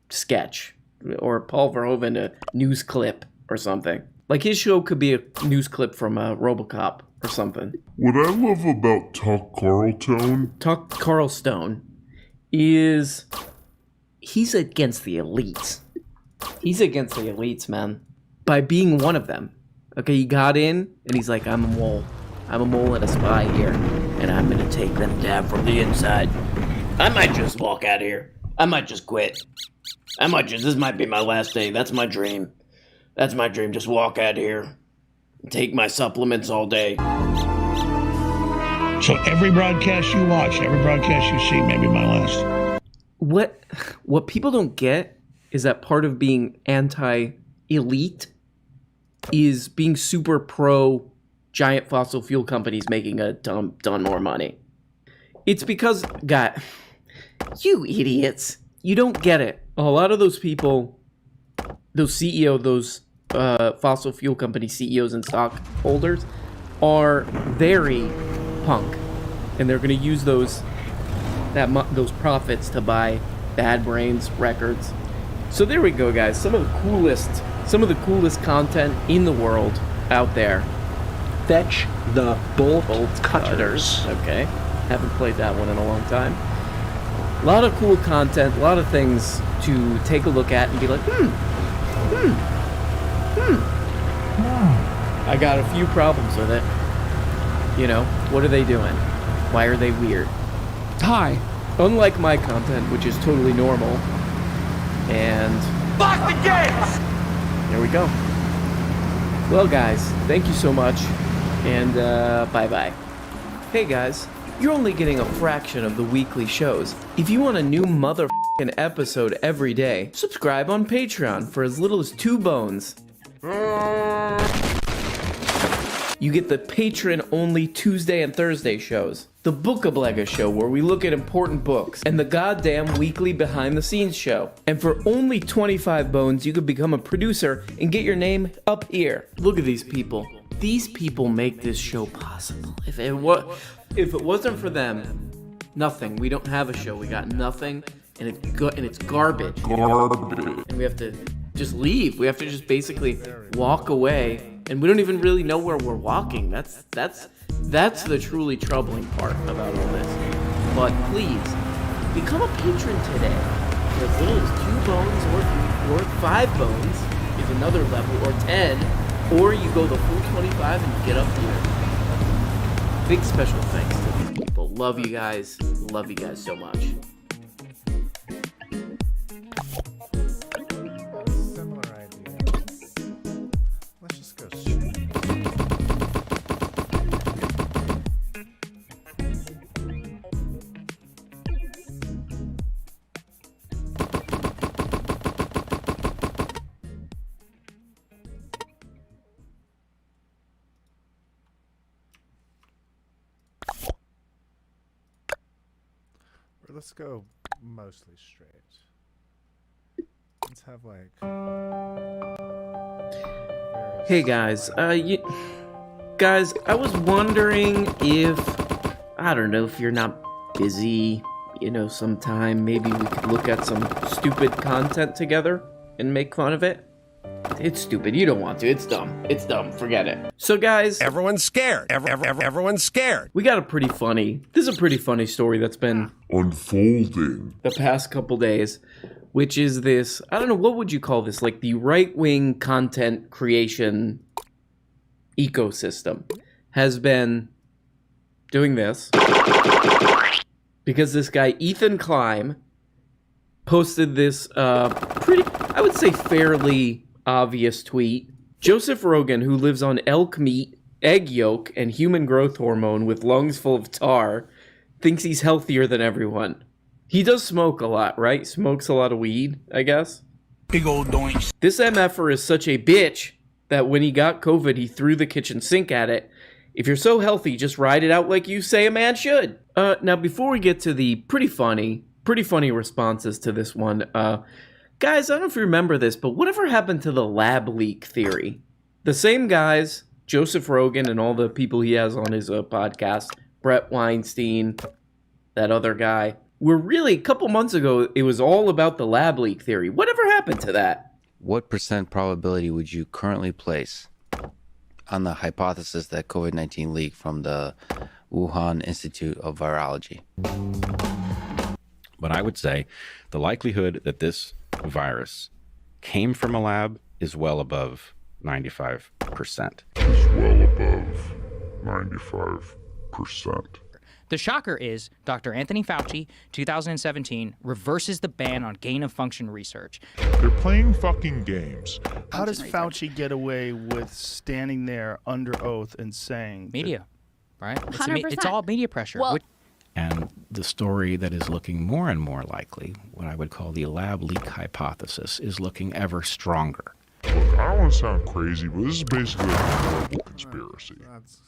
sketch, or Paul Verhoeven a news clip or something. Like, his show could be a news clip from RoboCop or something. What I love about Tuck Carlstone is he's against the elites. He's against the elites, man. By being one of them. Okay, he got in and he's like, I'm a mole. I'm a mole and a spy here. And I'm gonna take them down from the inside. I might just walk out here. I might just quit. This might be my last day. That's my dream. That's my dream. Just walk out here. Take my supplements all day. So every broadcast you watch, every broadcast you see, maybe my last. What people don't get is that part of being anti-elite is being super pro giant fossil fuel companies making a ton more money. It's because, God, you idiots, you don't get it. A lot of those people, those fossil fuel company CEOs and stockholders are very punk, and they're going to use those profits to buy Bad Brains records. So there we go, guys. Some of the coolest content in the world out there. Fetch the bolt cutters. Okay, haven't played that one in a long time. A lot of cool content, a lot of things to take a look at and be like, I got a few problems with it. You know, what are they doing? Why are they weird? Hi. Unlike my content, which is totally normal. And Lock the gates! There we go. Well, guys, thank you so much. And bye-bye. Hey, guys. You're only getting a fraction of the weekly shows. If you want a new motherfucking episode every day, subscribe on Patreon for as little as 2 bones. You get the patron-only Tuesday and Thursday shows, the Bookablega show where we look at important books, and the goddamn weekly behind-the-scenes show. And for only 25 bones, you could become a producer and get your name up here. Look at these people. These people make this show possible. If it wasn't for them, nothing. We don't have a show. We got nothing, and it's garbage. And we have to just leave. We have to just basically walk away. And we don't even really know where we're walking. That's the truly troubling part about all this. But please, become a patron today. For as little as 2 bones or 5 bones is another level, or 10, or you go the full 25 and get up here. Big special thanks to these people. Love you guys. Love you guys so much. Let's go mostly straight. Let's have like. Hey guys, guys, I was wondering if, I don't know, if you're not busy, sometime maybe we could look at some stupid content together and make fun of it. It's stupid. You don't want to. It's dumb. It's dumb. Forget it. So, guys, everyone's scared. Everyone's scared. This is a pretty funny story that's been unfolding the past couple days, which is this, I don't know, what would you call this? Like the right-wing content creation ecosystem has been doing this because this guy, Ethan Klein, posted this I would say fairly obvious tweet. Joseph Rogan, who lives on elk meat, egg yolk, and human growth hormone with lungs full of tar, thinks he's healthier than everyone. He does smoke a lot, right? Smokes a lot of weed, I guess. Big old doinks. This MFer is such a bitch that when he got COVID, he threw the kitchen sink at it. If you're so healthy, just ride it out like you say a man should. Now, before we get to the pretty funny Pretty funny responses to this one. Guys, I don't know if you remember this, but whatever happened to the lab leak theory? The same guys, Joseph Rogan and all the people he has on his podcast, Brett Weinstein, that other guy, were really, a couple months ago, it was all about the lab leak theory. Whatever happened to that? What % probability would you currently place on the hypothesis that COVID-19 leaked from the Wuhan Institute of Virology? But I would say the likelihood that this virus came from a lab is well above 95%. Is well above 95%. The shocker is Dr. Anthony Fauci, 2017, reverses the ban on gain-of-function research. They're playing fucking games. How does Fauci get away with standing there under oath and saying... Media, right? It's, 100%. it's all media pressure. Well, And the story that is looking more and more likely, what I would call the lab leak hypothesis, is looking ever stronger. Look, I don't want to sound crazy, but this is basically a global conspiracy. That's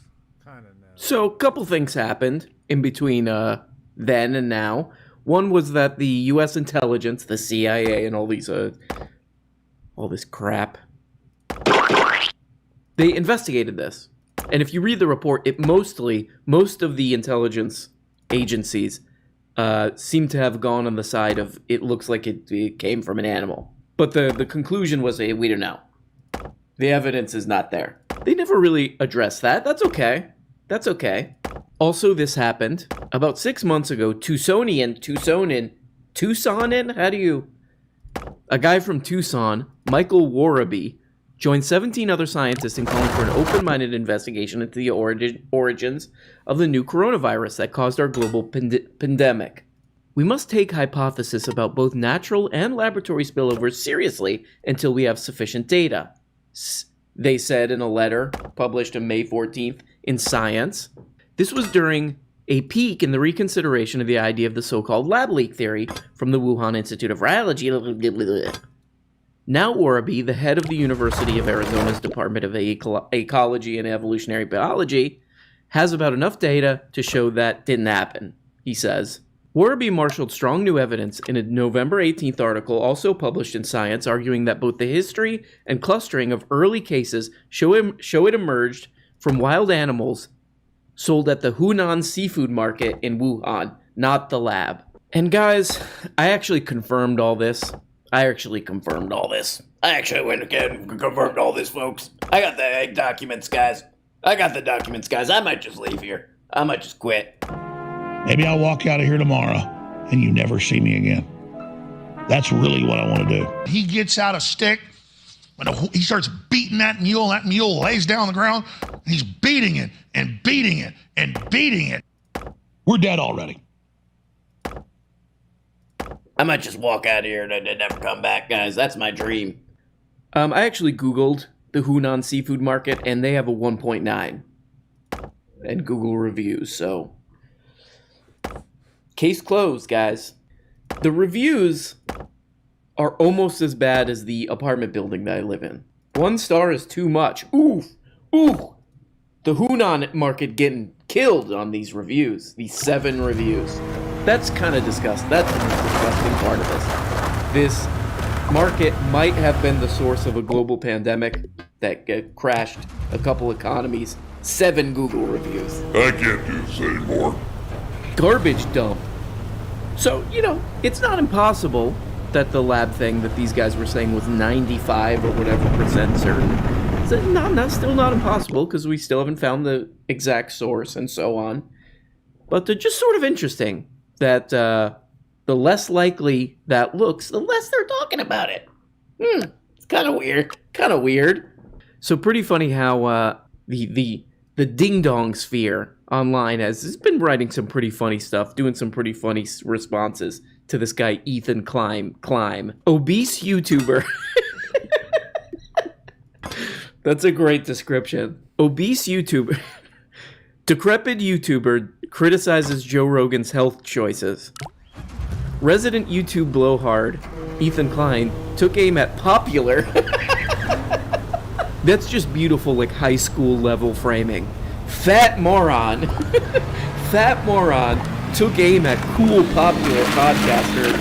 kind of nasty. So, a couple things happened in between then and now. One was that the U.S. intelligence, the CIA, and all this crap, they investigated this. And if you read the report, most of the intelligence agencies seem to have gone on the side of it looks like it came from an animal. But the conclusion was, hey, we don't know. The evidence is not there. They never really addressed that. That's okay. That's okay. Also, this happened about 6 months ago. Tucsonian, a guy from Tucson, Michael Warraby, joined 17 other scientists in calling for an open-minded investigation into the origins of the new coronavirus that caused our global pandemic. We must take hypotheses about both natural and laboratory spillovers seriously until we have sufficient data, they said in a letter published on May 14th in Science. This was during a peak in the reconsideration of the idea of the so-called lab leak theory from the Wuhan Institute of Virology. Now Warraby, the head of the University of Arizona's Department of Ecology and Evolutionary Biology, has about enough data to show that didn't happen, he says. Warraby marshaled strong new evidence in a November 18th article also published in Science, arguing that both the history and clustering of early cases show it emerged from wild animals sold at the Hunan seafood market in Wuhan, not the lab. And guys, I actually confirmed all this. I actually went and confirmed all this, folks. I got the documents, guys. I might just leave here. I might just quit. Maybe I'll walk out of here tomorrow and you never see me again. That's really what I want to do. He gets out a stick and he starts beating that mule. That mule lays down on the ground. And he's beating it and beating it and beating it. We're dead already. I might just walk out of here and never come back, guys. That's my dream. I actually Googled the Hunan seafood market, and they have a 1.9 and Google reviews, so case closed, guys. The reviews are almost as bad as the apartment building that I live in. 1 star is too much. Ooh. The Hunan market getting killed on these reviews, these 7 reviews. That's kind of disgusting. That's the most disgusting part of this. This market might have been the source of a global pandemic that crashed a couple economies. 7 Google reviews. I can't do this anymore. Garbage dump. So, it's not impossible that the lab thing that these guys were saying was 95 or whatever % certain. It's still not impossible because we still haven't found the exact source and so on. But they're just sort of interesting that the less likely that looks, the less they're talking about it. It's kind of weird. So pretty funny how the ding-dong sphere online has been writing some pretty funny stuff, doing some pretty funny responses to this guy, Ethan Klein. Obese YouTuber. That's a great description. Obese YouTuber. Decrepit YouTuber criticizes Joe Rogan's health choices. Resident YouTube blowhard, Ethan Klein, took aim at popular. That's just beautiful, like high school level framing. Fat moron took aim at cool, popular podcaster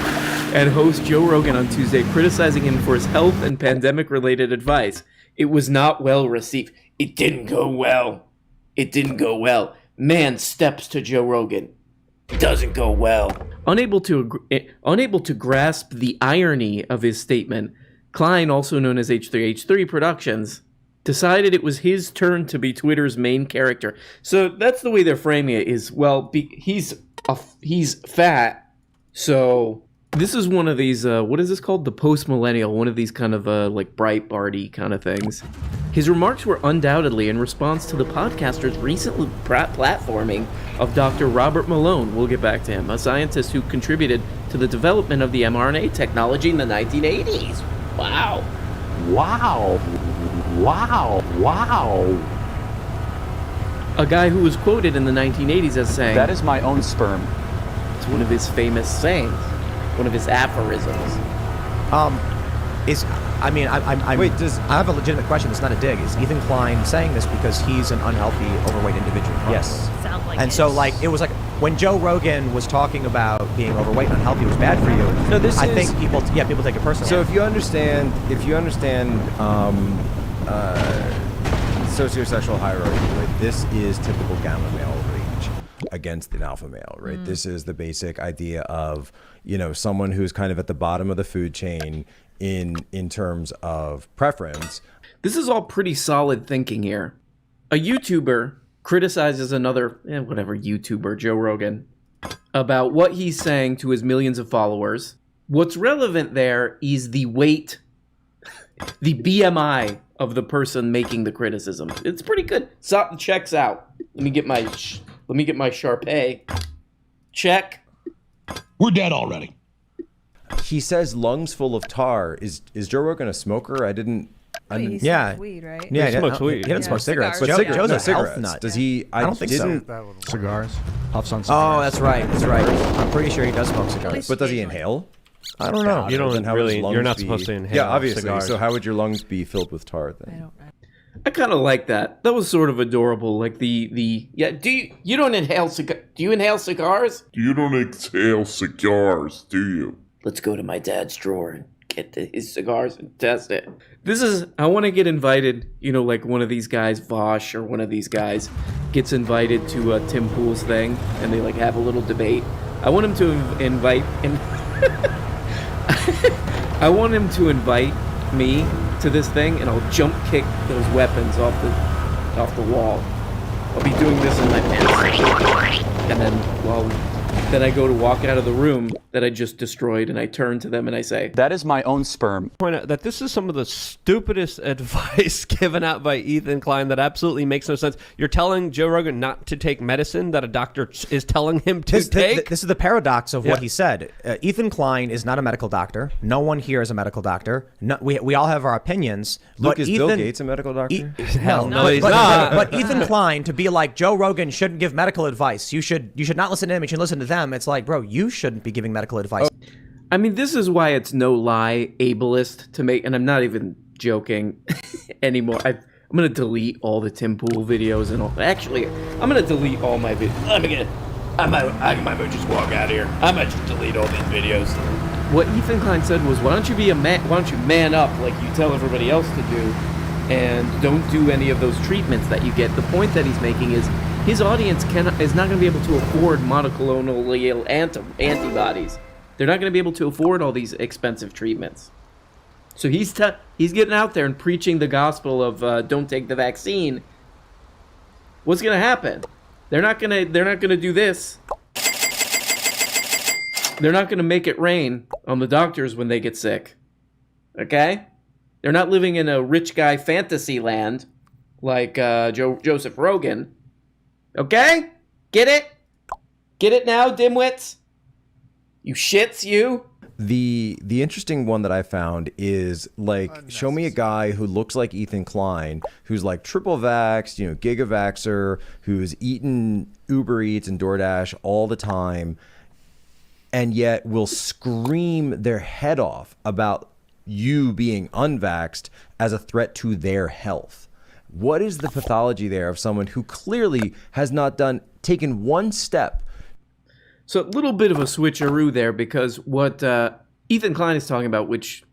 and host Joe Rogan on Tuesday, criticizing him for his health and pandemic-related advice. It was not well received. It didn't go well. It didn't go well. Man steps to Joe Rogan. It doesn't go well. Unable to grasp the irony of his statement, Klein, also known as H3H3 Productions, decided it was his turn to be Twitter's main character. So that's the way they're framing it, is, well, he's fat, so this is one of these, what is this called? The post-millennial, one of these kind of, like, Breitbart-y kind of things. His remarks were undoubtedly in response to the podcaster's recent platforming of Dr. Robert Malone, we'll get back to him, a scientist who contributed to the development of the mRNA technology in the 1980s. Wow. Wow. Wow. Wow. A guy who was quoted in the 1980s as saying, "That is my own sperm." It's one of his famous sayings, one of his aphorisms. I have a legitimate question. It's not a dig. Is Ethan Klein saying this because he's an unhealthy, overweight individual? Yes. Sounds like and so, like, it was like when Joe Rogan was talking about being overweight and unhealthy was bad for you. No, this I is- think people take it personally. So if you understand sociosexual hierarchy, right? This is typical gamma male rage against an alpha male, right? This is the basic idea of, you know, someone who's kind of at the bottom of the food chain in terms of preference. This is all pretty solid thinking here. A YouTuber criticizes another, whatever YouTuber, Joe Rogan, about what he's saying to his millions of followers. What's relevant there is the weight, the BMI of the person making the criticism. It's pretty good. So, checks out. Let me get my Sharpay. Check. We're dead already. He says lungs full of tar. Is Joe Rogan a smoker? I didn't. He smokes weed, right? Yeah, he smokes weed. He doesn't smoke cigarettes. But Joe's a cigarettes. health nut. Does he? I don't think so. Cigars. Puffs on Oh, cigars. that's right. That's right. I'm pretty sure he does smoke cigars. But does he inhale? I don't know. You don't Then how would his really. lungs You're not be- supposed to inhale. Yeah, obviously. Cigars. So how would your lungs be filled with tar then? I kind of like that. That was sort of adorable. Like yeah. Do you don't inhale Do you inhale cigars? You don't exhale cigars, do you? Let's go to my dad's drawer and get his cigars and test it. I want to get invited, you know, like one of these guys, Vosh, or one of these guys gets invited to Tim Pool's thing, and they like have a little debate. I want him to invite him. I want him to invite me to this thing, and I'll jump kick those weapons off the wall. I'll be doing this in my pants, and then I go to walk out of the room that I just destroyed, and I turn to them and I say, "That is my own sperm." Point out that this is some of the stupidest advice given out by Ethan Klein that absolutely makes no sense. You're telling Joe Rogan not to take medicine that a doctor is telling him to take? This is the paradox of what he said. Ethan Klein is not a medical doctor. No one here is a medical doctor. No, we all have our opinions. Look, but is Ethan, Bill Gates a medical doctor? Hell no, he's not. But Ethan Klein, to be like Joe Rogan, shouldn't give medical advice. You should not listen to him. You should listen to them. It's like, bro, you shouldn't be giving medical advice. I mean, this is why it's no lie ableist to make, and I'm not even joking anymore. I'm gonna delete all the Tim Pool videos and all. Actually, I'm gonna delete all my videos. I might just walk out of here. I might just delete all these videos. What Ethan Klein said was, why don't you man up like you tell everybody else to do, and don't do any of those treatments that you get. The point that he's making is his audience is not going to be able to afford monoclonal antibodies. They're not going to be able to afford all these expensive treatments. So he's getting out there and preaching the gospel of don't take the vaccine. What's going to happen? They're not going to do this. They're not going to make it rain on the doctors when they get sick. Okay? They're not living in a rich guy fantasy land like Joseph Rogan. Okay? Get it? Get it now, dimwits? You shits, you? The interesting one that I found is like, show me a guy who looks like Ethan Klein, who's like triple vaxxed, you know, gigavaxxer, who's eaten Uber Eats and DoorDash all the time, and yet will scream their head off about you being unvaxxed as a threat to their health. What is the pathology there of someone who clearly has not taken one step? So a little bit of a switcheroo there, because what Ethan Klein is talking about, which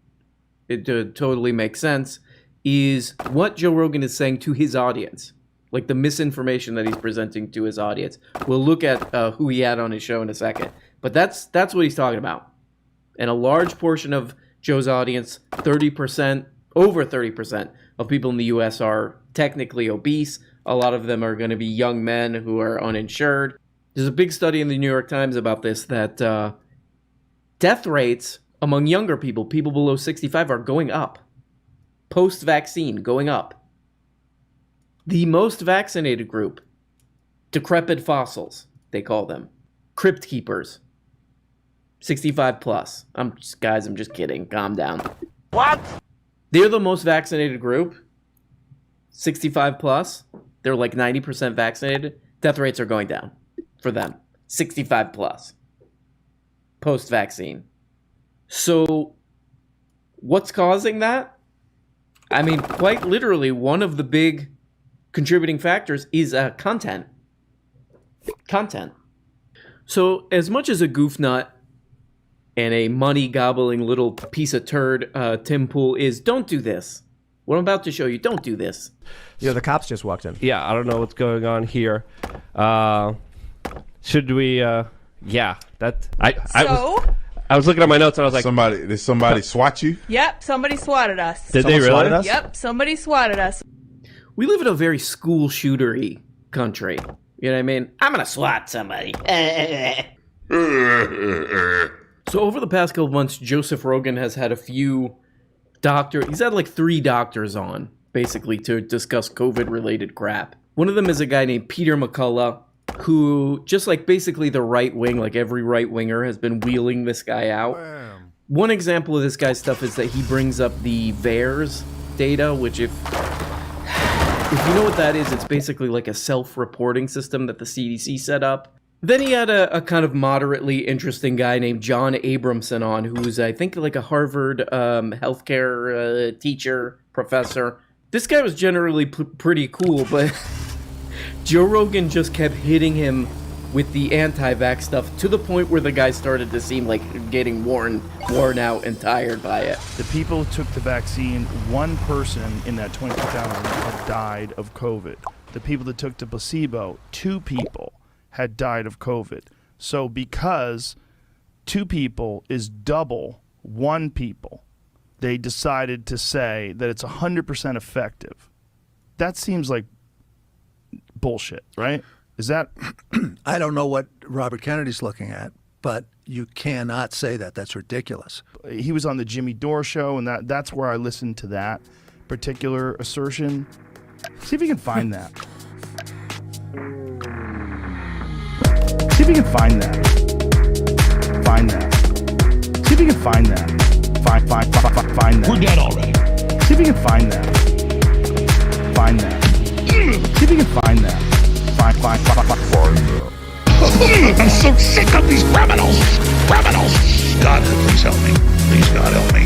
it totally makes sense, is what Joe Rogan is saying to his audience, like the misinformation that he's presenting to his audience. We'll look at who he had on his show in a second, but that's what he's talking about. And a large portion of Joe's audience, 30%, over 30% of people in the U.S. are technically obese. A lot of them are going to be young men who are uninsured. There's a big study in the New York Times about this, that death rates among younger people, people below 65, are going up. Post-vaccine, going up. The most vaccinated group, decrepit fossils, they call them. Crypt keepers. 65 plus. I'm just kidding. Calm down. What? They're the most vaccinated group. 65 plus. They're like 90% vaccinated. Death rates are going down for them. 65 plus. Post-vaccine. So, what's causing that? I mean, quite literally, one of the big contributing factors is content. Content. So, as much as a goof nut and a money-gobbling little piece of turd Tim Pool is, don't do this. What I'm about to show you, don't do this. Yeah, the cops just walked in. Yeah, I don't know what's going on here. Should we? Yeah, that I was looking at my notes and I was like, did somebody swat you? Yep, somebody swatted us. Did they really? Yep, somebody swatted us. We live in a very school shootery country. You know what I mean? I'm gonna swat somebody. So over the past couple months, Joseph Rogan has had a few he's had like 3 doctors on, basically, to discuss COVID-related crap. One of them is a guy named Peter McCullough, who, just like basically the right wing, like every right-winger, has been wheeling this guy out. Damn. One example of this guy's stuff is that he brings up the VAERS data, which if you know what that is, it's basically like a self-reporting system that the CDC set up. Then he had a kind of moderately interesting guy named John Abramson on, who's, I think, like a Harvard healthcare teacher, professor. This guy was generally pretty cool, but Joe Rogan just kept hitting him with the anti-vax stuff to the point where the guy started to seem like getting worn out and tired by it. The people who took the vaccine, one person in that 22,000 had died of COVID. The people that took the placebo, 2 people had died of COVID. So because 2 people is double 1 people, they decided to say that it's 100% effective. That seems like bullshit, right? Is that? I don't know what Robert Kennedy's looking at, but you cannot say that. That's ridiculous. He was on the Jimmy Dore show, and that's where I listened to that particular assertion. See if you can find that. See if you can find that. Find that. See if you can find that. Find that. We're dead already. See if you can find that. Find that. See if you can find that. Find that. I'm so sick of these criminals. God, please help me. Please, God, help me.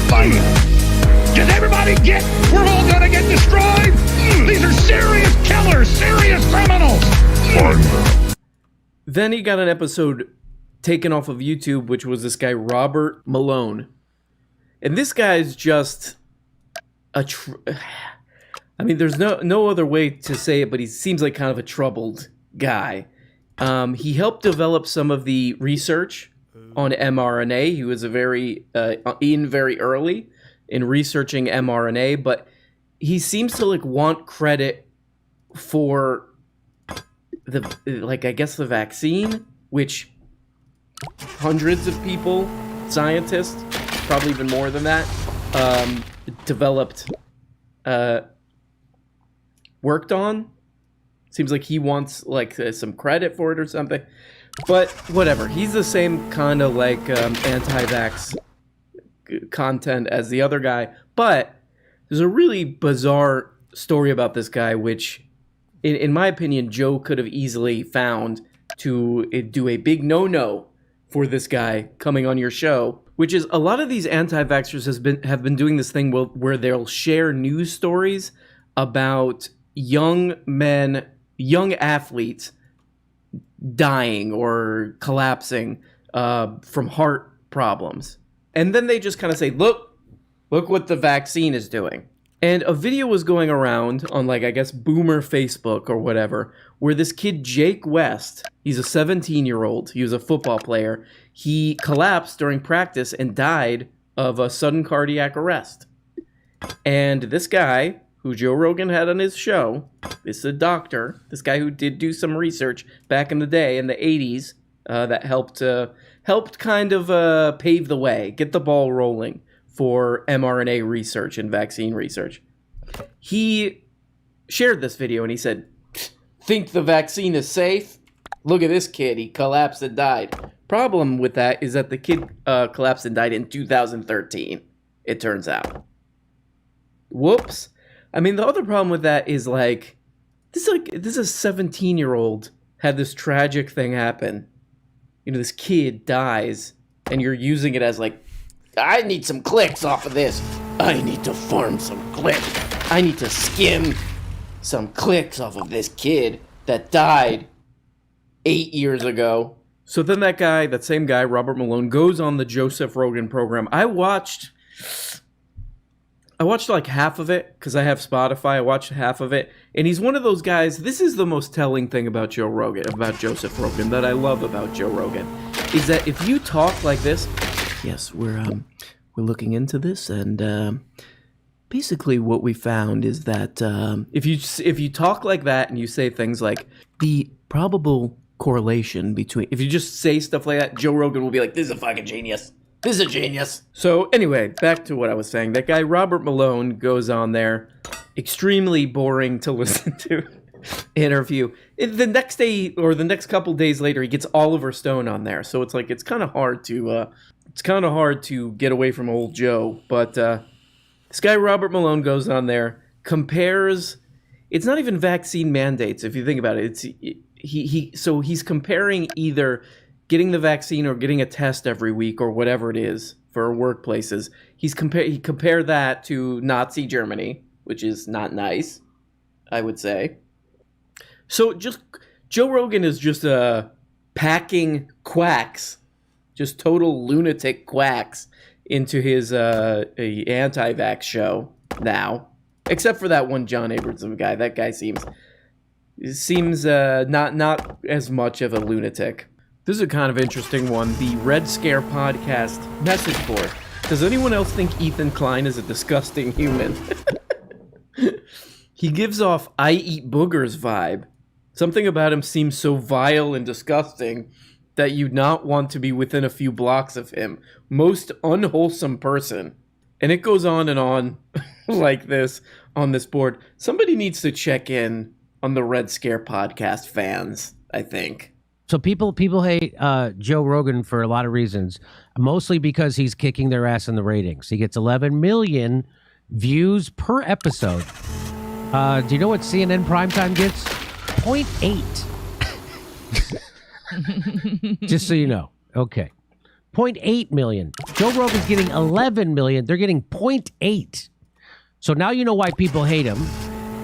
Find that. Did everybody get? We're all gonna get destroyed. These are serious killers, serious criminals. Find that. Then he got an episode taken off of YouTube, which was this guy, Robert Malone. And this guy's just I mean, there's no other way to say it, but he seems like kind of a troubled guy. He helped develop some of the research on mRNA. He was very early in researching mRNA, but he seems to like want credit for the vaccine, which hundreds of people, scientists, probably even more than that, developed, worked on. Seems like he wants some credit for it or something, but whatever. He's the same kind of anti-vax content as the other guy, but there's a really bizarre story about this guy, which in my opinion, Joe could have easily found to do a big no-no for this guy coming on your show, which is a lot of these anti-vaxxers have been doing this thing where they'll share news stories about young men, young athletes dying or collapsing from heart problems. And then they just kind of say, look what the vaccine is doing. And a video was going around on, like, I guess, Boomer Facebook or whatever, where this kid, Jake West, he's a 17-year-old. He was a football player. He collapsed during practice and died of a sudden cardiac arrest. And this guy, who Joe Rogan had on his show, this is a doctor, this guy who did do some research back in the day, in the 80s, that helped kind of pave the way, get the ball rolling for mRNA research and vaccine research. He shared this video and he said, think the vaccine is safe? Look at this kid, he collapsed and died. Problem with that is that the kid collapsed and died in 2013, it turns out. Whoops. I mean, the other problem with that is, like, this is a 17-year-old had this tragic thing happen. You know, this kid dies, and you're using it as, like, I need some clicks off of this. I need to farm some clicks. I need to skim some clicks off of this kid that died 8 years ago. So then that same guy, Robert Malone, goes on the Joseph Rogan program. I watched like half of it because I have Spotify. I watched half of it. And he's one of those guys. This is the most telling thing about Joe Rogan, about Joseph Rogan, that I love about Joe Rogan, is that if you talk like this, yes, we're looking into this, and basically what we found is that if you talk like that and you say things like the probable correlation between, if you just say stuff like that, Joe Rogan will be like, this is a fucking genius. This is a genius. So anyway, back to what I was saying. That guy, Robert Malone, goes on there. Extremely boring to listen to interview. The next day or the next couple days later, he gets Oliver Stone on there. So it's like, it's kind of hard to get away from old Joe. But this guy, Robert Malone, goes on there, compares, it's not even vaccine mandates, if you think about it. So he's comparing either getting the vaccine or getting a test every week or whatever it is for workplaces. He compared that to Nazi Germany, which is not nice, I would say. So just Joe Rogan is just packing quacks, just total lunatic quacks into his anti-vax show now, except for that one John Abramson guy. That guy seems not as much of a lunatic. This is a kind of interesting one. The Red Scare Podcast message board. Does anyone else think Ethan Klein is a disgusting human? He gives off I eat boogers vibe. Something about him seems so vile and disgusting that you'd not want to be within a few blocks of him. Most unwholesome person. And it goes on and on like this on this board. Somebody needs to check in on the Red Scare Podcast fans, I think. So people hate Joe Rogan for a lot of reasons, mostly because he's kicking their ass in the ratings. He gets 11 million views per episode. Do you know what CNN Primetime gets? 0.8. Just so you know. Okay. 0.8 million. Joe Rogan's getting 11 million. They're getting 0.8. So now you know why people hate him.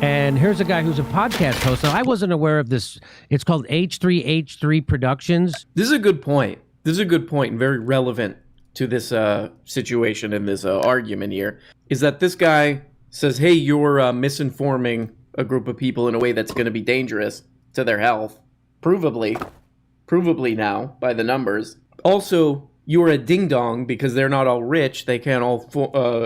And here's a guy who's a podcast host. Now, I wasn't aware of this. It's called H3H3 Productions. This is a good point. And very relevant to this situation and this argument here, is that this guy says, hey, you're misinforming a group of people in a way that's going to be dangerous to their health. Provably now, by the numbers. Also, you're a ding-dong because they're not all rich. They can't all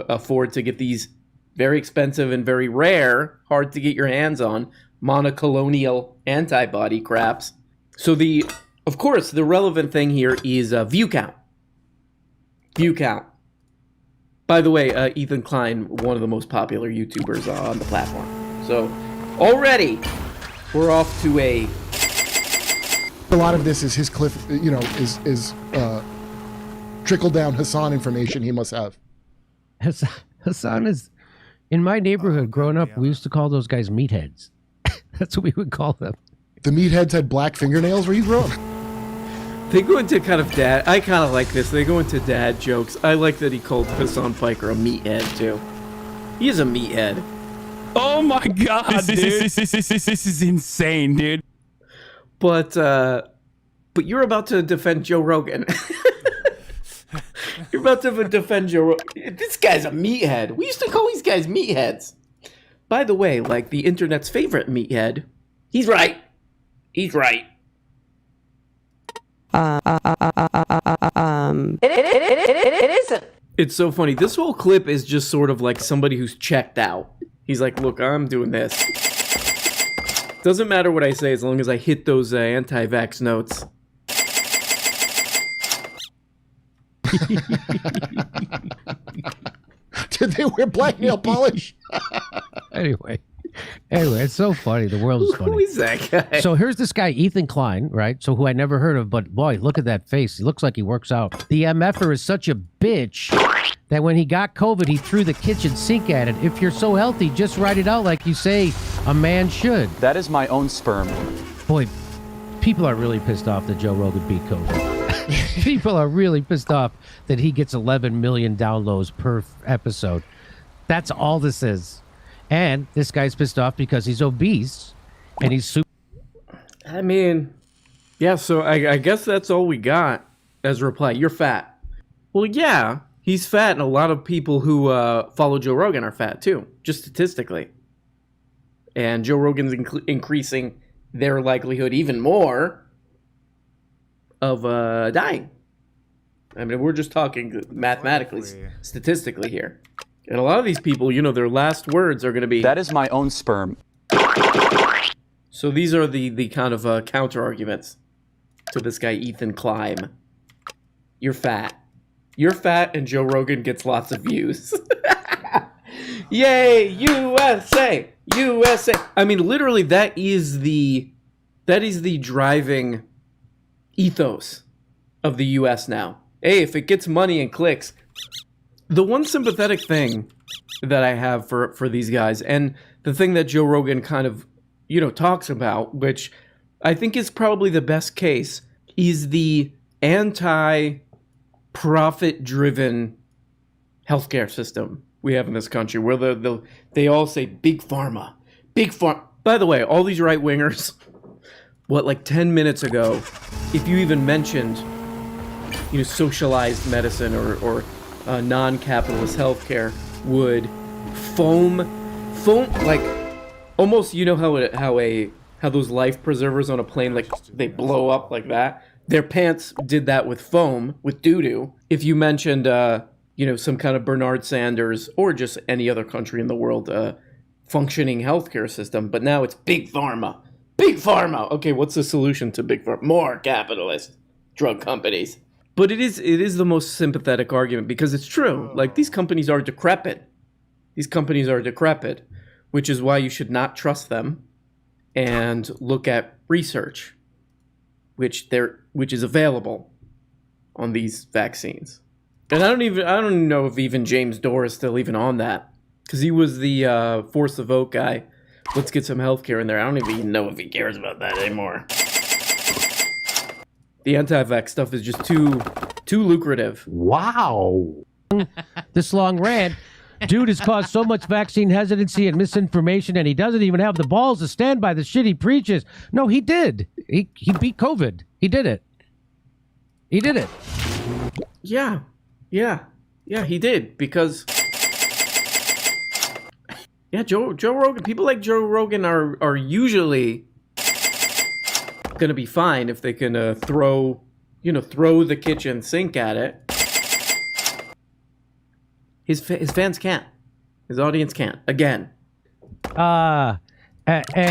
afford to get these very expensive and very rare, hard to get your hands on, monoclonal antibody craps. So of course, the relevant thing here is view count. View count. By the way, Ethan Klein, one of the most popular YouTubers on the platform. So already, we're off to a lot of this is his is trickle down Hassan information he must have. Hassan is. In my neighborhood, growing up, we used to call those guys meatheads. That's what we would call them. The meatheads had black fingernails where you grew up? They go into kind of dad... I kind of like this. They go into dad jokes. I like that he called Hassan Piker a meathead, too. He is a meathead. Oh my god, this is insane, dude. But But you're about to defend Joe Rogan. You're about to defend Joe Rogan. This guy's a meathead. We used to call these guys meatheads. By the way, like the internet's favorite meathead, he's right. He's right. It isn't. It's so funny. This whole clip is just sort of like somebody who's checked out. He's like, look, I'm doing this. Doesn't matter what I say as long as I hit those anti-vax notes. Did they wear black nail polish? Anyway, it's so funny. The world is funny. Who is that guy? So here's this guy, Ethan Klein, right? So who I never heard of, but boy, look at that face. He looks like he works out. The MFer is such a bitch that when he got COVID, he threw the kitchen sink at it. If you're so healthy, just write it out like you say a man should. That is my own sperm. Boy, people are really pissed off that Joe Rogan beat COVID. People are really pissed off that he gets 11 million downloads per episode. That's all this is. And this guy's pissed off because he's obese and he's super. I mean, yeah, so I guess that's all we got as a reply. You're fat. Well, yeah, he's fat, and a lot of people who follow Joe Rogan are fat too, just statistically. And Joe Rogan's increasing their likelihood even more of dying. I mean, we're just talking mathematically, statistically here. And a lot of these people, you know, their last words are going to be... That is my own sperm. So these are the kind of counter-arguments to this guy, Ethan Klein. You're fat. You're fat, and Joe Rogan gets lots of views. Yay, USA! USA! I mean, literally, that is the driving ethos of the U.S. now. Hey, if it gets money and clicks... The one sympathetic thing that I have for these guys, and the thing that Joe Rogan kind of, you know, talks about, which I think is probably the best case, is the anti-profit-driven healthcare system we have in this country, where they all say big pharma, big pharma. By the way, all these right-wingers, like 10 minutes ago, if you even mentioned, you know, socialized medicine or non-capitalist healthcare would foam like almost, you know how those life preservers on a plane, like they blow up like that. Their pants did that with foam, with doo-doo. If you mentioned you know, some kind of Bernard Sanders or just any other country in the world functioning healthcare system, but now it's big pharma. Big pharma. Okay, what's the solution to big pharma? More capitalist drug companies. But it is the most sympathetic argument because it's true. Like, these companies are decrepit. These companies are decrepit, which is why you should not trust them and look at research, which is available on these vaccines. And I don't even know if even James Dorr is still even on that, because he was the force the vote guy. Let's get some healthcare in there. I don't even know if he cares about that anymore. The anti-vax stuff is just too lucrative. Wow. This long rant. Dude has caused so much vaccine hesitancy and misinformation, and he doesn't even have the balls to stand by the shit he preaches. No, he did. He beat COVID. He did it. He did it. Yeah, he did, because... Yeah, Joe Rogan, people like Joe Rogan are usually going to be fine if they can throw the kitchen sink at it. His fans can't. His audience can't. Again. And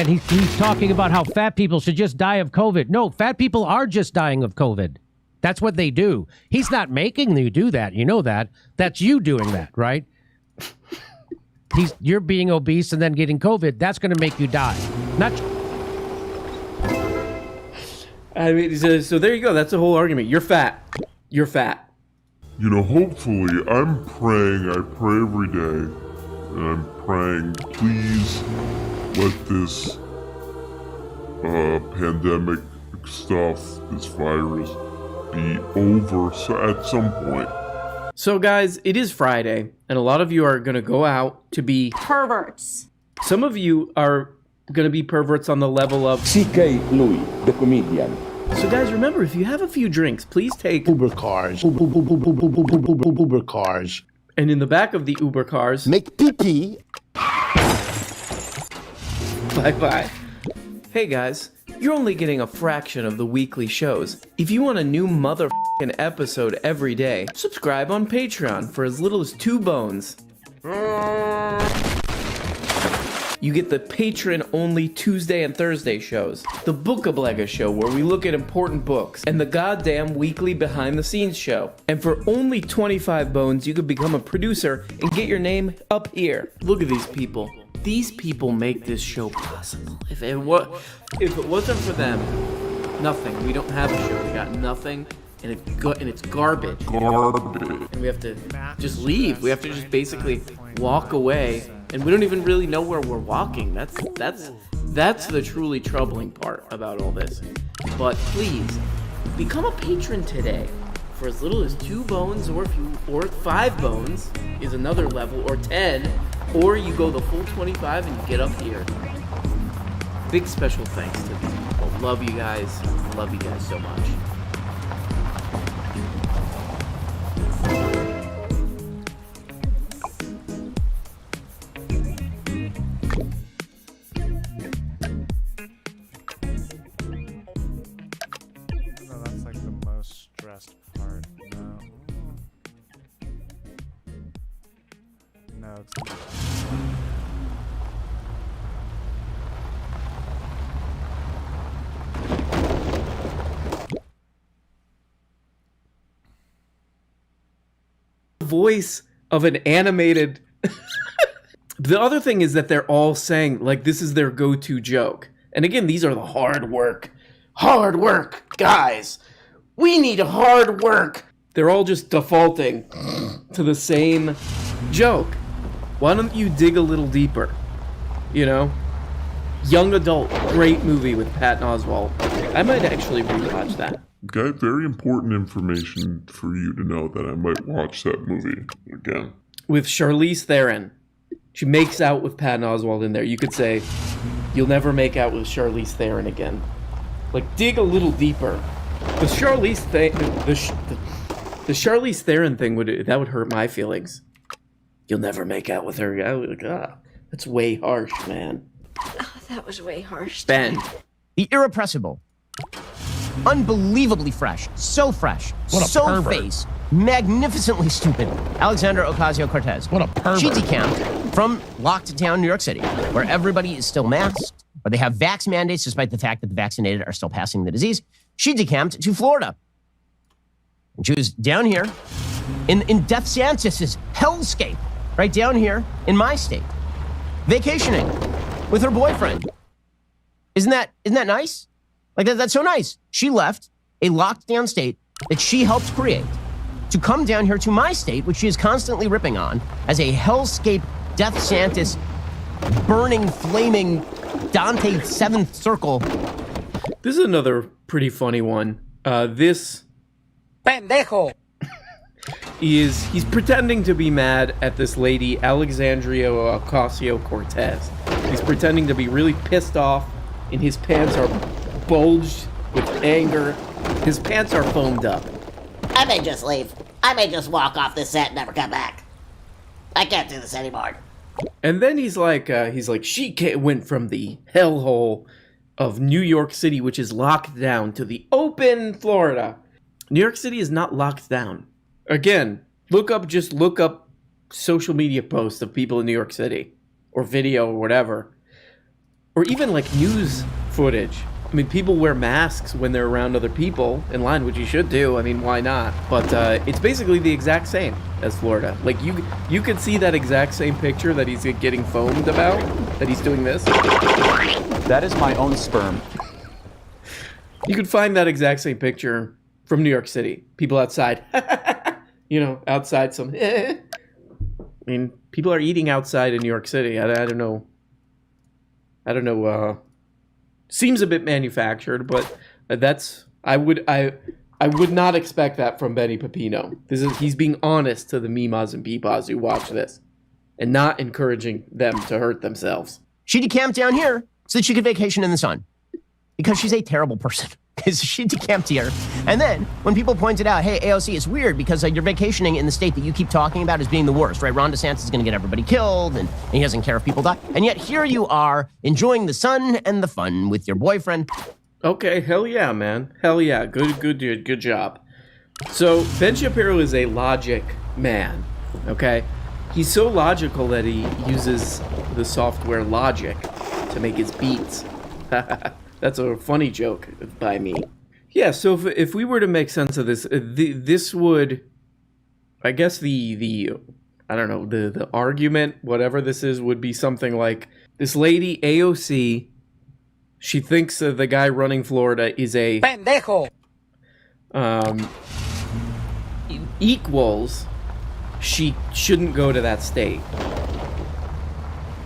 he's talking about how fat people should just die of COVID. No, fat people are just dying of COVID. That's what they do. He's not making you do that. You know that. That's you doing that, right? You're being obese and then getting COVID. That's going to make you die. Not. I mean, so there you go. That's the whole argument. You're fat. You're fat. You know, hopefully, I'm praying. I pray every day, and I'm praying, please let this pandemic stuff, this virus, be over at some point. So, guys, it is Friday, and a lot of you are going to go out to be perverts. Some of you are going to be perverts on the level of C.K. Louis, the comedian. So guys, remember, if you have a few drinks, please take Uber cars. Uber cars. And in the back of the Uber cars, make pee-pee. Bye-bye. Hey guys, you're only getting a fraction of the weekly shows. If you want a new motherfucking episode every day, subscribe on Patreon for as little as 2 bones. You get the patron-only Tuesday and Thursday shows, the Bookablega show where we look at important books, and the goddamn weekly behind-the-scenes show. And for only 25 bones, you could become a producer and get your name up here. Look at these people. These people make this show possible. If it wasn't for them, nothing. We don't have a show. We got nothing, and it's garbage. And we have to just leave. We have to just basically walk away. And we don't even really know where we're walking. That's the truly troubling part about all this. But please, become a patron today for as little as 2 bones, or 5 bones is another level, or 10, or you go the full 25 and you get up here. Big special thanks to these people. Love you guys. Love you guys so much. Voice of an animated. The other thing is that they're all saying, like, this is their go-to joke. And again, these are the hard work guys. We need hard work. They're all just defaulting to the same joke. Why don't you dig a little deeper? You know? Young Adult, great movie with Patton Oswalt. I might actually rewatch that. Got very important information for you to know that I might watch that movie again. With Charlize Theron. She makes out with Patton Oswalt in there. You could say, you'll never make out with Charlize Theron again. Like, dig a little deeper. The Charlize Theron thing would hurt my feelings. You'll never make out with her. I would like, that's way harsh, man. Oh, that was way harsh. Ben. The irrepressible. Unbelievably fresh. So fresh. What a so pervert. face. Magnificently stupid. Alexandra Ocasio-Cortez. What a pervert. She decamped from locked down New York City, where everybody is still masked, where they have vax mandates despite the fact that the vaccinated are still passing the disease. She decamped to Florida. And she was down here in DeSantis' hellscape, right down here in my state, vacationing with her boyfriend. Isn't that nice? Like, that's so nice. She left a locked down state that she helped create to come down here to my state, which she is constantly ripping on, as a hellscape, DeSantis, burning, flaming, Dante Seventh Circle. This is another pretty funny one. This Pendejo. he's pretending to be mad at this lady, Alexandria Ocasio-Cortez. He's pretending to be really pissed off, and his pants are bulged with anger. His pants are foamed up. I may just leave. I may just walk off this set and never come back. I can't do this anymore. And then he's like, she went from the hellhole of New York City, which is locked down, to the open Florida. New York City is not locked down. Again, look up social media posts of people in New York City, or video or whatever, or even like news footage. I mean, people wear masks when they're around other people in line, which you should do. I mean, why not? But it's basically the exact same as Florida. Like, you could see that exact same picture that he's getting foamed about, that he's doing this. That is my own sperm. You could find that exact same picture from New York City. People outside. Outside some... I mean, people are eating outside in New York City. I don't know. Seems a bit manufactured, but I would not expect that from Benny Pepino. He's being honest to the Mimas and Peepaws who watch this, and not encouraging them to hurt themselves. She decamped down here so that she could vacation in the sun, because she's a terrible person. because she decamped here. And then when people pointed out, hey, AOC, it's weird because you're vacationing in the state that you keep talking about as being the worst, right? Ron DeSantis is going to get everybody killed, and he doesn't care if people die. And yet here you are enjoying the sun and the fun with your boyfriend. Okay, hell yeah, man. Hell yeah. Good dude. Good job. So Ben Shapiro is a logic man, okay? He's so logical that he uses the software Logic to make his beats. That's a funny joke by me. Yeah, so if we were to make sense of this, this would, I guess the I don't know, the argument, whatever this is, would be something like, this lady, AOC, she thinks that the guy running Florida is a pendejo. Equals, she shouldn't go to that state.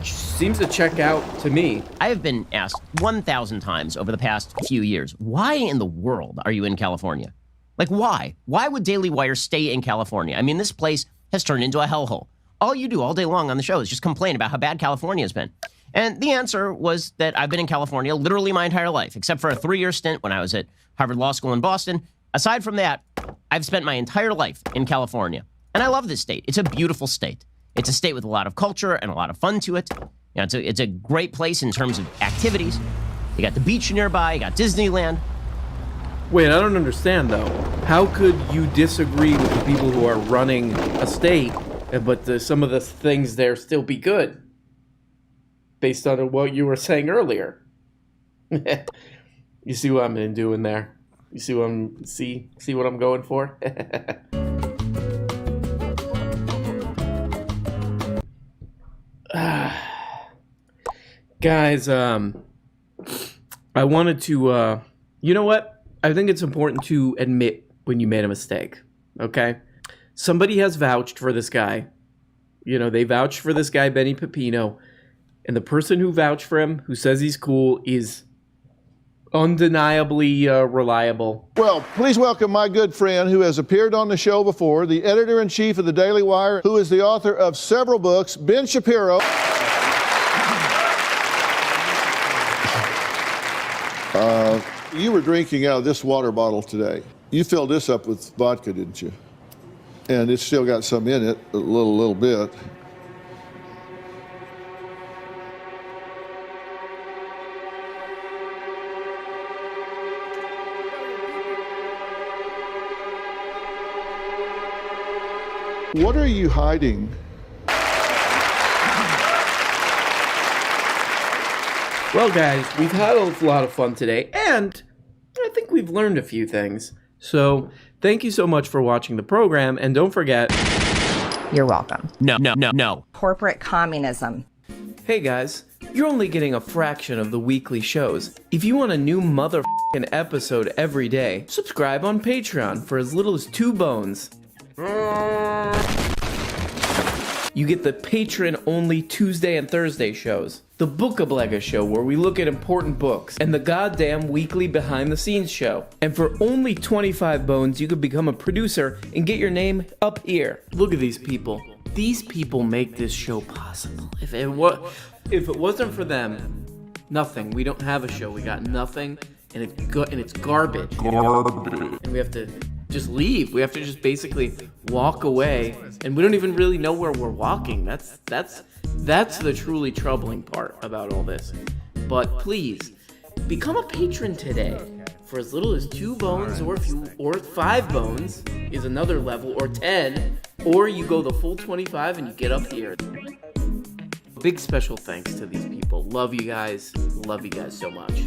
Seems to check out to me. I have been asked 1,000 times over the past few years, why in the world are you in California? Like, why? Why would Daily Wire stay in California? I mean, this place has turned into a hellhole. All you do all day long on the show is just complain about how bad California has been. And the answer was that I've been in California literally my entire life, except for a 3-year stint when I was at Harvard Law School in Boston. Aside from that, I've spent my entire life in California. And I love this state. It's a beautiful state. It's a state with a lot of culture and a lot of fun to it. You know, it's a great place in terms of activities. You got the beach nearby, you got Disneyland. Wait, I don't understand though. How could you disagree with the people who are running a state, but some of the things there still be good? Based on what you were saying earlier. You see what I'm doing there? You see what I'm going for? Guys, I wanted to, you know what? I think it's important to admit when you made a mistake, okay? Somebody has vouched for this guy. You know, they vouched for this guy, Benny Pepino, and the person who vouched for him, who says he's cool, is undeniably reliable. Well, please welcome my good friend who has appeared on the show before, the editor-in-chief of the Daily Wire, who is the author of several books, Ben Shapiro. You were drinking out of this water bottle today. You filled this up with vodka, didn't you? And it's still got some in it, a little bit. What are you hiding? Well, guys, we've had a lot of fun today, and I think we've learned a few things. So, thank you so much for watching the program, and don't forget... You're welcome. No. Corporate communism. Hey, guys, you're only getting a fraction of the weekly shows. If you want a new motherfucking episode every day, subscribe on Patreon for as little as 2 bones. You get the patron-only Tuesday and Thursday shows, the Bookablega show where we look at important books, and the goddamn weekly behind-the-scenes show. And for only 25 bones, you could become a producer and get your name up here. Look at these people. These people make this show possible. If it wasn't for them, nothing. We don't have a show. We got nothing, and it's garbage. And we have to just leave. We have to just basically walk away, and we don't even really know where we're walking. That's the truly troubling part about all this. But please, become a patron today for as little as 2 bones, or 5 bones is another level, or 10, or you go the full 25 and you get up here. Big special thanks to these people. Love you guys. Love you guys so much.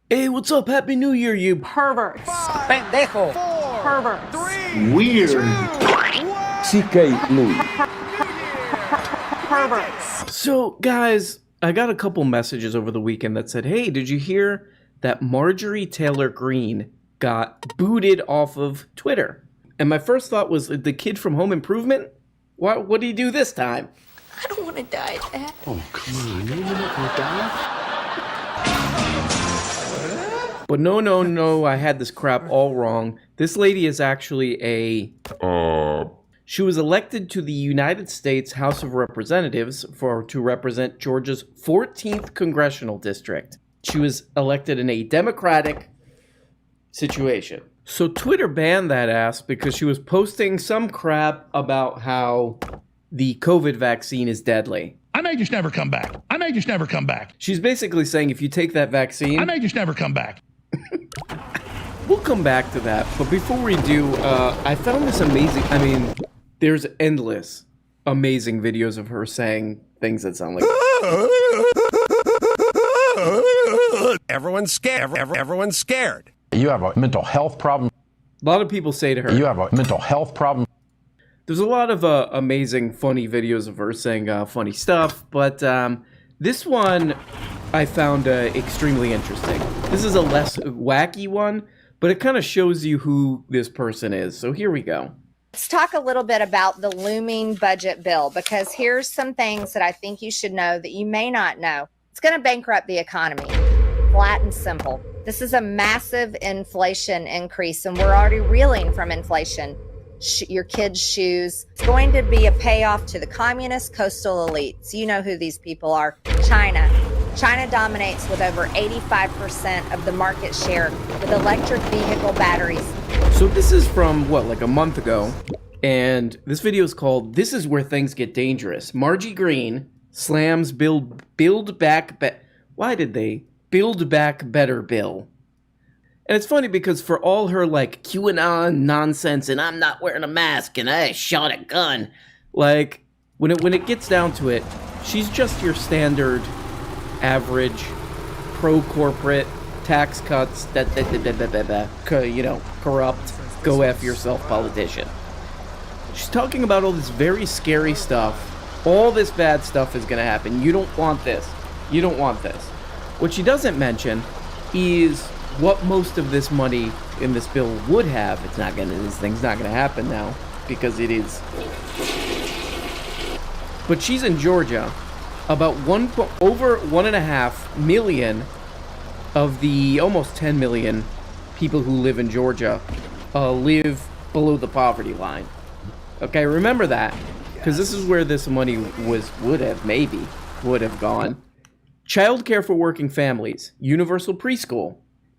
Hey, what's up? Happy New Year, you Perverts. Pendejo. Perverts. Weird. CK Louis. perverts. So, guys, I got a couple messages over the weekend that said, hey, did you hear that Marjorie Taylor Greene got booted off of Twitter? And my first thought was, the kid from Home Improvement? What did he do this time? I don't want to die, Dad. Oh, come on. You're not going to die? But no, I had this crap all wrong. This lady is actually she was elected to the United States House of Representatives to represent Georgia's 14th congressional district. She was elected in a Democratic situation. So Twitter banned that ass because she was posting some crap about how the COVID vaccine is deadly. I may just never come back. I may just never come back. She's basically saying if you take that vaccine, I may just never come back. We'll come back to that, but before we do, I found this amazing. I mean, there's endless amazing videos of her saying things that sound like. Everyone's scared. Everyone's scared. You have a mental health problem. A lot of people say to her, You have a mental health problem. There's a lot of amazing, funny videos of her saying funny stuff, but this one I found extremely interesting. This is a less wacky one, but it kind of shows you who this person is. So here we go. Let's talk a little bit about the looming budget bill, because here's some things that I think you should know that you may not know. It's going to bankrupt the economy, flat and simple. This is a massive inflation increase, and we're already reeling from inflation. Your kids' shoes. It's going to be a payoff to the communist coastal elites. You know who these people are. China. China dominates with over 85% of the market share with electric vehicle batteries. So this is from, like a month ago, and this video is called This Is Where Things Get Dangerous. Margie Green slams Build Back Better bill. And it's funny because for all her, like, QAnon nonsense and I'm not wearing a mask and I shot a gun, like, when it gets down to it, she's just your standard average pro-corporate tax cuts, corrupt, go F yourself politician. She's talking about all this very scary stuff. All this bad stuff is going to happen. You don't want this. You don't want this. What she doesn't mention is what most of this money in this bill would have. This thing's not going to happen now because it is. But she's in Georgia. About over 1.5 million of the almost 10 million people who live in Georgia live below the poverty line. Okay, remember that, because this is where this money would have gone. Child care for working families, universal preschool,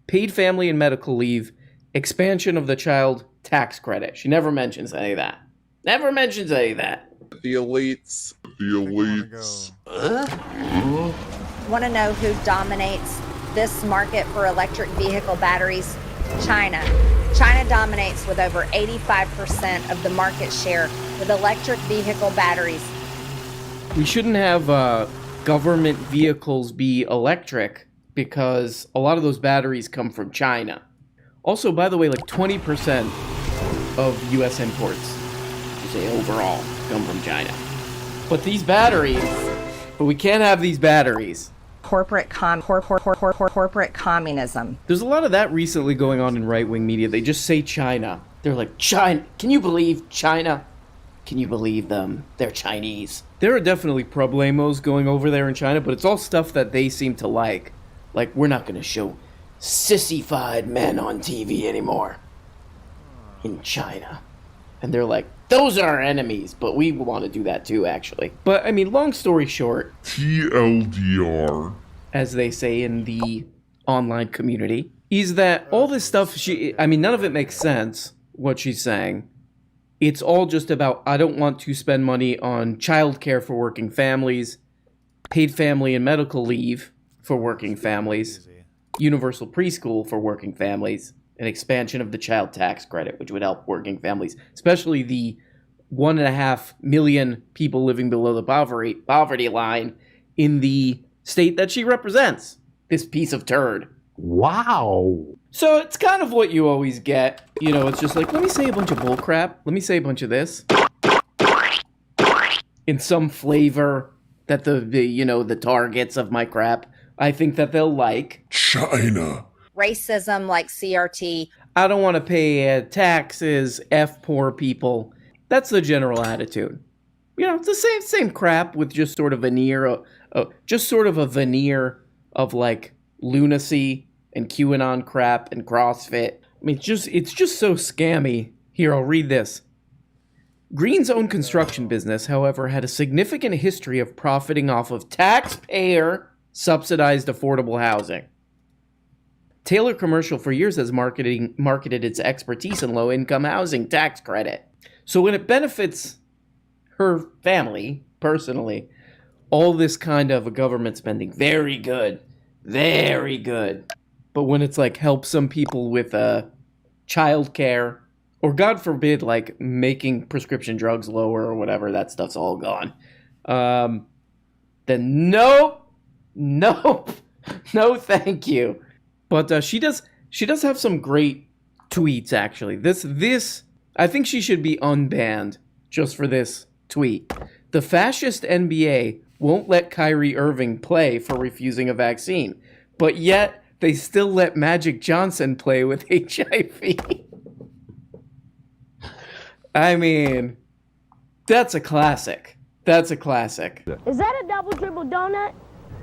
paid family and medical leave, expansion of the child tax credit. She never mentions any of that. Never mentions any of that. The elites. Want to know who dominates this market for electric vehicle batteries? China. China dominates with over 85% of the market share with electric vehicle batteries. We shouldn't have government vehicles be electric because a lot of those batteries come from China. Also, by the way, like 20% of U.S. imports, you say overall, come from China. But these batteries, we can't have these batteries. Corporate communism. There's a lot of that recently going on in right-wing media. They just say China. They're like, China. Can you believe China? Can you believe them? They're Chinese. There are definitely problemos going over there in China, but it's all stuff that they seem to like. Like, we're not going to show sissified men on TV anymore in China. And they're like, those are our enemies, but we want to do that too, actually. But, I mean, long story short, TLDR, as they say in the online community, is that all this stuff, none of it makes sense, what she's saying. It's all just about, I don't want to spend money on childcare for working families, paid family and medical leave for working families, universal preschool for working families, an expansion of the child tax credit, which would help working families, especially the 1.5 million people living below the poverty line in the state that she represents. This piece of turd. Wow. So it's kind of what you always get. It's just like, let me say a bunch of bull crap. Let me say a bunch of this. in some flavor that the targets of my crap, I think that they'll like. China. Racism like CRT. I don't want to pay taxes, F poor people. That's the general attitude. It's the same crap with just sort of veneer, just sort of a veneer of like lunacy and QAnon crap and CrossFit. I mean, it's just so scammy. Here, I'll read this. Green's own construction business, however, had a significant history of profiting off of taxpayer-subsidized affordable housing. Taylor Commercial for years has marketed its expertise in low-income housing tax credit. So when it benefits her family, personally, all this kind of government spending, very good. Very good. But when it's like help some people with childcare, or God forbid, like making prescription drugs lower or whatever, that stuff's all gone. Then nope, no thank you. But she does have some great tweets, actually. This I think she should be unbanned just for this tweet. The fascist NBA won't let Kyrie Irving play for refusing a vaccine, but yet they still let Magic Johnson play with HIV. I mean, that's a classic. That's a classic. Is that a double dribble donut?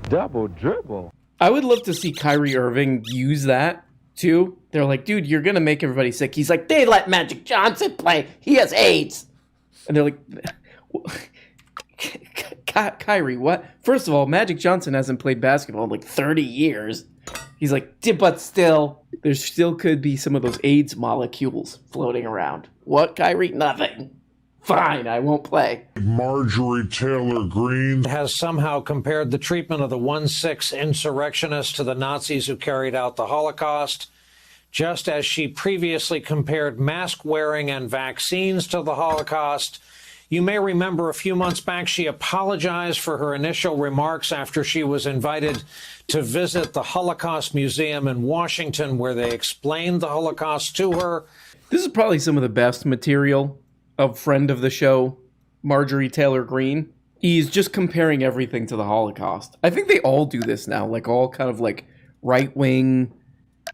Double dribble? I would love to see Kyrie Irving use that, too. They're like, dude, you're going to make everybody sick. He's like, they let Magic Johnson play. He has AIDS. And they're like, Kyrie, what? First of all, Magic Johnson hasn't played basketball in like 30 years. He's like, but still, there still could be some of those AIDS molecules floating around. What, Kyrie? Nothing. Fine, I won't play. Marjorie Taylor Greene has somehow compared the treatment of the 1/6 insurrectionists to the Nazis who carried out the Holocaust, just as she previously compared mask wearing and vaccines to the Holocaust. You may remember a few months back she apologized for her initial remarks after she was invited to visit the Holocaust Museum in Washington, where they explained the Holocaust to her. This is probably some of the best material of friend of the show, Marjorie Taylor Greene. He's just comparing everything to the Holocaust. I think they all do this now, like all kind of like right-wing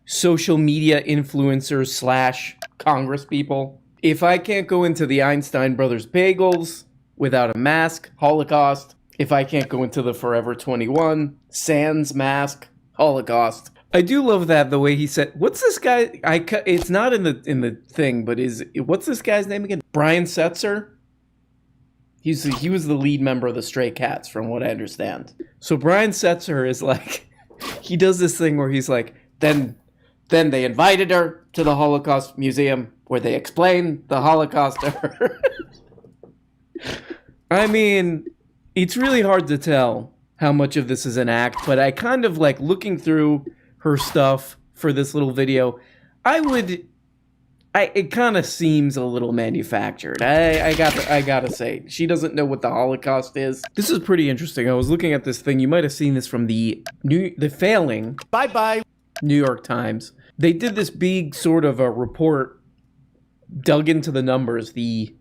social media influencers / Congress people. If I can't go into the Einstein Brothers bagels without a mask, Holocaust. If I can't go into the Forever 21 sans mask, Holocaust. I do love that the way he said, what's this guy? It's not in the thing, but what's this guy's name again? Brian Setzer? He was the lead member of the Stray Cats, from what I understand. So Brian Setzer is like, he does this thing where he's like, then they invited her to the Holocaust Museum where they explained the Holocaust to her. I mean, it's really hard to tell how much of this is an act, but I kind of like looking through her stuff for this little video. It kind of seems a little manufactured. I gotta say, she doesn't know what the Holocaust is. This is pretty interesting. I was looking at this thing. You might have seen this from the failing New York Times. They did this big sort of a report, dug into the numbers, the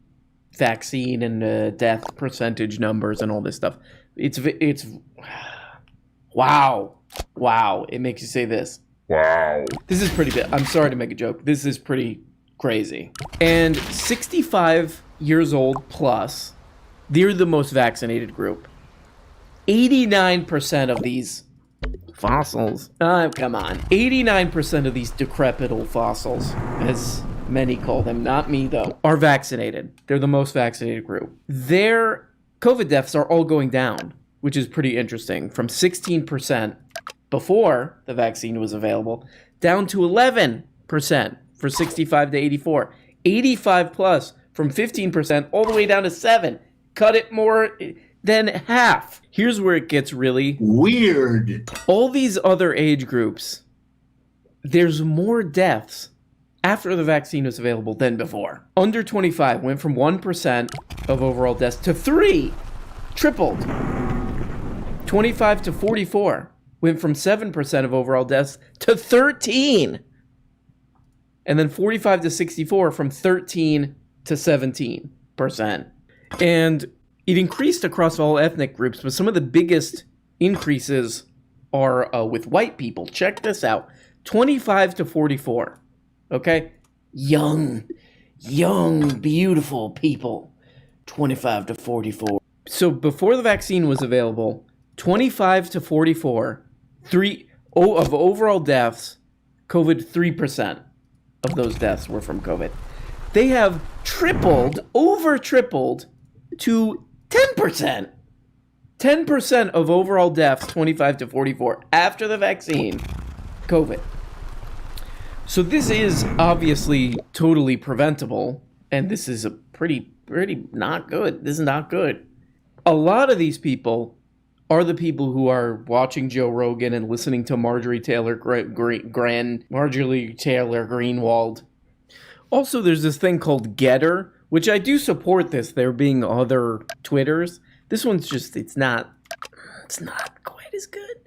vaccine and death percentage numbers and all this stuff. It's wow. It makes you say this. Wow. This is pretty big. I'm sorry to make a joke. This is pretty crazy. And 65 years old plus, they're the most vaccinated group. 89% of these fossils, come on. 89% of these decrepit old fossils, as many call them, not me though, are vaccinated. They're the most vaccinated group. Their COVID deaths are all going down, which is pretty interesting. From 16% before the vaccine was available, down to 11% for 65 to 84. 85 plus, from 15% all the way down to 7. Cut it more than half. Here's where it gets really weird. All these other age groups, there's more deaths after the vaccine was available than before. Under 25 went from 1% of overall deaths to 3. Tripled. 25 to 44 went from 7% of overall deaths to 13. And then 45 to 64 from 13 to 17%. And It increased across all ethnic groups, but some of the biggest increases are with white people. Check this out. 25 to 44. Okay? Young, beautiful people. 25 to 44. So before the vaccine was available, 25 to 44, of overall deaths, COVID, 3% of those deaths were from COVID. They have over tripled to 10%. 10% of overall deaths, 25 to 44, after the vaccine, COVID. So this is obviously totally preventable, and this is a pretty not good. This is not good. A lot of these people are the people who are watching Joe Rogan and listening to Marjorie Taylor Greenwald. Also, there's this thing called Getter, which I do support this. There being other Twitters. This one's just, it's not quite as good.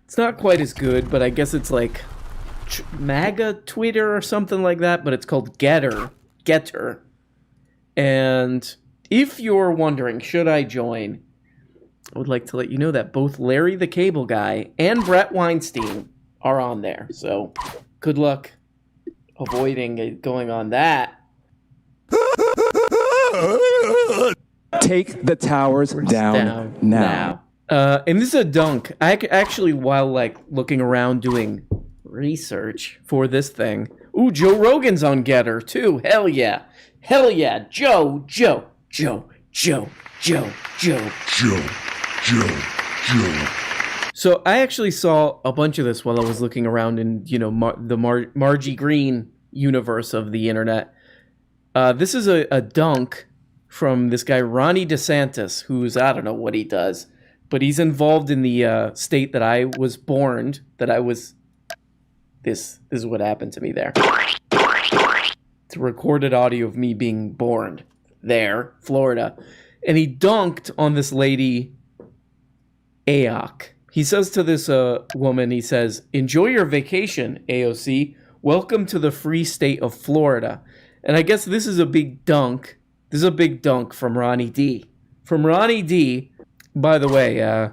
It's not quite as good, but I guess it's like MAGA Twitter or something like that, but it's called Getter. And if you're wondering, should I join? I would like to let you know that both Larry the Cable Guy and Brett Weinstein are on there. So good luck avoiding going on that. Take the towers down now. And this is a dunk. I actually, while like looking around doing research for this thing, ooh, Joe Rogan's on Getter too. Hell yeah. Joe. So I actually saw a bunch of this while I was looking around in, the Margie Green universe of the internet. This is a dunk from this guy, Ronnie DeSantis, who's, I don't know what he does, but he's involved in the state that I was born, this is what happened to me there. It's a recorded audio of me being born there, Florida. And he dunked on this lady, Ayok. He says to this woman, he says, "Enjoy your vacation, AOC. Welcome to the free state of Florida." And I guess this is a big dunk. This is a big dunk from Ronnie D. From Ronnie D, by the way,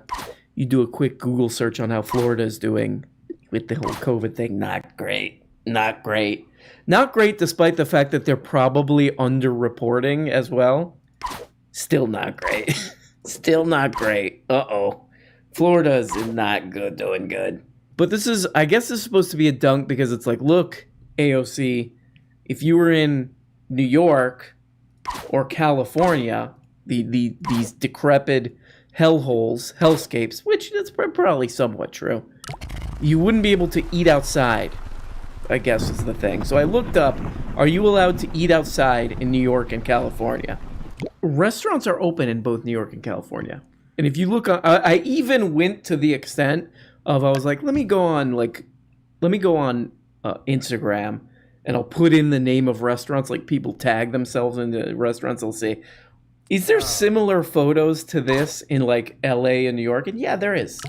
you do a quick Google search on how Florida is doing with the whole COVID thing. Not great. Not great despite the fact that they're probably underreporting as well. Still not great. Uh-oh. Florida is not doing good. But I guess this is supposed to be a dunk because it's like, look, AOC, if you were in New York or California, these decrepit hellscapes, which is probably somewhat true, you wouldn't be able to eat outside, I guess is the thing. So I looked up, are you allowed to eat outside in New York and California? Restaurants are open in both New York and California. And if you look, I even went to the extent of, I was like, let me go on Instagram, and I'll put in the name of restaurants, like people tag themselves into restaurants. They'll say, is there similar photos to this in like LA and New York? And yeah, there is.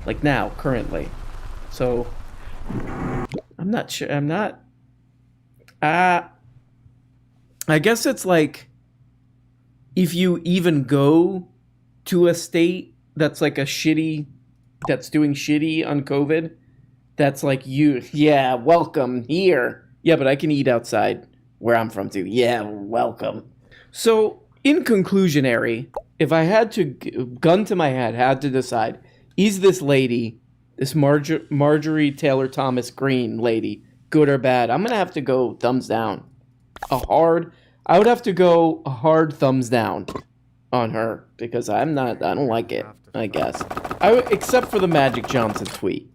Like now, currently. So I'm not sure. I guess it's like, if you even go to a state that's like that's doing shitty on COVID, that's like welcome here. Yeah, but I can eat outside where I'm from too. Yeah, welcome. So, in conclusionary, if I had to, gun to my head, had to decide, is this lady, this Marjorie Taylor Thomas Greene lady, good or bad? I'm going to have to go thumbs down. I would have to go a hard thumbs down on her because I don't like it, I guess. Except for the Magic Johnson tweet.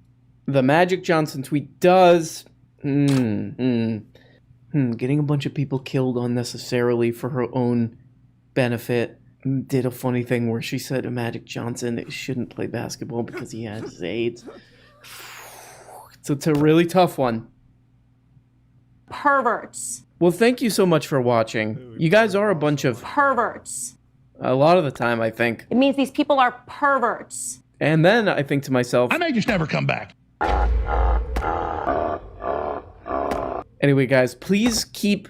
The Magic Johnson tweet does, getting a bunch of people killed unnecessarily for her own benefit. Did a funny thing where she said Magic Johnson shouldn't play basketball because he has AIDS. So it's a really tough one. Perverts. Well, thank you so much for watching. You guys are a bunch of Perverts. A lot of the time, I think. It means these people are perverts. And then I think to myself, I may just never come back. Anyway, guys, please keep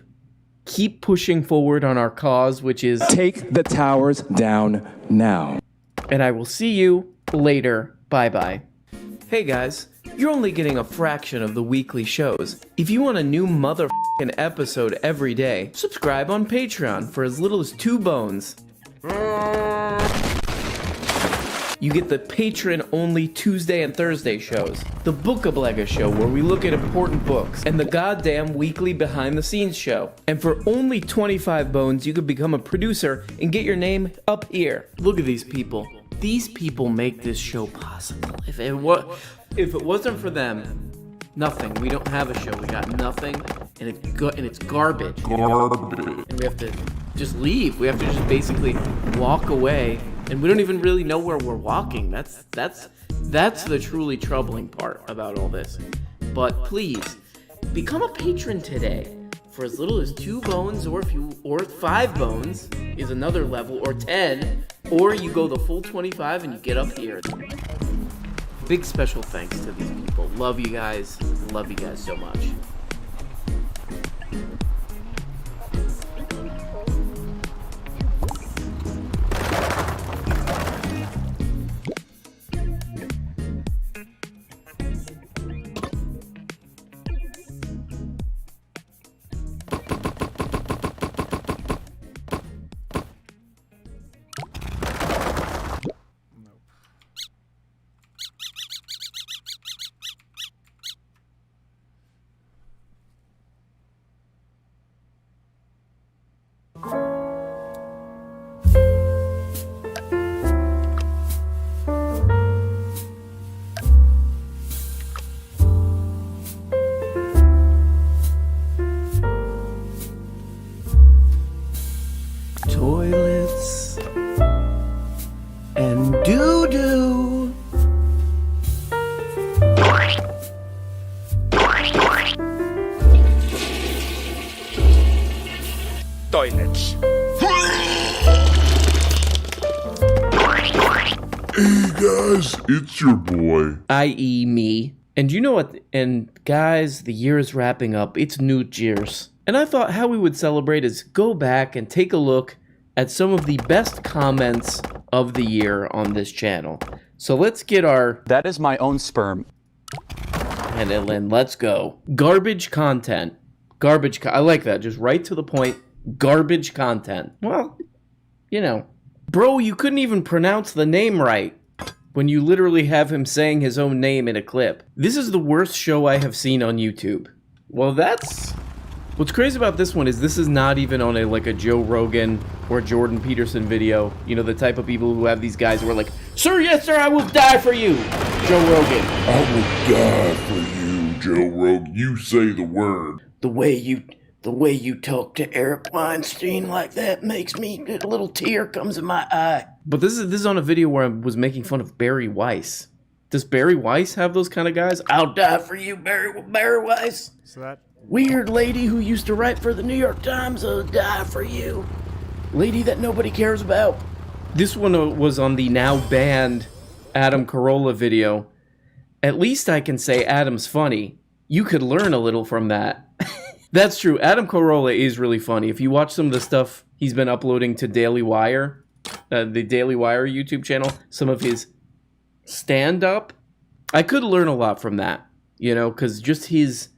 keep pushing forward on our cause, which is take the towers down now. And I will see you later. Bye-bye. Hey guys, you're only getting a fraction of the weekly shows. If you want a new motherfucking episode every day, subscribe on Patreon for as little as 2 bones. You get the patron-only Tuesday and Thursday shows, the Bookablega show where we look at important books, and the goddamn weekly behind-the-scenes show. And for only 25 bones, you could become a producer and get your name up here. Look at these people. These people make this show possible. If it wasn't for them, nothing. We don't have a show. We got nothing, and it's garbage. And we have to just leave. We have to just basically walk away. And we don't even really know where we're walking. That's the truly troubling part about all this. But please, become a patron today for as little as 2 bones, or 5 bones is another level, or 10, or you go the full 25 and you get up here. Big special thanks to these people. Love you guys. Love you guys so much. Toilets and doo-doo. Toilets. Hey guys, it's your boy. I.e. me. And you know what? And guys, the year is wrapping up. It's New Year's. And I thought how we would celebrate is go back and take a look at some of the best comments of the year on this channel. So let's get our... That is my own sperm. And then let's go. Garbage content. I like that. Just right to the point. Garbage content. Well, you know. Bro, you couldn't even pronounce the name right when you literally have him saying his own name in a clip. This is the worst show I have seen on YouTube. Well, that's... What's crazy about this one is this is not even on a Joe Rogan or Jordan Peterson video. You know, the type of people who have these guys who are like, "Sir, yes, sir, I will die for you." Joe Rogan. I will die for you, Joe Rogan. You say the word. The way you talk to Eric Weinstein like that makes me, a little tear comes in my eye. But this is on a video where I was making fun of Barry Weiss. Does Barry Weiss have those kind of guys? I'll die for you, Barry Weiss. So that... Weird lady who used to write for the New York Times, I'll die for you. Lady that nobody cares about. This one was on the now banned Adam Carolla video. At least I can say Adam's funny. You could learn a little from that. That's true. Adam Carolla is really funny. If you watch some of the stuff he's been uploading to Daily Wire, the Daily Wire YouTube channel, some of his stand-up, I could learn a lot from that. You know, because just his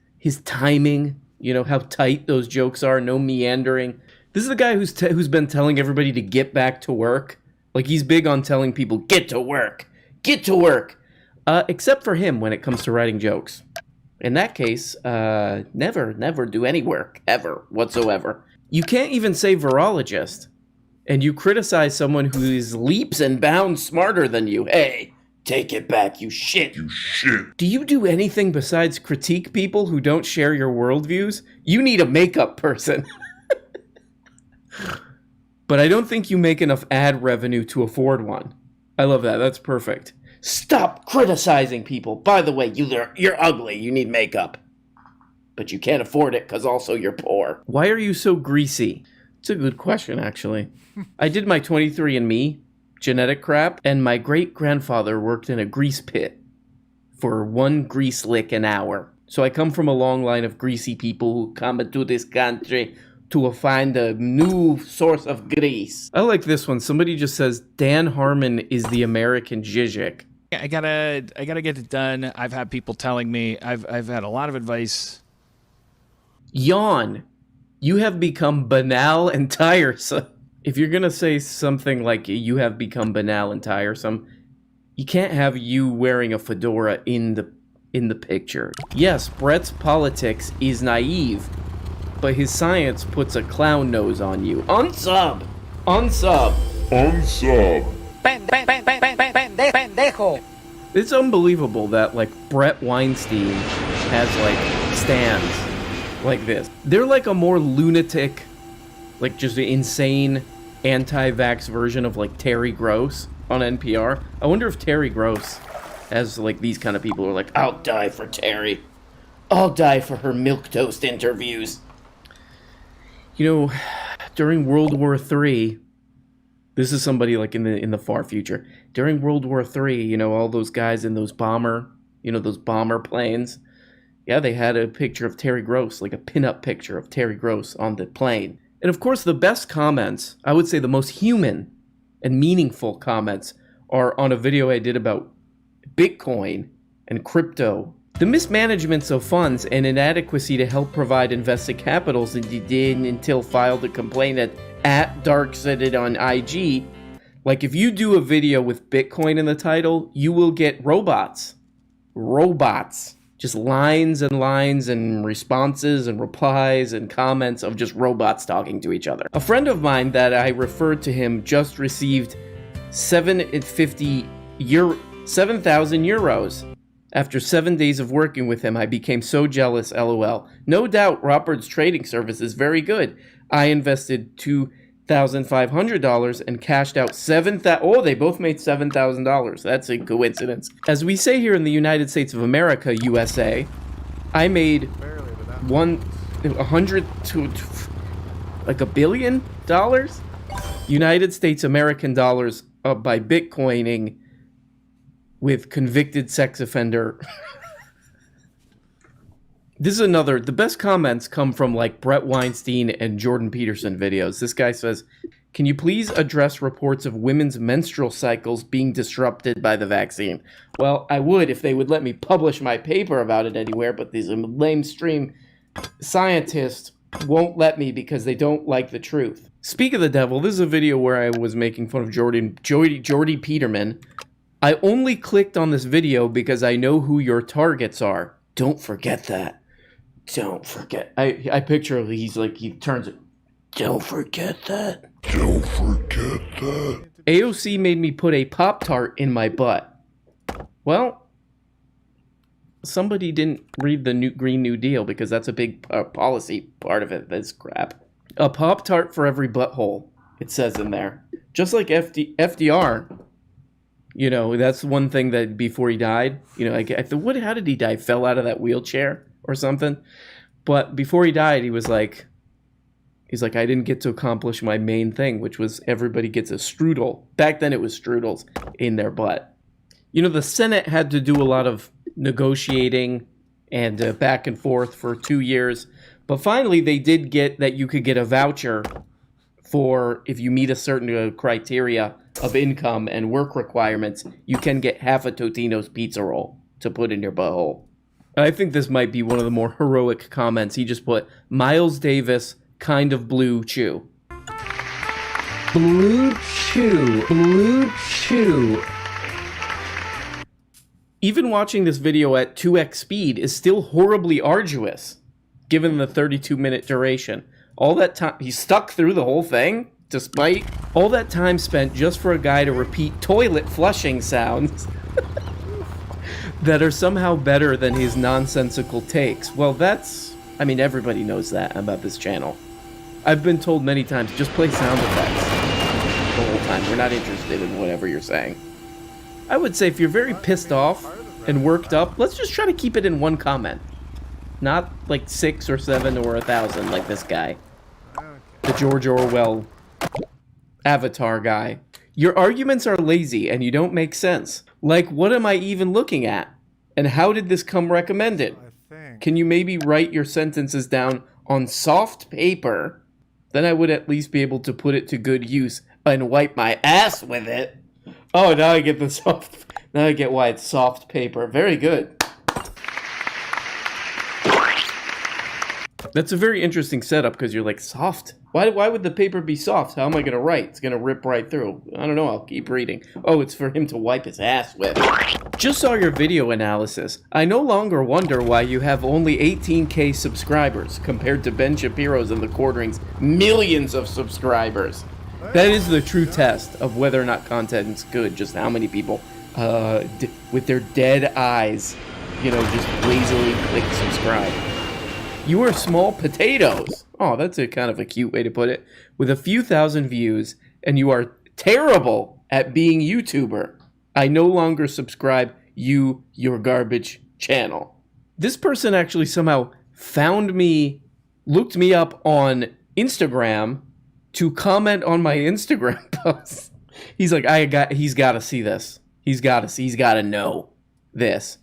timing, you know, how tight those jokes are, no meandering. This is the guy who's been telling everybody to get back to work. Like, he's big on telling people, get to work. Except for him when it comes to writing jokes. In that case, never do any work, ever, whatsoever. You can't even say virologist, and you criticize someone who is leaps and bounds smarter than you. Hey, take it back, you shit. You shit. Do you do anything besides critique people who don't share your worldviews? You need a makeup person. But I don't think you make enough ad revenue to afford one. I love that. That's perfect. Stop criticizing people. By the way, you're ugly. You need makeup. But you can't afford it because also you're poor. Why are you so greasy? It's a good question, actually. I did my 23andMe genetic crap, and my great-grandfather worked in a grease pit for 1 grease lick an hour. So I come from a long line of greasy people who come into this country to find a new source of grease. I like this one. Somebody just says Dan Harmon is the American Zizek. I gotta get it done. I've had people telling me. I've had a lot of advice. Yawn. You have become banal and tiresome. If you're gonna say something like you have become banal and tiresome, you can't have you wearing a fedora in the picture. Yes, Brett's politics is naive, but his science puts a clown nose on you. Unsub! Unsub! Unsub! It's unbelievable that, like, Brett Weinstein has, like, stands like this. They're like a more lunatic, like, just an insane anti-vax version of, like, Terry Gross on NPR. I wonder if Terry Gross has, like, these kind of people who are like, I'll die for Terry. I'll die for her milquetoast interviews. You know, during World War III, this is somebody like in the far future. During World War III, you know, all those guys in those bomber planes. Yeah, they had a picture of Terry Gross, like a pinup picture of Terry Gross on the plane. And of course, the best comments, I would say the most human and meaningful comments, are on a video I did about Bitcoin and crypto. The mismanagements of funds and inadequacy to help provide invested capitals that you did until filed a complaint at Darksided on IG. Like, if you do a video with Bitcoin in the title, you will get robots. Robots. Just lines and lines and responses and replies and comments of just robots talking to each other. A friend of mine that I referred to him just received 7,000 euros. After 7 days of working with him, I became so jealous, LOL. No doubt Robert's trading service is very good. I invested $2,500 and cashed out $7,000. Oh, they both made $7,000. That's a coincidence. As we say here in the United States of America, USA, I made $100 to like $1 billion? United States American dollars by Bitcoining with convicted sex offender. This is another, the best comments come from like Brett Weinstein and Jordan Peterson videos. This guy says, can you please address reports of women's menstrual cycles being disrupted by the vaccine? Well, I would if they would let me publish my paper about it anywhere, but these lamestream scientists won't let me because they don't like the truth. Speak of the devil, this is a video where I was making fun of Jordy Peterman. I only clicked on this video because I know who your targets are. Don't forget that. Don't forget. I picture he's like, he turns it. Don't forget that. Don't forget that. AOC made me put a Pop-Tart in my butt. Well, somebody didn't read the Green New Deal because that's a big policy part of it. That's crap. A Pop-Tart for every butthole, it says in there. Just like FDR. You know, that's one thing that before he died, you know, how did he die? Fell out of that wheelchair or something? But before he died, he's like, I didn't get to accomplish my main thing, which was everybody gets a strudel. Back then it was strudels in their butt. You know, the Senate had to do a lot of negotiating and back and forth for 2 years. But finally, they did get that you could get a voucher for if you meet a certain criteria of income and work requirements, you can get half a Totino's pizza roll to put in your butthole. I think this might be one of the more heroic comments. He just put, Miles Davis, kind of blue chew. Blue chew. Blue chew. Even watching this video at 2x speed is still horribly arduous, given the 32-minute duration. All that time, he stuck through the whole thing? Despite all that time spent just for a guy to repeat toilet flushing sounds that are somehow better than his nonsensical takes. Well, everybody knows that about this channel. I've been told many times, just play sound effects the whole time. We're not interested in whatever you're saying. I would say if you're very pissed off and worked up, let's just try to keep it in one comment. Not like 6 or 7 or 1,000 like this guy. The George Orwell Avatar guy. Your arguments are lazy and you don't make sense. Like, what am I even looking at? And how did this come recommended? Can you maybe write your sentences down on soft paper then I would at least be able to put it to good use and wipe my ass with it. Oh, now I get the soft. Now I get why it's soft paper. Very good. That's a very interesting setup because you're like, soft? Why would the paper be soft? How am I going to write? It's going to rip right through. I don't know. I'll keep reading. Oh, it's for him to wipe his ass with. Just saw your video analysis. I no longer wonder why you have only 18K subscribers compared to Ben Shapiro's and the Quartering's millions of subscribers. That is the true test of whether or not content's good. Just how many people, with their dead eyes, just lazily click subscribe. You are small potatoes. Oh, that's a kind of a cute way to put it. With a few thousand views, and you are terrible at being YouTuber. I no longer subscribe your garbage channel. This person actually somehow found me, looked me up on Instagram to comment on my Instagram post. He's like, he's got to see this. He's got to know this.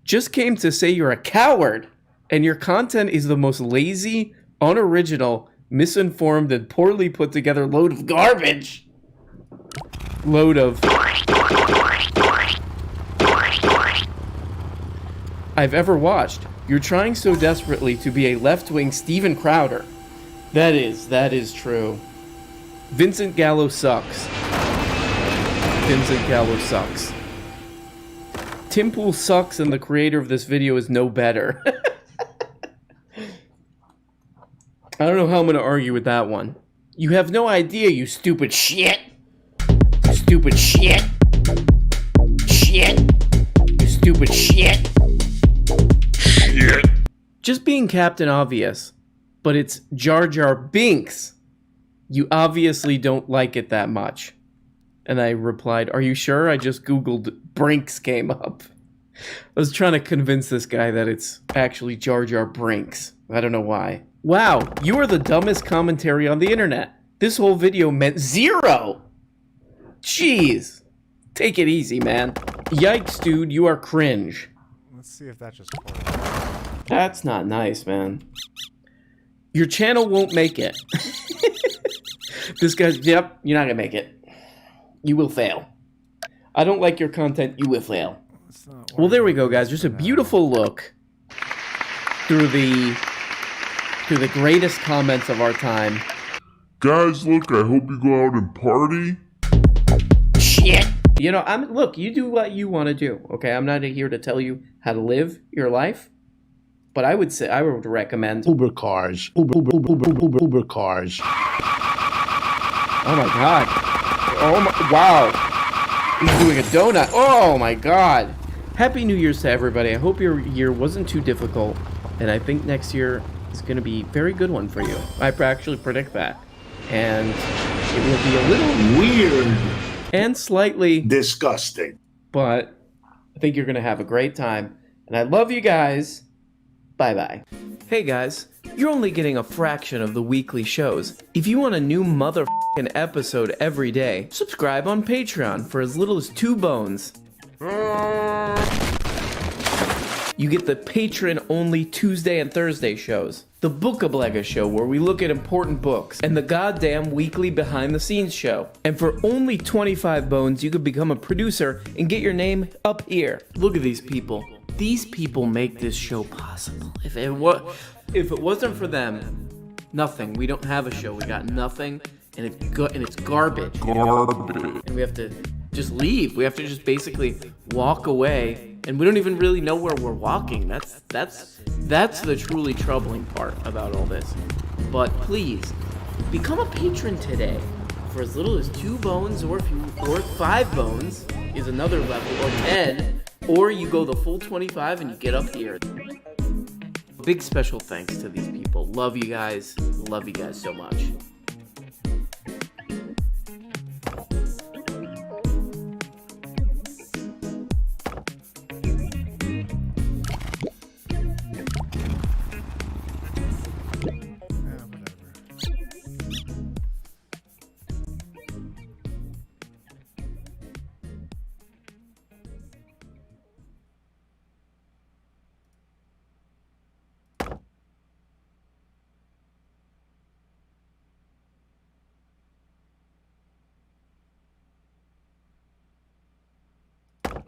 Just came to say you're a coward. And your content is the most lazy, unoriginal, misinformed, and poorly put together load of garbage. I've ever watched. You're trying so desperately to be a left-wing Steven Crowder. That is true. Vincent Gallo sucks. Vincent Gallo sucks. Tim Pool sucks, and the creator of this video is no better. I don't know how I'm going to argue with that one. You have no idea, you stupid shit. You stupid shit. Shit. You stupid shit. Shit. Just being Captain Obvious, but it's Jar Jar Binks. You obviously don't like it that much. And I replied, are you sure? I just Googled Brinks came up. I was trying to convince this guy that it's actually Jar Jar Brinks. I don't know why. Wow, you are the dumbest commentary on the internet. This whole video meant 0. Jeez. Take it easy, man. Yikes, dude, you are cringe. Let's see if that just... That's not nice, man. Your channel won't make it. This guy's, yep, you're not gonna make it. You will fail. I don't like your content, you will fail. Well, there we go, guys. Just a beautiful look through the greatest comments of our time. Guys, look, I hope you go out and party. Shit. Look, you do what you want to do, okay? I'm not here to tell you how to live your life. But I would recommend Uber cars. Uber cars. Oh my god. Oh my, wow. He's doing a donut. Oh my god. Happy New Year's to everybody. I hope your year wasn't too difficult. And I think next year is going to be a very good one for you. I actually predict that. And it will be a little weird. And slightly disgusting. But I think you're going to have a great time. And I love you guys. Bye-bye. Hey guys, you're only getting a fraction of the weekly shows. If you want a new motherfucking episode every day, subscribe on Patreon for as little as 2 bones. You get the patron-only Tuesday and Thursday shows, the Bookablega show where we look at important books, and the goddamn weekly behind-the-scenes show. And for only 25 bones, you could become a producer and get your name up here. Look at these people. These people make this show possible. If it wasn't for them, nothing. We don't have a show. We got nothing, and it's garbage. And we have to just leave. We have to just basically walk away, and we don't even really know where we're walking. That's the truly troubling part about all this. But please, become a patron today for as little as 2 bones, or 5 bones is another level, or 10. Or you go the full 25 and you get up here. Big special thanks to these people. Love you guys. Love you guys so much.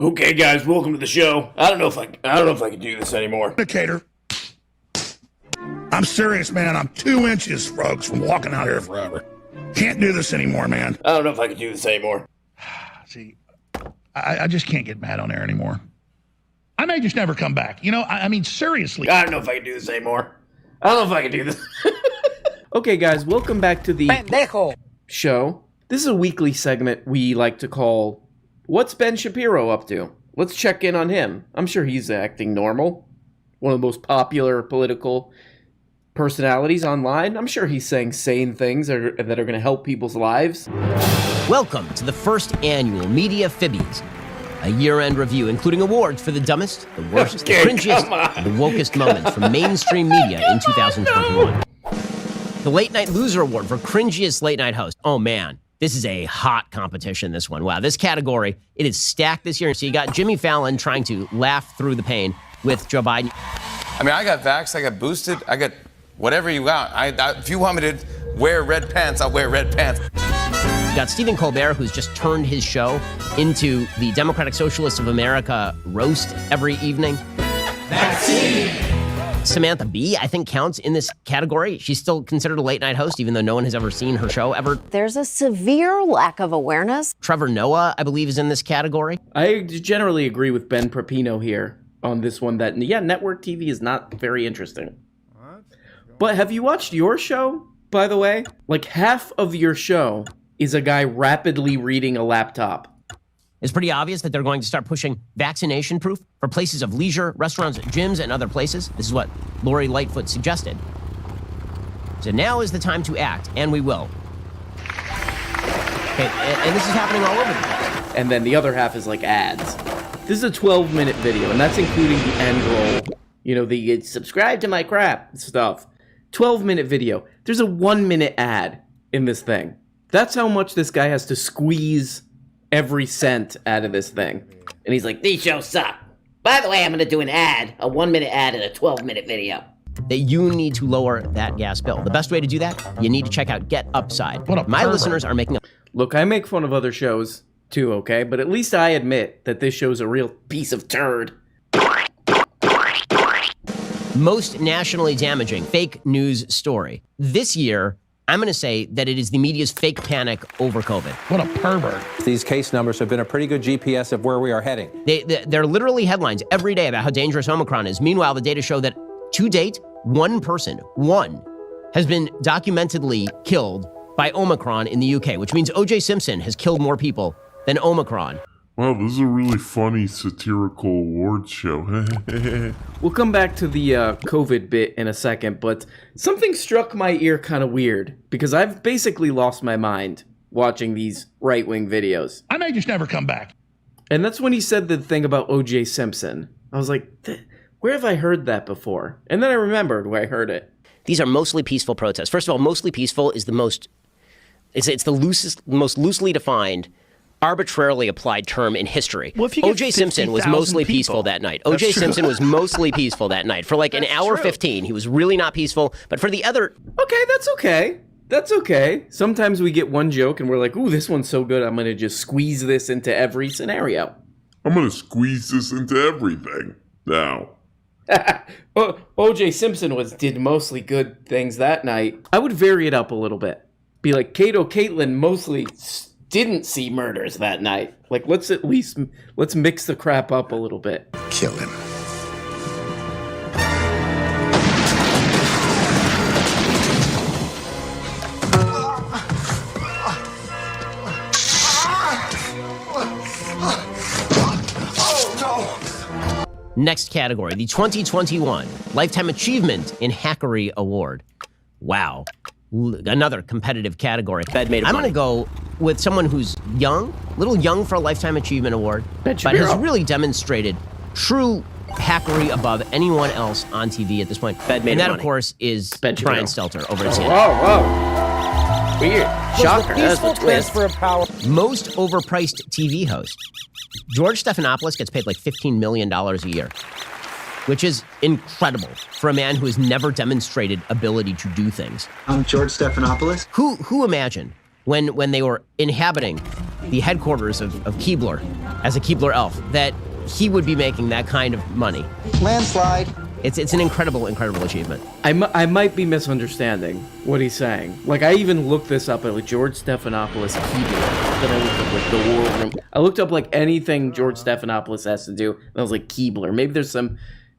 Okay, guys, welcome to the show. I don't know if I can do this anymore. Indicator. I'm serious, man. I'm 2 inches, folks, from walking out here forever. Can't do this anymore, man. I don't know if I can do this anymore. See, I just can't get mad on air anymore. I may just never come back. You know, I mean, seriously. I don't know if I can do this anymore. I don't know if I can do this. Okay, guys, welcome back to the show. This is a weekly segment we like to call What's Ben Shapiro Up To? Let's check in on him. I'm sure he's acting normal. One of the most popular political personalities online. I'm sure he's saying sane things that are going to help people's lives. Welcome to the first annual Media Fibbies, a year-end review including awards for the dumbest, the worst, the cringiest, and the wokest moments from mainstream media in 2021. The Late Night Loser Award for cringiest late night host. Oh man, this is a hot competition, this one. Wow, this category, it is stacked this year. So you got Jimmy Fallon trying to laugh through the pain with Joe Biden. I mean, I got vaxxed, I got boosted, I got whatever you got. If you want me to wear red pants, I'll wear red pants. You got Stephen Colbert, who's just turned his show into the Democratic Socialists of America roast every evening. Vaccine! Samantha Bee, I think, counts in this category. She's still considered a late-night host, even though no one has ever seen her show ever. There's a severe lack of awareness. Trevor Noah, I believe, is in this category. I generally agree with Ben Propino here on this one that, yeah, network TV is not very interesting. But have you watched your show, by the way? Like, half of your show is a guy rapidly reading a laptop. It's pretty obvious that they're going to start pushing vaccination proof for places of leisure, restaurants, gyms, and other places. This is what Lori Lightfoot suggested. So now is the time to act, and we will. Okay, and this is happening all over the place. And then the other half is like ads. This is a 12-minute video, and that's including the end roll. You know, the subscribe to my crap stuff. 12-minute video. There's a 1-minute ad in this thing. That's how much this guy has to squeeze every cent out of this thing. And he's like, these shows suck. By the way, I'm going to do an ad, a 1-minute ad and a 12-minute video. That you need to lower that gas bill. The best way to do that, you need to check out Get Upside. My listeners are making Look, I make fun of other shows too, okay? But at least I admit that this show's a real piece of turd. Most nationally damaging fake news story. This year, I'm going to say that it is the media's fake panic over COVID. What a pervert. These case numbers have been a pretty good GPS of where we are heading. They're literally headlines every day about how dangerous Omicron is. Meanwhile, the data show that to date, one person has been documentedly killed by Omicron in the UK, which means O.J. Simpson has killed more people than Omicron. Wow, this is a really funny satirical awards show. We'll come back to the COVID bit in a second, but something struck my ear kind of weird, because I've basically lost my mind watching these right-wing videos. I may just never come back. And that's when he said the thing about O.J. Simpson. I was like, where have I heard that before? And then I remembered where I heard it. These are mostly peaceful protests. First of all, mostly peaceful is the most, it's the loosest, most loosely defined, arbitrarily applied term in history. Well, O.J. Simpson was mostly peaceful that night. O.J. Simpson was mostly peaceful that night. For like an hour 15, he was really not peaceful. But for the other... Okay, that's okay. That's okay. Sometimes we get one joke and we're like, ooh, this one's so good, I'm going to just squeeze this into every scenario. I'm going to squeeze this into everything now. O.J. Simpson did mostly good things that night. I would vary it up a little bit. Be like, Kato Caitlin mostly didn't see murders that night. Like, let's mix the crap up a little bit. Kill him. Next category, the 2021 Lifetime Achievement in Hackery Award. Wow. Another competitive category. I'm going to go with someone who's young, a little young for a Lifetime Achievement Award, but has really demonstrated true hackery above anyone else on TV at this point. And that, of course, is Brian Stelter over at CNN. Whoa. Weird. Shocker. That's a twist. Most overpriced TV host. George Stephanopoulos gets paid like $15 million a year, which is incredible for a man who has never demonstrated ability to do things. I'm George Stephanopoulos. Who imagined when they were inhabiting the headquarters of Keebler as a Keebler elf, that he would be making that kind of money. Landslide. It's an incredible achievement. I might be misunderstanding what he's saying. Like, I even looked this up at like George Stephanopoulos Keebler. Then I looked up like the War Room. I looked up like anything George Stephanopoulos has to do, and I was like, Keebler. Maybe there's some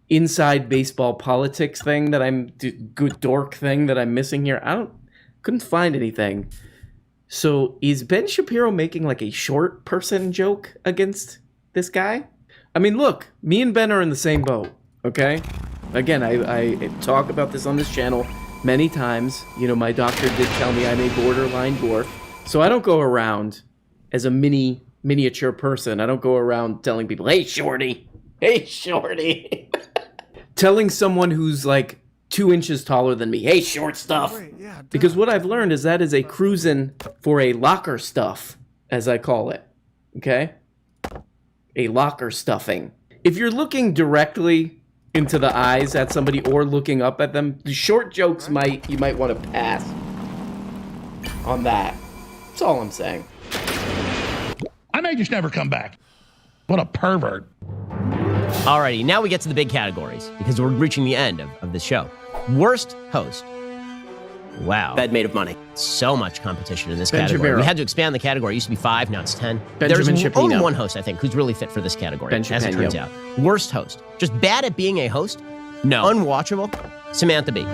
inside baseball politics thing that good dork thing that I'm missing here. Couldn't find anything. So is Ben Shapiro making like a short person joke against this guy? I mean, look, me and Ben are in the same boat, okay? Again, I talk about this on this channel many times. You know, my doctor did tell me I'm a borderline dwarf. So I don't go around as a miniature person. I don't go around telling people, hey, shorty. Hey, shorty. Telling someone who's like 2 inches taller than me, hey, short stuff. Because what I've learned is that is a cruising for a locker stuff, as I call it. Okay? A locker stuffing. If you're looking directly into the eyes at somebody or looking up at them, the short jokes you might want to pass on that. That's all I'm saying. I may just never come back. What a pervert. Alrighty, now we get to the big categories, because we're reaching the end of this show. Worst host. Wow. Bed made of money. So much competition in this Ben category. Shapiro. We had to expand the category. It used to be 5, now it's 10. Benjamin There's Shapiro. only one host, I think, who's really fit for this category, Ben as it Shapiro. turns out. Worst host. Just bad at being a host? No. Unwatchable? Samantha Bee.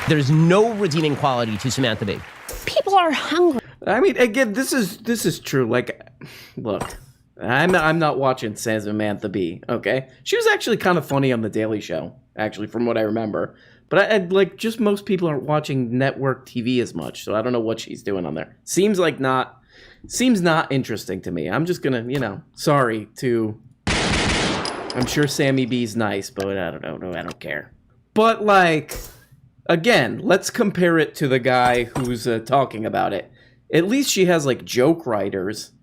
There's no redeeming quality to Samantha Bee. People are hungry. I mean, again, this is true. Like, look, I'm not watching Samantha Bee, okay? She was actually kind of funny on The Daily Show, actually, from what I remember. But I like, just most people aren't watching network TV as much, so I don't know what she's doing on there. Seems not interesting to me. I'm just gonna, sorry to. I'm sure Sammy B's nice, but I don't care. But like, again, let's compare it to the guy who's talking about it. At least she has like joke writers,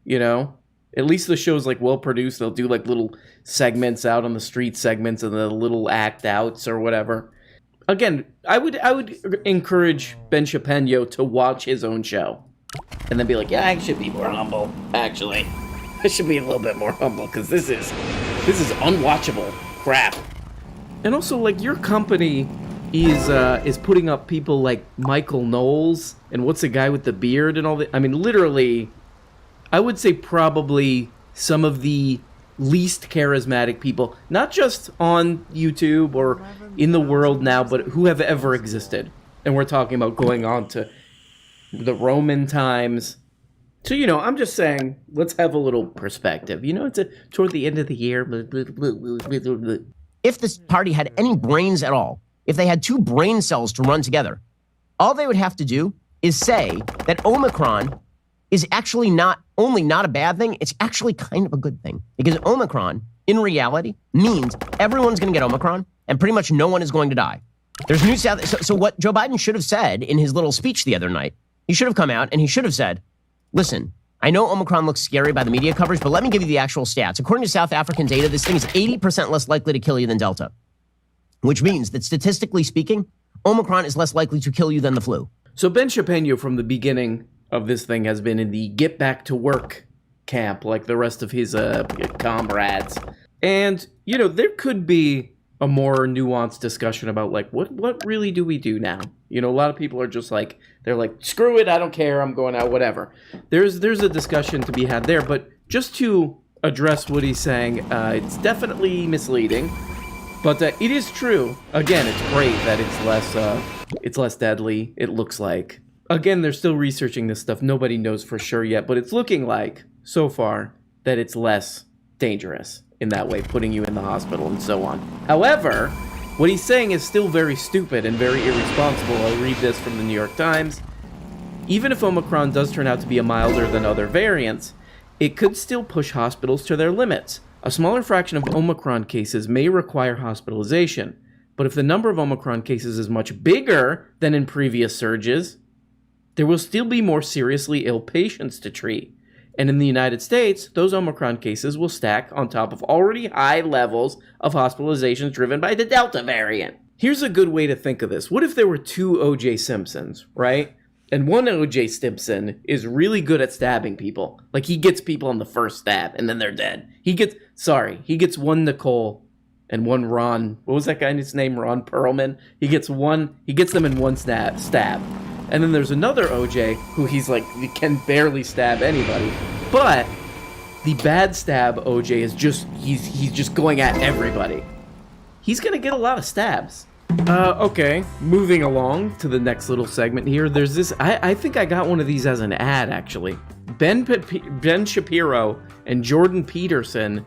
At least the show's like well produced. They'll do like little segments out on the street segments and the little act outs or whatever. Again, I would encourage Ben Shapiro to watch his own show and then be like, yeah, I should be more humble, actually. I should be a little bit more humble because this is unwatchable crap. And also, like, your company is putting up people like Michael Knowles and what's the guy with the beard and all that. I mean, literally, I would say probably some of the least charismatic people, not just on YouTube or in the world now, but who have ever existed. And we're talking about going on to the Roman times. So, I'm just saying, let's have a little perspective. It's toward the end of the year. If this party had any brains at all, if they had 2 brain cells to run together, all they would have to do is say that Omicron is actually not only not a bad thing, it's actually kind of a good thing. Because Omicron, in reality, means everyone's going to get Omicron, and pretty much no one is going to die. There's news out there. So what Joe Biden should have said in his little speech the other night, he should have come out and he should have said, listen, I know Omicron looks scary by the media coverage, but let me give you the actual stats. According to South African data, this thing is 80% less likely to kill you than Delta, which means that statistically speaking, Omicron is less likely to kill you than the flu. So Ben Shapiro from the beginning of this thing has been in the get back to work camp like the rest of his comrades. And, there could be a more nuanced discussion about like, what really do we do now? A lot of people are just like, they're like, screw it, I don't care, I'm going out, whatever. There's a discussion to be had there, but just to address what he's saying, it's definitely misleading, but it is true. Again, it's great that it's less deadly, it looks like. Again, they're still researching this stuff. Nobody knows for sure yet, but it's looking like, so far, that it's less dangerous in that way, putting you in the hospital and so on. However, what he's saying is still very stupid and very irresponsible. I'll read this from the New York Times. Even if Omicron does turn out to be a milder than other variants, it could still push hospitals to their limits. A smaller fraction of Omicron cases may require hospitalization, but if the number of Omicron cases is much bigger than in previous surges, there will still be more seriously ill patients to treat. And in the United States, those Omicron cases will stack on top of already high levels of hospitalizations driven by the Delta variant. Here's a good way to think of this. What if there were 2 O.J. Simpsons, right? And one O.J. Simpson is really good at stabbing people. Like, he gets people on the first stab, and then they're dead. He gets one Nicole and one Ron. What was that guy's name? Ron Perlman? He gets them in one stab. And then there's another O.J. who he can barely stab anybody. But the bad stab O.J. is he's just going at everybody. He's going to get a lot of stabs. Okay, moving along to the next little segment here. There's this, I think I got one of these as an ad, actually. Ben Shapiro and Jordan Peterson,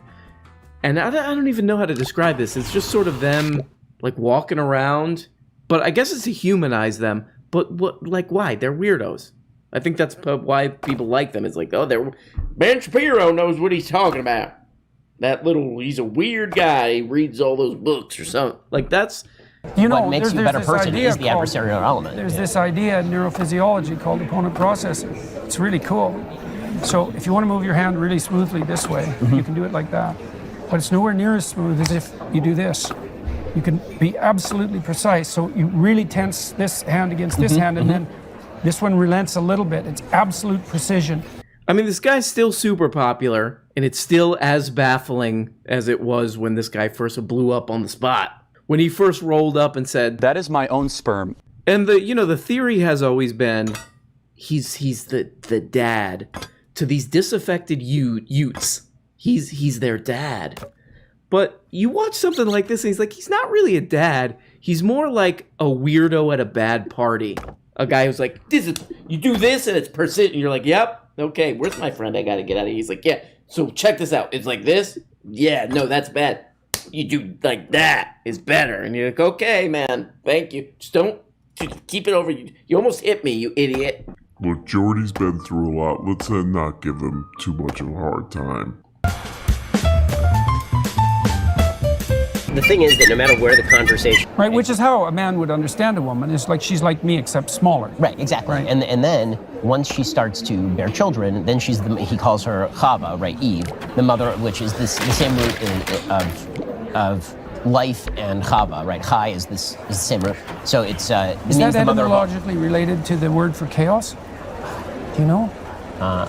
and I don't even know how to describe this. It's just sort of them, like, walking around, but I guess it's to humanize them. But why? They're weirdos. I think that's why people like them. It's like, Ben Shapiro knows what he's talking about. He's a weird guy. He reads all those books or something. Like, that's... What makes you a better person is the adversarial element. There's this idea in neurophysiology called opponent processing. It's really cool. So if you want to move your hand really smoothly this way, you can do it like that. But it's nowhere near as smooth as if you do this. You can be absolutely precise. So you really tense this hand against this hand, and then this one relents a little bit. It's absolute precision. I mean, this guy's still super popular, and it's still as baffling as it was when this guy first blew up on the spot. When he first rolled up and said, "That is my own sperm." And the theory has always been he's the dad to these disaffected Utes. He's their dad. But you watch something like this and he's not really a dad. He's more like a weirdo at a bad party. A guy who's like, you do this and it's persistent. And you're like, yep, okay, where's my friend? I gotta get out of here. He's like, yeah, so check this out. It's like this? Yeah, no, that's bad. You do like that is better. And you're like, okay, man, thank you. Just keep it over. You almost hit me, you idiot. Look, Jordy's been through a lot. Let's not give him too much of a hard time. The thing is that no matter where the conversation... Right, which is how a man would understand a woman. It's like she's like me, except smaller. Right, exactly. Right. And then, once she starts to bear children, then he calls her Chava, right, Eve, the mother, which is the same root of life and Chava, right? Chai is the same root. So it's... is that etymologically related to the word for chaos? Do you know?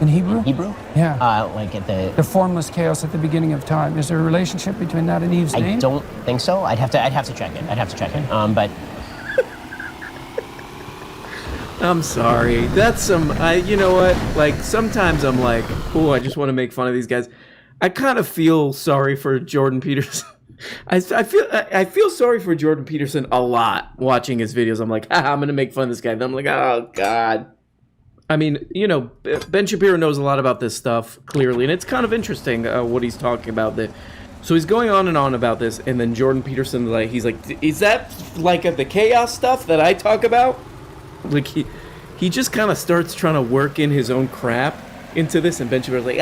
In Hebrew? Hebrew? Yeah. Like at the formless chaos at the beginning of time. Is there a relationship between that and Eve's name? I don't think so. I'd have to check it. But I'm sorry. That's some. You know what? Like, sometimes I'm like, oh, I just want to make fun of these guys. I kind of feel sorry for Jordan Peterson. I feel sorry for Jordan Peterson a lot watching his videos. I'm like, I'm gonna make fun of this guy. Then I'm like, oh God. I mean, Ben Shapiro knows a lot about this stuff, clearly, and it's kind of interesting what he's talking about. So he's going on and on about this, and then Jordan Peterson, he's like, is that like the chaos stuff that I talk about? Like, he just kind of starts trying to work in his own crap into this, and Ben Shapiro's like,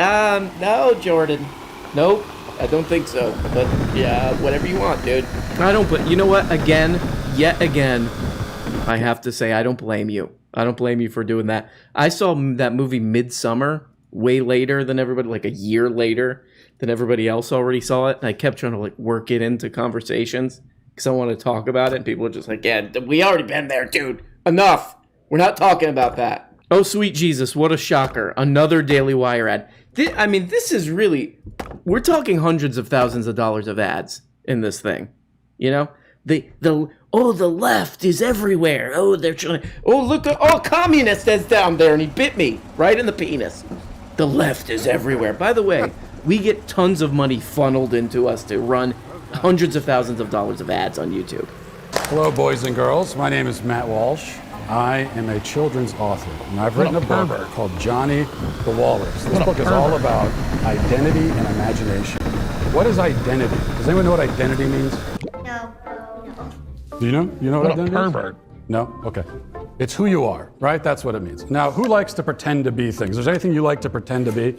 no, Jordan. Nope, I don't think so. But, yeah, whatever you want, dude. But you know what? Yet again, I have to say, I don't blame you. I don't blame you for doing that. I saw that movie Midsummer way later than everybody, like a year later than everybody else already saw it. And I kept trying to work it into conversations because I want to talk about it. And people are just like, yeah, we already been there, dude. Enough. We're not talking about that. Oh, sweet Jesus. What a shocker. Another Daily Wire ad. This is really, we're talking hundreds of thousands of dollars of ads in this thing. The left is everywhere. Oh, they're trying. Oh, look, communist is down there, and he bit me right in the penis. The left is everywhere. By the way, we get tons of money funneled into us to run hundreds of thousands of dollars of ads on YouTube. Hello, boys and girls. My name is Matt Walsh. I am a children's author, and I've written a book called Johnny the Walrus. This book is all about identity and imagination. What is identity? Does anyone know what identity means? No. Do you know? You know what identity is? Pervert. No? Okay. It's who you are, right? That's what it means. Now, who likes to pretend to be things? Is there anything you like to pretend to be?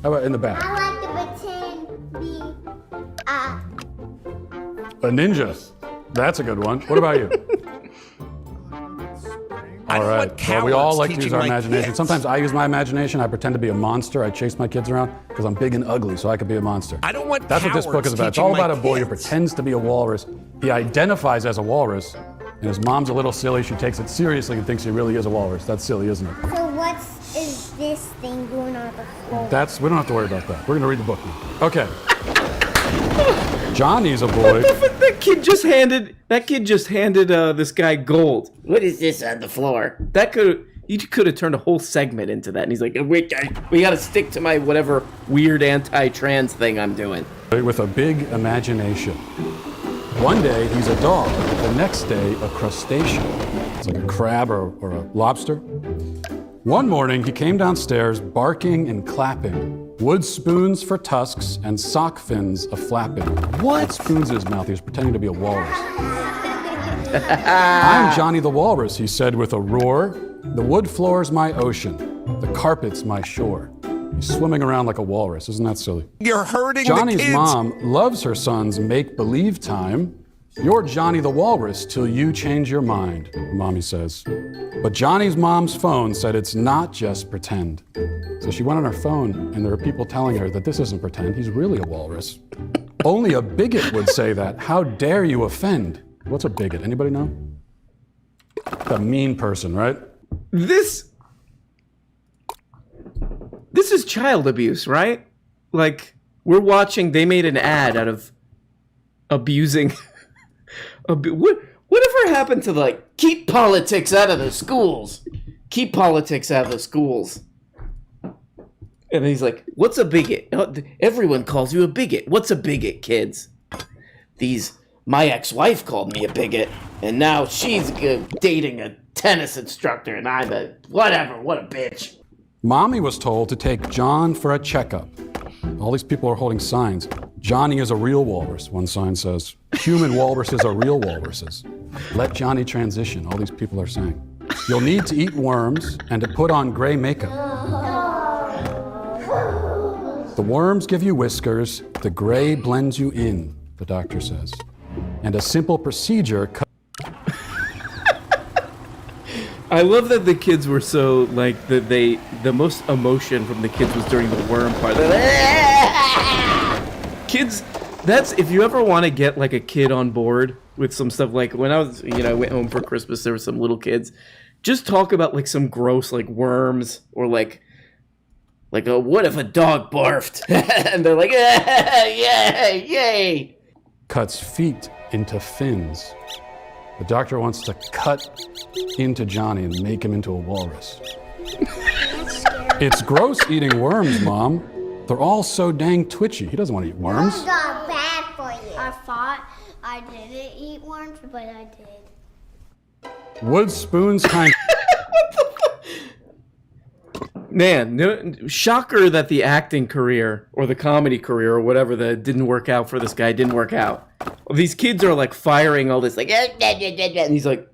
How about in the back? I like to pretend to be a ninja. That's a good one. What about you? All right. Well, we all like to use our imagination. Sometimes I use my imagination. I pretend to be a monster. I chase my kids around because I'm big and ugly, so I could be a monster. I don't want That's what this book is about. It's all about a boy who pretends to be a walrus. He identifies as a walrus, And his mom's a little silly. She takes it seriously and thinks he really is a walrus. That's silly, isn't it? So what is this thing doing on the floor? We don't have to worry about that. We're going to read the book now. Okay. Johnny's a boy. That kid just handed this guy gold. What is this on the floor? You could have turned a whole segment into that. And he's like, wait, we got to stick to my whatever weird anti-trans thing I'm doing. With a big imagination. One day, he's a dog. The next day, a crustacean. It's like a crab or a lobster. One morning, he came downstairs barking and clapping. Wood spoons for tusks and sock fins a-flapping. What? Spoons in his mouth. He was pretending to be a walrus. I'm Johnny the Walrus, he said with a roar. The wood floor's my ocean. The carpet's my shore. He's swimming around like a walrus. Isn't that silly? You're hurting Johnny's the kids. mom loves her son's make-believe time. You're Johnny the Walrus till you change your mind, Mommy says. But Johnny's mom's phone said it's not just pretend. So she went on her phone, and there were people telling her that this isn't pretend. He's really a walrus. Only a bigot would say that. How dare you offend? What's a bigot? Anybody know? A mean person, right? This is child abuse, right? Like, we're watching, they made an ad out of abusing. Whatever happened to, like, keep politics out of the schools? Keep politics out of the schools. And he's like, what's a bigot? Everyone calls you a bigot. What's a bigot, kids? My ex-wife called me a bigot, and now she's dating a tennis instructor, and I'm what a bitch. Mommy was told to take John for a checkup. All these people are holding signs. Johnny is a real walrus, one sign says. Human walruses are real walruses. Let Johnny transition, all these people are saying. You'll need to eat worms and to put on gray makeup. The worms give you whiskers, the gray blends you in, the doctor says. And a simple procedure. I love that the kids were so, like, the most emotion from the kids was during the worm part. Kids, if you ever want to get, like, a kid on board with some stuff, like, when I was, I went home for Christmas, there were some little kids, just talk about, like, some gross, like, worms, or, like, what if a dog barfed? And they're like, yay, yay. Cuts feet into fins. The doctor wants to cut into Johnny and make him into a walrus. It's gross eating worms, Mom. They're all so dang twitchy. He doesn't want to eat worms. It's not bad for you. I thought I didn't eat worms, but I did. Wood spoons kind Man, shocker that the acting career or the comedy career or whatever that didn't work out for this guy didn't work out. These kids are like firing all this like, and he's like,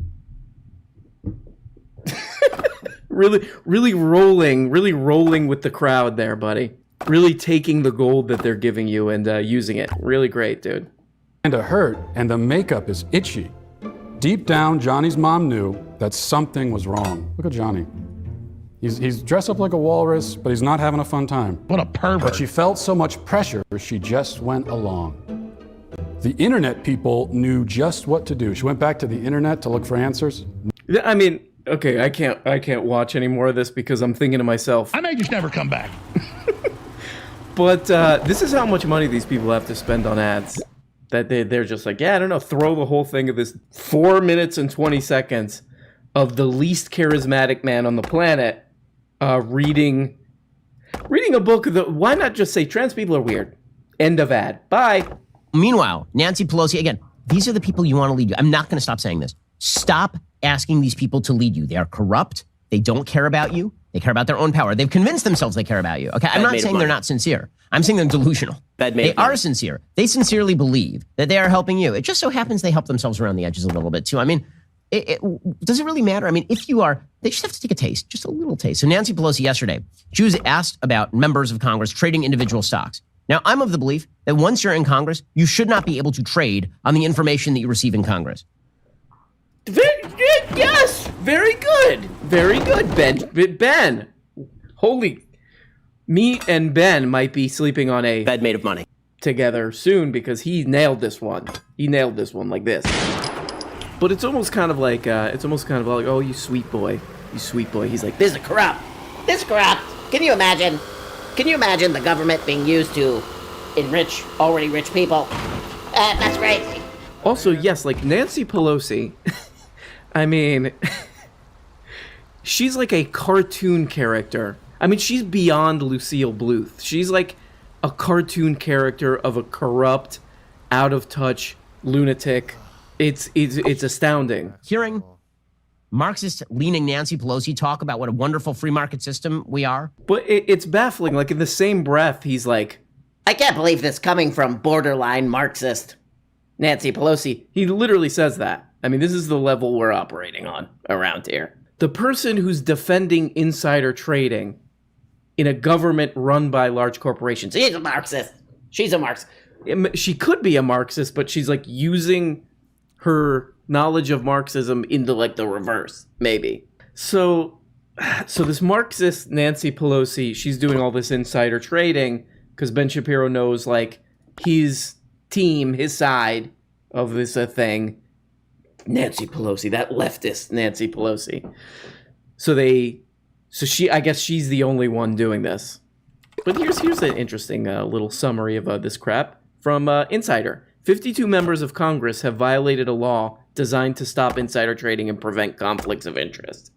really rolling with the crowd there, buddy. Really taking the gold that they're giving you and using it. Really great, dude. And a hurt, and the makeup is itchy. Deep down, Johnny's mom knew that something was wrong. Look at Johnny. He's dressed up like a walrus, but he's not having a fun time. What a pervert. But she felt so much pressure, she just went along. The internet people knew just what to do. She went back to the internet to look for answers. I mean, okay, I can't watch any more of this because I'm thinking to myself, I may just never come back. But this is how much money these people have to spend on ads. That they're just like, yeah, I don't know, throw the whole thing of this 4 minutes and 20 seconds of the least charismatic man on the planet reading a book. Why not just say trans people are weird? End of ad. Bye. Meanwhile, Nancy Pelosi, again, these are the people you want to lead you. I'm not going to stop saying this. Stop asking these people to lead you. They are corrupt. They don't care about you. They care about their own power. They've convinced themselves they care about you. Okay, I'm not saying they're not sincere. I'm saying they're delusional. They are sincere. They sincerely believe that they are helping you. It just so happens they help themselves around the edges a little bit too. I mean, does it really matter? I mean, if you are, they just have to take a taste, just a little taste. So Nancy Pelosi yesterday, she was asked about members of Congress trading individual stocks. Now, I'm of the belief that once you're in Congress, you should not be able to trade on the information that you receive in Congress. Yes, very good. Very good, Ben. Holy, me and Ben might be sleeping on a bed made of money together soon because he nailed this one. He nailed this one like this. But it's almost kind of like, oh, you sweet boy. He's like, This is corrupt. This is corrupt. Can you imagine? Can you imagine the government being used to enrich already rich people? That's crazy. Also, yes, like Nancy Pelosi, I mean, she's like a cartoon character. I mean, she's beyond Lucille Bluth. She's like a cartoon character of a corrupt, out of touch lunatic. It's astounding. Hearing Marxist-leaning Nancy Pelosi talk about what a wonderful free market system we are. But it's baffling. Like, in the same breath, he's like, I can't believe this coming from borderline Marxist Nancy Pelosi. He literally says that. I mean, this is the level we're operating on around here. The person who's defending insider trading in a government run by large corporations. She's a Marxist. She's a Marxist. She could be a Marxist, but she's like using her knowledge of Marxism into like the reverse, maybe. So this Marxist Nancy Pelosi, she's doing all this insider trading because Ben Shapiro knows like his team, his side of this thing. Nancy Pelosi, that leftist Nancy Pelosi. I guess she's the only one doing this. But here's an interesting little summary of this crap from Insider. 52 members of Congress have violated a law designed to stop insider trading and prevent conflicts of interest.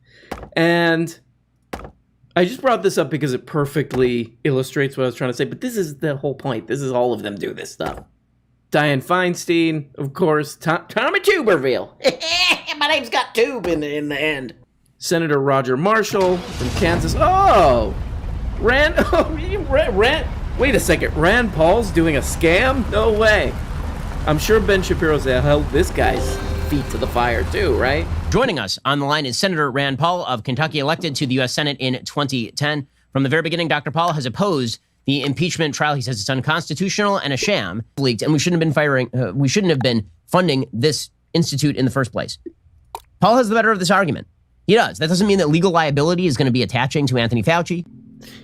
And I just brought this up because it perfectly illustrates what I was trying to say, but this is the whole point. This is all of them do this stuff. Dianne Feinstein, of course, Tommy Tuberville. My name's got tube in the end. Senator Roger Marshall from Kansas. Oh, Rand. Wait a second. Rand Paul's doing a scam? No way. I'm sure Ben Shapiro's held this guy's feet to the fire too, right? Joining us on the line is Senator Rand Paul of Kentucky, elected to the U.S. Senate in 2010. From the very beginning, Dr. Paul has opposed the impeachment trial. He says it's unconstitutional and a sham, leaked, and we shouldn't have been funding this institute in the first place. Paul has the better of this argument. He does. That doesn't mean that legal liability is going to be attaching to Anthony Fauci.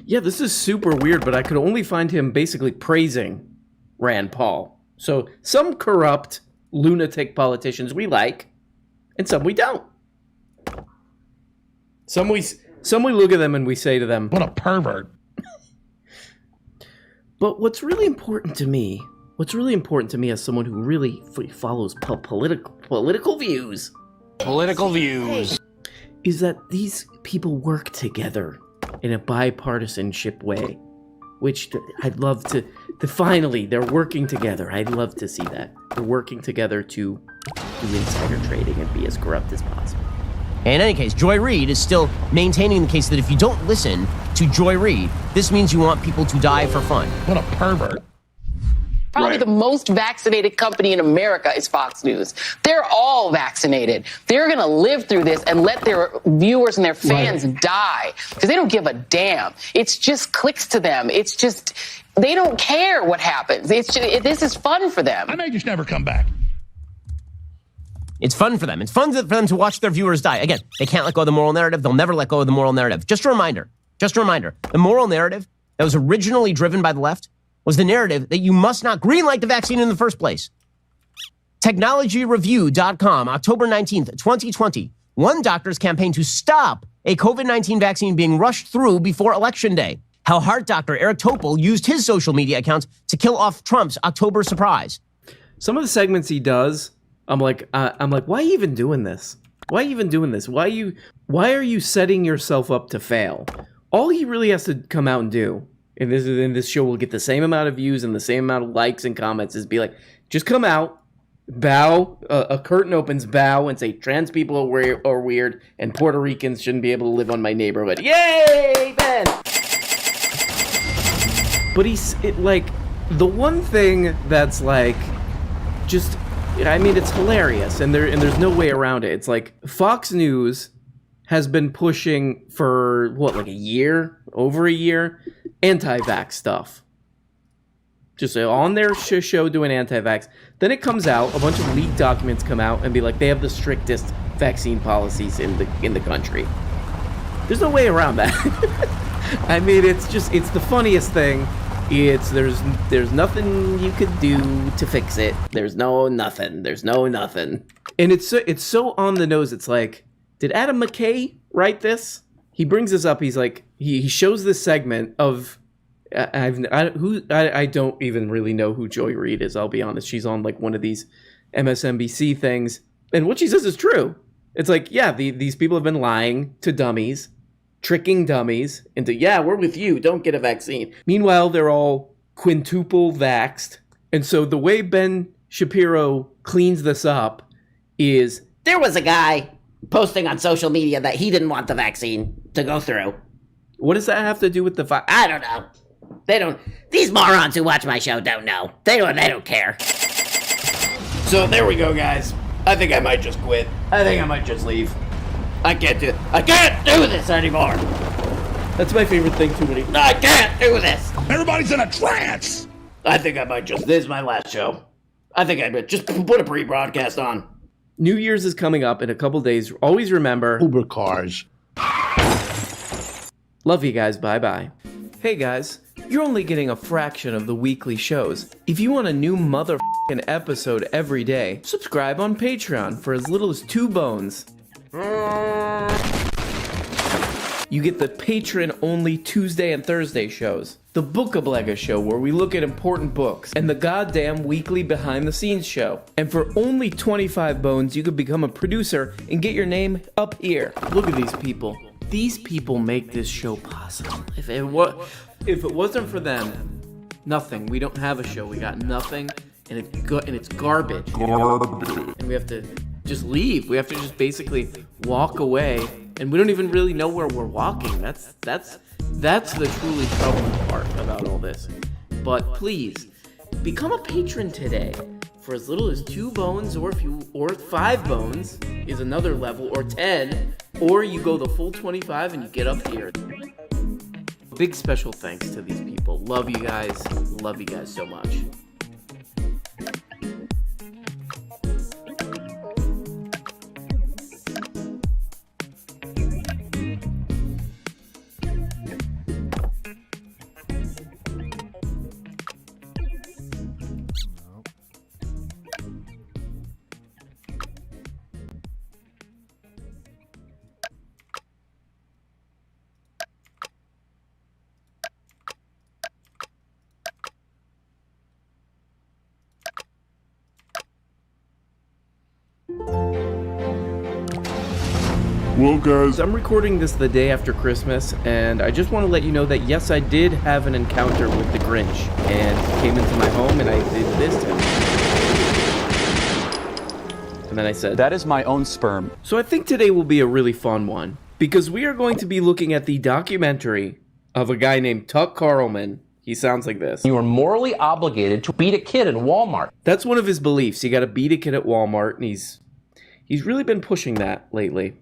Yeah, this is super weird, but I could only find him basically praising Rand Paul. So some corrupt, lunatic politicians we like, and some we don't. Some we look at them and we say to them, what a pervert. But what's really important to me as someone who really follows political views, is that these people work together in a bipartisanship way, which I'd love to finally, they're working together. I'd love to see that. They're working together to do insider trading and be as corrupt as possible. In any case, Joy Reid is still maintaining the case that if you don't listen to Joy Reid, this means you want people to die for fun. What a pervert. Probably the most vaccinated company in America is Fox News. They're all vaccinated. They're going to live through this and let their viewers and their fans die because they don't give a damn. It's just clicks to them. It's just, they don't care what happens. It's just, this is fun for them. I may just never come back. It's fun for them. It's fun for them to watch their viewers die. Again, they can't let go of the moral narrative. They'll never let go of the moral narrative. Just a reminder. The moral narrative that was originally driven by the left was the narrative that you must not greenlight the vaccine in the first place. TechnologyReview.com, October 19th, 2020. One doctor's campaign to stop a COVID-19 vaccine being rushed through before Election Day. How Heart Doctor Eric Topol used his social media accounts to kill off Trump's October surprise. Some of the segments he does, I'm like, why are you even doing this? Why are you setting yourself up to fail? All he really has to come out and do, and this show will get the same amount of views and the same amount of likes and comments, is be like, just come out, bow, a curtain opens, bow, and say trans people are weird and Puerto Ricans shouldn't be able to live on my neighborhood. Yay, Ben! But the one thing that's like, just, I mean, it's hilarious, and there's no way around it. It's like Fox News has been pushing for like over a year, anti-vax stuff. Just on their show doing anti-vax. Then it comes out, a bunch of leaked documents come out and be like, they have the strictest vaccine policies in the country. There's no way around that. I mean, it's the funniest thing. There's nothing you could do to fix it. There's no nothing. And it's so on the nose. It's like, did Adam McKay write this? He brings this up. He's like, he shows this segment of, I don't even really know who Joy Reid is. I'll be honest. She's on like one of these MSNBC things, and what she says is true. It's like, yeah, these people have been lying to dummies, tricking dummies into, yeah, we're with you, don't get a vaccine. Meanwhile, they're all quintuple vaxxed. And so the way Ben Shapiro cleans this up is, there was a guy posting on social media that he didn't want the vaccine to go through. What does that have to do with the I don't know. They don't. These morons who watch my show don't know. They don't care. So there we go, guys. I think I might just quit. I think I might just leave. I can't do this anymore. That's my favorite thing, too many. I can't do this. Everybody's in a trance. I think I might just. This is my last show. I think I might just put a pre-broadcast on. New Year's is coming up in a couple days. Always remember, Uber cars. Love you guys. Bye-bye. Hey guys, you're only getting a fraction of the weekly shows. If you want a new motherfucking episode every day, subscribe on Patreon for as little as 2 bones. You get the patron-only Tuesday and Thursday shows, the Bookablega show where we look at important books, and the goddamn weekly behind-the-scenes show. And for only 25 bones, you could become a producer and get your name up here. Look at these people. These people make this show possible. If it wasn't for them, nothing. We don't have a show. We got nothing, and it's garbage. And we have to just leave. We have to just basically walk away, and we don't even really know where we're walking. That's the truly troubling part about all this. But please, become a patron today. For as little as 2 bones, or 5 bones is another level, or 10, or you go the full 25 and you get up here. Big special thanks to these people. Love you guys so much. Well, guys, I'm recording this the day after Christmas, and I just want to let you know that yes, I did have an encounter with the Grinch, and he came into my home, and I did this to him. And then I said, that is my own sperm. So I think today will be a really fun one, because we are going to be looking at the documentary of a guy named Tuck Carlman. He sounds like this. You are morally obligated to beat a kid in Walmart. That's one of his beliefs. You got to beat a kid at Walmart, and he's really been pushing that lately.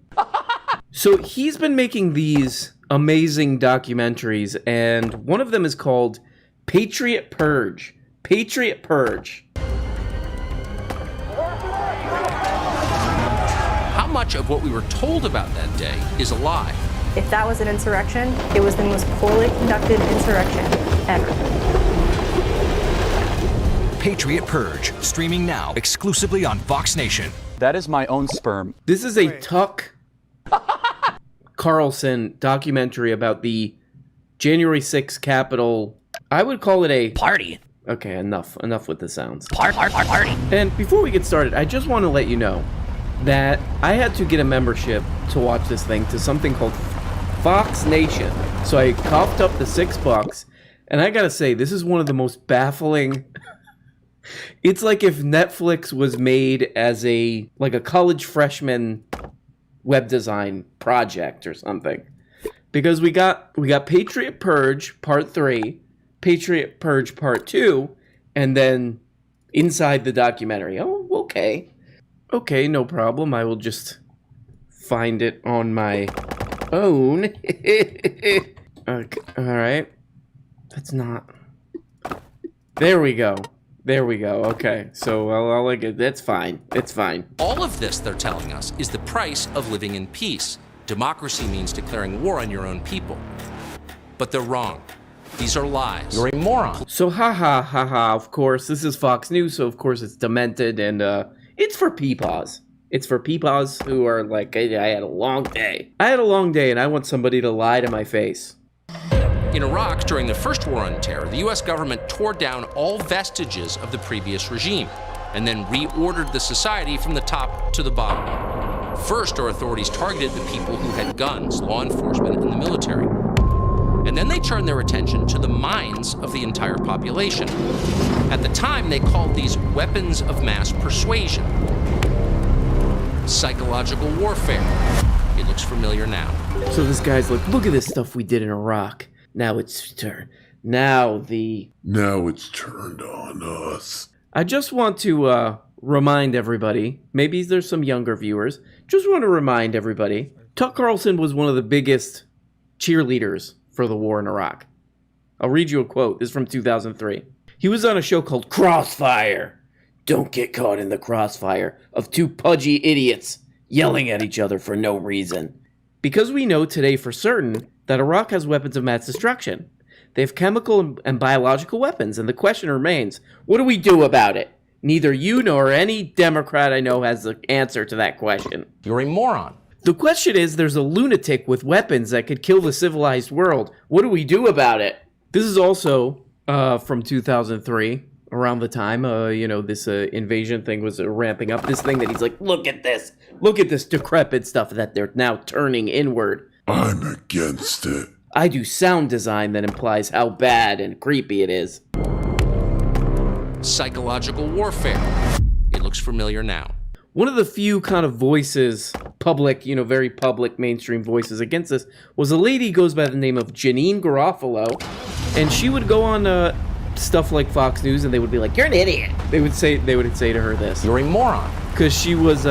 So he's been making these amazing documentaries, and one of them is called Patriot Purge. Patriot Purge. How much of what we were told about that day is a lie? If that was an insurrection, it was the most poorly conducted insurrection ever. Patriot Purge, streaming now exclusively on Fox Nation. That is my own sperm. This is a Tuck Carlson documentary about the January 6th Capitol. I would call it a party. Okay, enough with the sounds. Party. And before we get started, I just want to let you know that I had to get a membership to watch this thing to something called Fox Nation. So I coughed up the $6, and I gotta say, this is one of the most baffling. It's like if Netflix was made as a college freshman web design project or something. Because we got Patriot Purge Part 3, Patriot Purge Part 2, and then inside the documentary. Oh, okay. Okay, no problem. I will just find it on my own. Okay, all right. That's not. There we go. Okay, so I'll like it. That's fine. It's fine. All of this, they're telling us, is the price of living in peace. Democracy means declaring war on your own people. But they're wrong. These are lies. You're a moron. So ha, of course, this is Fox News, so of course it's demented, and it's for peepaws. It's for peepaws who are like, hey, I had a long day. I had a long day and I want somebody to lie to my face. In Iraq, during the first war on terror, the U.S. government tore down all vestiges of the previous regime and then reordered the society from the top to the bottom. First, our authorities targeted the people who had guns, law enforcement, and the military. And then they turned their attention to the minds of the entire population. At the time, they called these weapons of mass persuasion. Psychological warfare. It looks familiar now. So this guy's like, look at this stuff we did in Iraq. Now it's Now it's turned on us. I just want to remind everybody, maybe there's some younger viewers, just want to remind everybody, Tucker Carlson was one of the biggest cheerleaders for the war in Iraq. I'll read you a quote. This is from 2003. He was on a show called Crossfire. Don't get caught in the crossfire of two pudgy idiots yelling at each other for no reason. Because we know today for certain that Iraq has weapons of mass destruction. They have chemical and biological weapons, and the question remains, what do we do about it? Neither you nor any Democrat I know has the answer to that question. You're a moron. The question is, there's a lunatic with weapons that could kill the civilized world. What do we do about it? This is also from 2003, around the time, this invasion thing was ramping up. This thing that he's like, look at this decrepit stuff that they're now turning inward. I'm against it. I do sound design that implies how bad and creepy it is. Psychological warfare. It looks familiar now. One of the few kind of voices, public, very public mainstream voices against this, was a lady who goes by the name of Janine Garofalo, and she would go on stuff like Fox News, and they would be like, "You're an idiot." They would say to her this. You're a moron. Because she was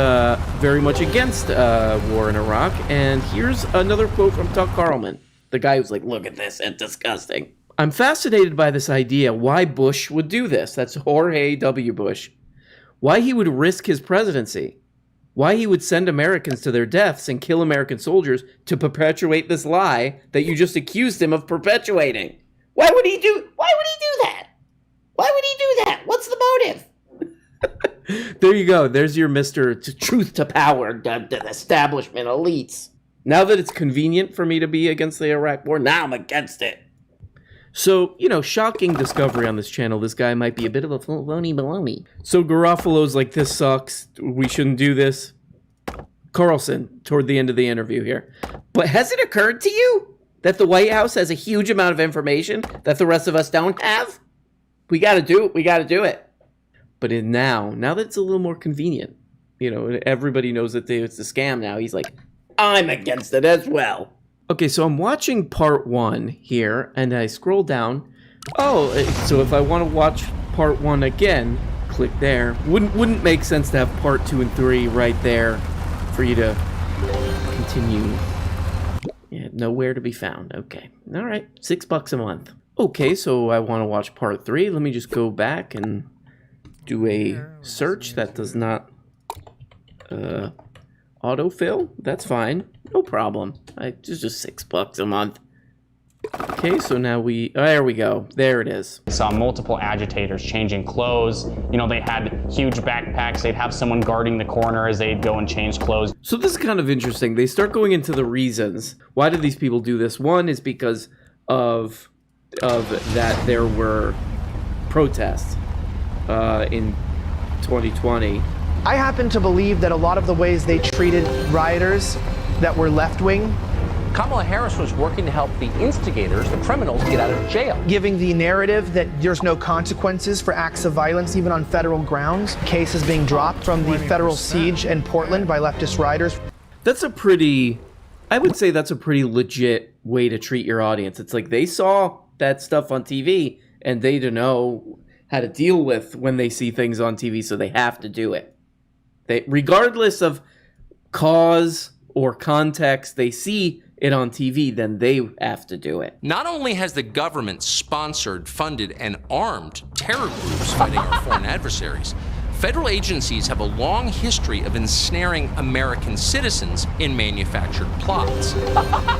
very much against war in Iraq. And here's another quote from Tuck Carlman, the guy who's like, look at this, it's disgusting. I'm fascinated by this idea why Bush would do this. That's Jorge W. Bush. Why he would risk his presidency. Why he would send Americans to their deaths and kill American soldiers to perpetuate this lie that you just accused him of perpetuating. Why would he do that? Why would he do that? What's the motive? There you go. There's your Mr. Truth to Power, the establishment elites. Now that it's convenient for me to be against the Iraq war, now I'm against it. So, shocking discovery on this channel. This guy might be a bit of a phony baloney. So Garofalo's like, this sucks. We shouldn't do this. Carlson, toward the end of the interview here. But has it occurred to you that the White House has a huge amount of information that the rest of us don't have? We got to do it. But now that it's a little more convenient, everybody knows that it's a scam now. He's like, I'm against it as well. Okay, so I'm watching part 1 here, and I scroll down. Oh, so if I want to watch part 1 again, click there. Wouldn't make sense to have part 2 and 3 right there for you to continue. Yeah, nowhere to be found. Okay, all right, $6 a month. Okay, so I want to watch part 3. Let me just go back and do a search that does not autofill. That's fine, no problem. It's just $6 a month. Okay, so now there we go. There it is. I saw multiple agitators changing clothes. They had huge backpacks. They'd have someone guarding the corner as they'd go and change clothes. So this is kind of interesting. They start going into the reasons. Why did these people do this? One is because of that there were protests in 2020. I happen to believe that a lot of the ways they treated rioters that were left-wing. Kamala Harris was working to help the instigators, the criminals, get out of jail. Giving the narrative that there's no consequences for acts of violence, even on federal grounds. Cases being dropped from the federal siege in Portland by leftist rioters. I would say that's a pretty legit way to treat your audience. It's like they saw that stuff on TV and they don't know how to deal with when they see things on TV, so they have to do it. Regardless of cause or context, they see it on TV, then they have to do it. Not only has the government sponsored, funded, and armed terror groups fighting our foreign adversaries, federal agencies have a long history of ensnaring American citizens in manufactured plots.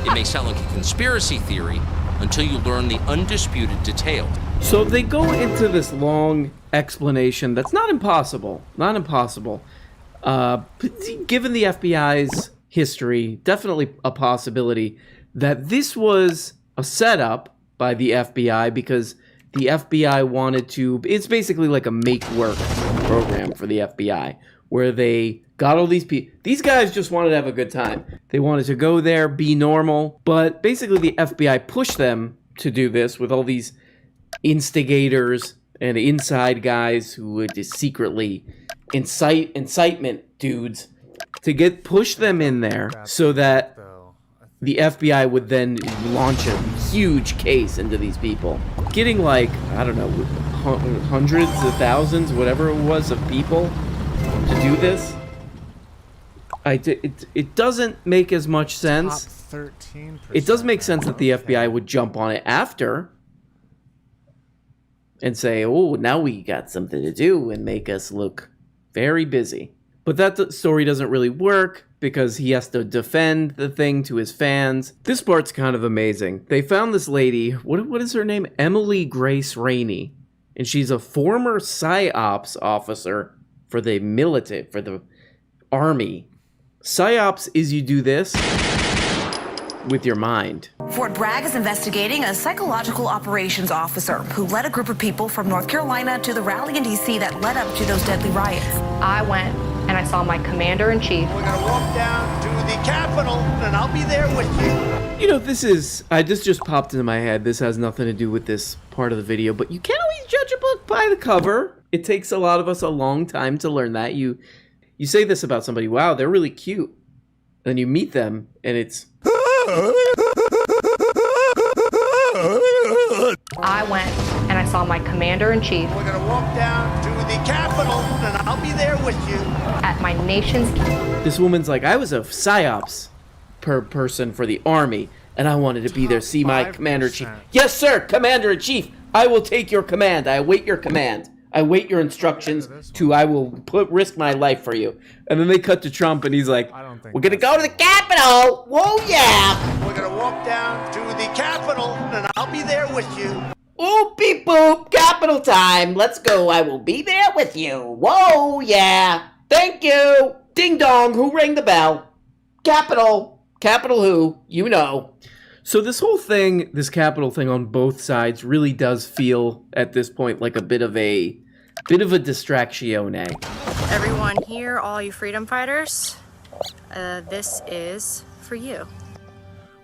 It may sound like a conspiracy theory until you learn the undisputed details. So they go into this long explanation that's not impossible. Given the FBI's history, definitely a possibility that this was a setup by the FBI because the FBI wanted to, it's basically like a make-work program for the FBI, where they got all these people. These guys just wanted to have a good time. They wanted to go there, be normal, but basically the FBI pushed them to do this with all these instigators and inside guys who would just secretly incitement dudes to push them in there so that the FBI would then launch a huge case into these people. Getting like, I don't know, hundreds of thousands, whatever it was, of people to do this. It doesn't make as much sense. Top 13%. It does make sense that the FBI would jump on it after and say, oh, now we got something to do and make us look very busy. But that story doesn't really work because he has to defend the thing to his fans. This part's kind of amazing. They found this lady, what is her name? Emily Grace Rainey. And she's a former PSYOPs officer for the military, for the army. PSYOPs is you do this with your mind. Fort Bragg is investigating a psychological operations officer who led a group of people from North Carolina to the rally in D.C. that led up to those deadly riots. I went and I saw my commander-in-chief. We're going to walk down to the Capitol, and I'll be there with you. You know, this just popped into my head. This has nothing to do with this part of the video, but you can't always judge a book by the cover. It takes a lot of us a long time to learn that. You say this about somebody, wow, they're really cute. Then you meet them, and it's... I went and I saw my commander-in-chief. We're going to walk down to the Capitol, and I'll be there with you. At my nation's... This woman's like, I was a PSYOPs person for the army, and I wanted to be there, see my commander-in-chief. Yes, sir, commander-in-chief. I will take your command. I await your command. I wait your instructions I will risk my life for you. And then they cut to Trump, and he's like, we're going to go to the Capitol. Whoa, yeah. We're going to walk down to the Capitol, and I'll be there with you. Ooh, beep, boop, Capitol time. Let's go. I will be there with you. Whoa, yeah. Thank you. Ding dong. Who rang the bell? Capitol. Capitol who? You know. So this whole thing, this Capitol thing on both sides really does feel at this point like a bit of a distraction. Everyone here, all you freedom fighters, this is for you.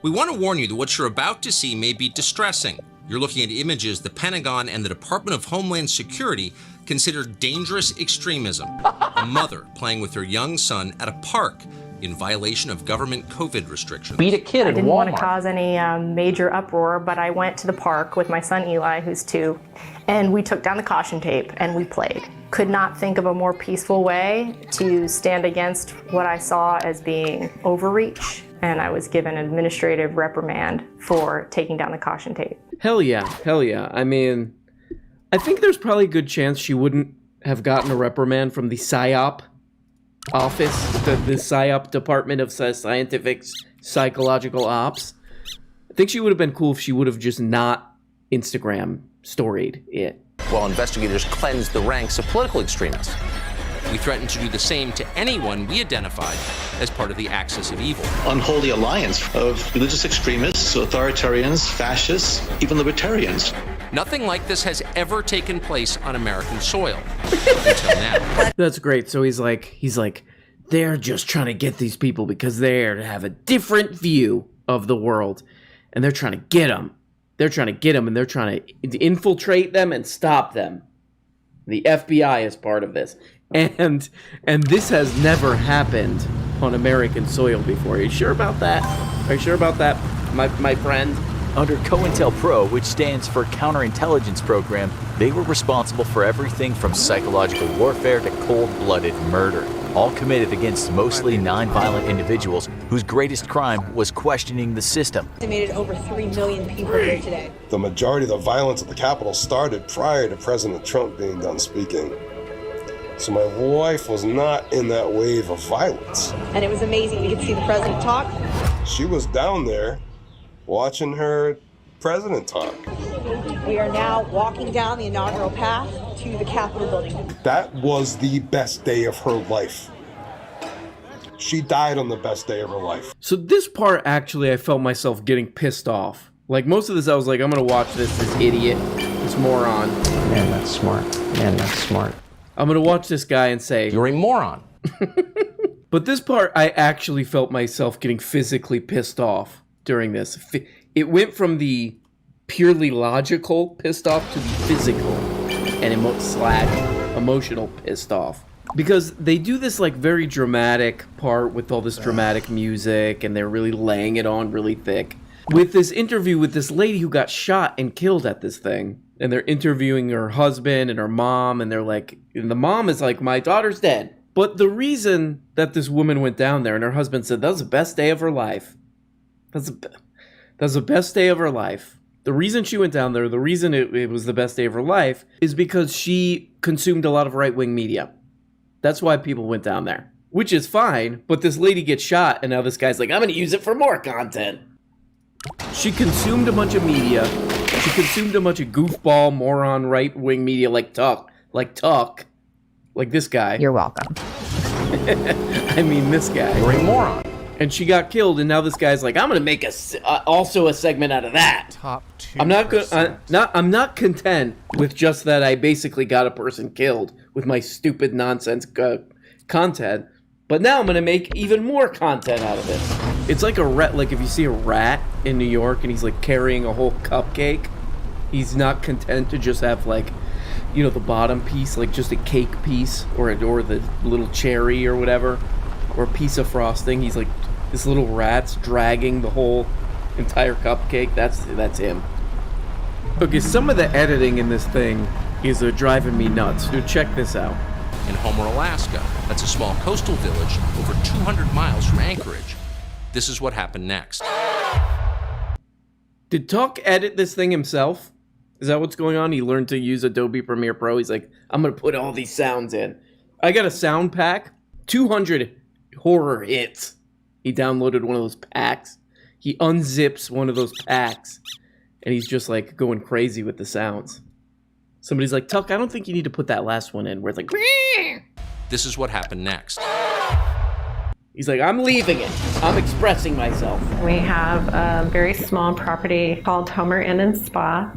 We want to warn you that what you're about to see may be distressing. You're looking at images the Pentagon and the Department of Homeland Security consider dangerous extremism. A mother playing with her young son at a park in violation of government COVID restrictions. Beat a kid I at didn't want Walmart. to cause any major uproar, but I went to the park with my son Eli, who's 2, and we took down the caution tape and we played. Could not think of a more peaceful way to stand against what I saw as being overreach, and I was given an administrative reprimand for taking down the caution tape. Hell yeah, hell yeah. I mean, I think there's probably a good chance she wouldn't have gotten a reprimand from the PSYOP office, the PSYOP Department of Scientific Psychological Ops. I think she would have been cool if she would have just not Instagram storied it. While investigators cleansed the ranks of political extremists. We threaten to do the same to anyone we identified as part of the axis of evil. Unholy alliance of religious extremists, authoritarians, fascists, even libertarians. Nothing like this has ever taken place on American soil until now. That's great. So he's like, they're just trying to get these people because they're have a different view of the world, and they're trying to get them. They're trying to get them, and they're trying to infiltrate them and stop them. The FBI is part of this. And this has never happened on American soil before. Are you sure about that? Are you sure about that, my friend? Under COINTELPRO, which stands for Counterintelligence Program, they were responsible for everything from psychological warfare to cold-blooded murder, all committed against mostly non-violent individuals whose greatest crime was questioning the system. Estimated over 3 million people here today. The majority of the violence at the Capitol started prior to President Trump being done speaking. So my wife was not in that wave of violence. And it was amazing. We could see the president talk. She was down there watching her president talk. We are now walking down the inaugural path to the Capitol building. That was the best day of her life. She died on the best day of her life. So this part, actually, I felt myself getting pissed off. Like, most of this, I was like, I'm gonna watch this idiot, this moron. Man, that's smart. Man, that's smart. I'm gonna watch this guy and say, you're a moron. But this part, I actually felt myself getting physically pissed off during this. It went from the purely logical pissed off to the physical and emotional pissed off. Because they do this like very dramatic part with all this dramatic music, and they're really laying it on really thick. With this interview with this lady who got shot and killed at this thing, and they're interviewing her husband and her mom, and they're like, and the mom is like, my daughter's dead. But the reason that this woman went down there, and her husband said that was the best day of her life. That's the best day of her life. The reason she went down there, the reason it was the best day of her life, is because she consumed a lot of right-wing media. That's why people went down there. Which is fine, but this lady gets shot, and now this guy's like, I'm gonna use it for more content. She consumed a bunch of media. She consumed a bunch of goofball, moron, right-wing media like Tuck. Like this guy. You're welcome. I mean, this guy. You're a moron. And she got killed, and now this guy's like, I'm gonna make also a segment out of that. Top 2%. I'm not content with just that. I basically got a person killed with my stupid nonsense content, but now I'm gonna make even more content out of it. It's like a rat. Like if you see a rat in New York and he's like carrying a whole cupcake, he's not content to just have like, you know, the bottom piece, like just a cake piece, or the little cherry or whatever, or a piece of frosting. He's like, this little rat's dragging the whole entire cupcake. That's him. Okay, some of the editing in this thing is driving me nuts. Dude, check this out. In Homer, Alaska, that's a small coastal village over 200 miles from Anchorage. This is what happened next. Did Tuck edit this thing himself? Is that what's going on? He learned to use Adobe Premiere Pro. He's like, I'm going to put all these sounds in. I got a sound pack, 200 horror hits. He downloaded one of those packs. He unzips one of those packs, and he's just like going crazy with the sounds. Somebody's like, Tuck, I don't think you need to put that last one in, where it's like, this is what happened next. He's like, I'm leaving it. I'm expressing myself. We have a very small property called Homer Inn and Spa.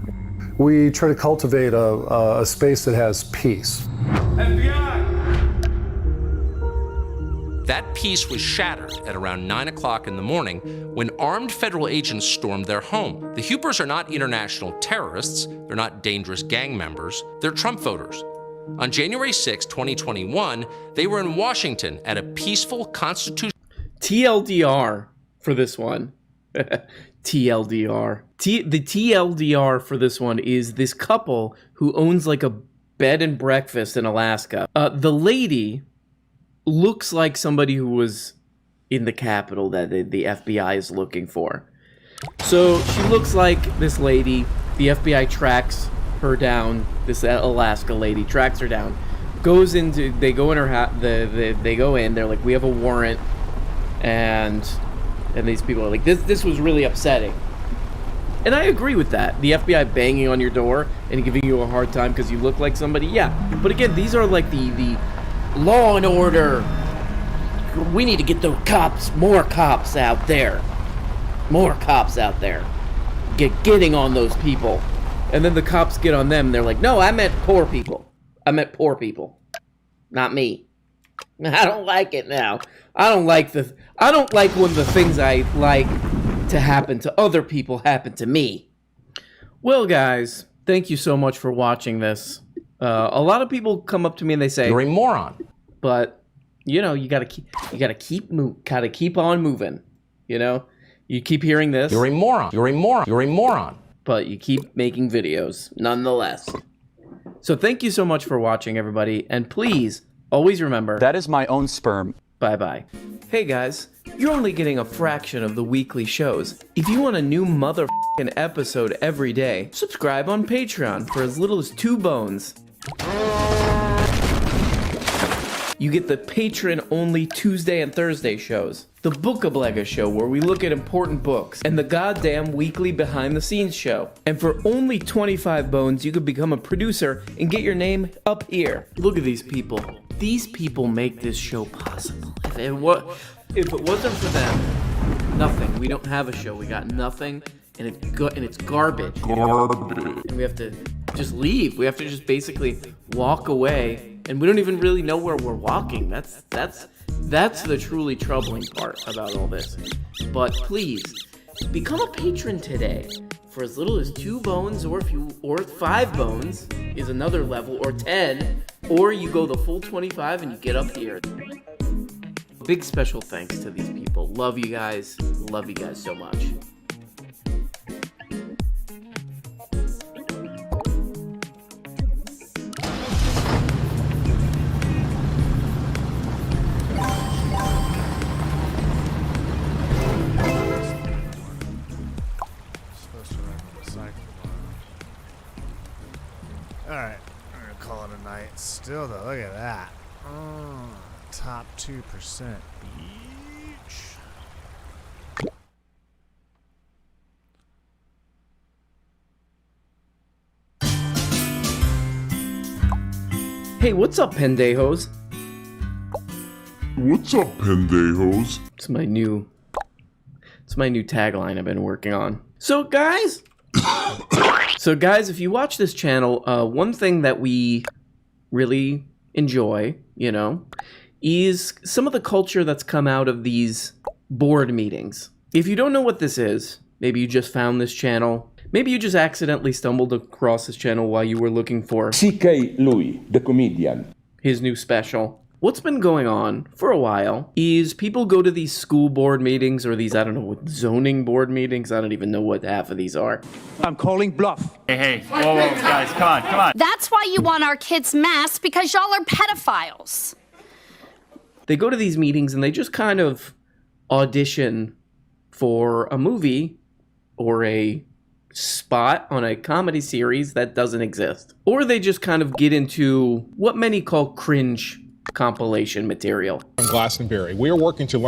We try to cultivate a space that has peace. FBI! That peace was shattered at around 9 o'clock in the morning when armed federal agents stormed their home. The Hupers are not international terrorists. They're not dangerous gang members. They're Trump voters. On January 6, 2021, they were in Washington at a peaceful constitutional... TLDR for this one. TLDR. The TLDR for this one is this couple who owns like a bed and breakfast in Alaska. The lady looks like somebody who was in the Capitol that the FBI is looking for. So she looks like this lady. The FBI tracks her down. This Alaska lady tracks her down. They go in her house. They go in. They're like, we have a warrant, and these people are like, this was really upsetting. And I agree with that. The FBI banging on your door and giving you a hard time because you look like somebody. Yeah, but again, these are like the law and order. We need to get the cops, more cops out there. More cops out there. Getting on those people. And then the cops get on them. They're like, no, I meant poor people. I meant poor people. Not me. I don't like it now. I don't like when the things I like to happen to other people happen to me. Well, guys, thank you so much for watching this. A lot of people come up to me and they say, you're a moron. But you know, you gotta keep on moving. You know, you keep hearing this. You're a moron. You're a moron. You're a moron. But you keep making videos nonetheless. So thank you so much for watching, everybody, and please always remember that is my own sperm. Bye-bye. Hey guys, you're only getting a fraction of the weekly shows. If you want a new motherfucking episode every day, subscribe on Patreon for as little as 2 bones. You get the patron-only Tuesday and Thursday shows, the Bookablega show where we look at important books, and the goddamn weekly behind-the-scenes show. And for only 25 bones, you could become a producer and get your name up here. Look at these people. These people make this show possible. If If it wasn't for them, nothing. We don't have a show. We got nothing, and it's garbage. And we have to just leave. We have to just basically walk away, and we don't even really know where we're walking. That's the truly troubling part about all this. But please, become a patron today. For as little as 2 bones, or 5 bones is another level, or 10, or you go the full 25 and you get up here. Big special thanks to these people. Love you guys. Love you guys so much. Alright, I'm gonna call it a night. Still though, look at that. Top 2% each. Hey, what's up, pendejos? What's up, pendejos? It's my new tagline I've been working on. So guys, if you watch this channel, one thing that we really enjoy, is some of the culture that's come out of these board meetings. If you don't know what this is, maybe you just found this channel, maybe you just accidentally stumbled across this channel while you were looking for C.K. Louis, the comedian, his new special. What's been going on for a while is people go to these school board meetings or these, I don't know what, zoning board meetings. I don't even know what half of these are. I'm calling bluff. Hey, whoa, guys, come on. That's why you want our kids masked, because y'all are pedophiles. They go to these meetings and they just kind of audition for a movie or a spot on a comedy series that doesn't exist. Or they just kind of get into what many call cringe compilation material. Glastonbury. We are working to learn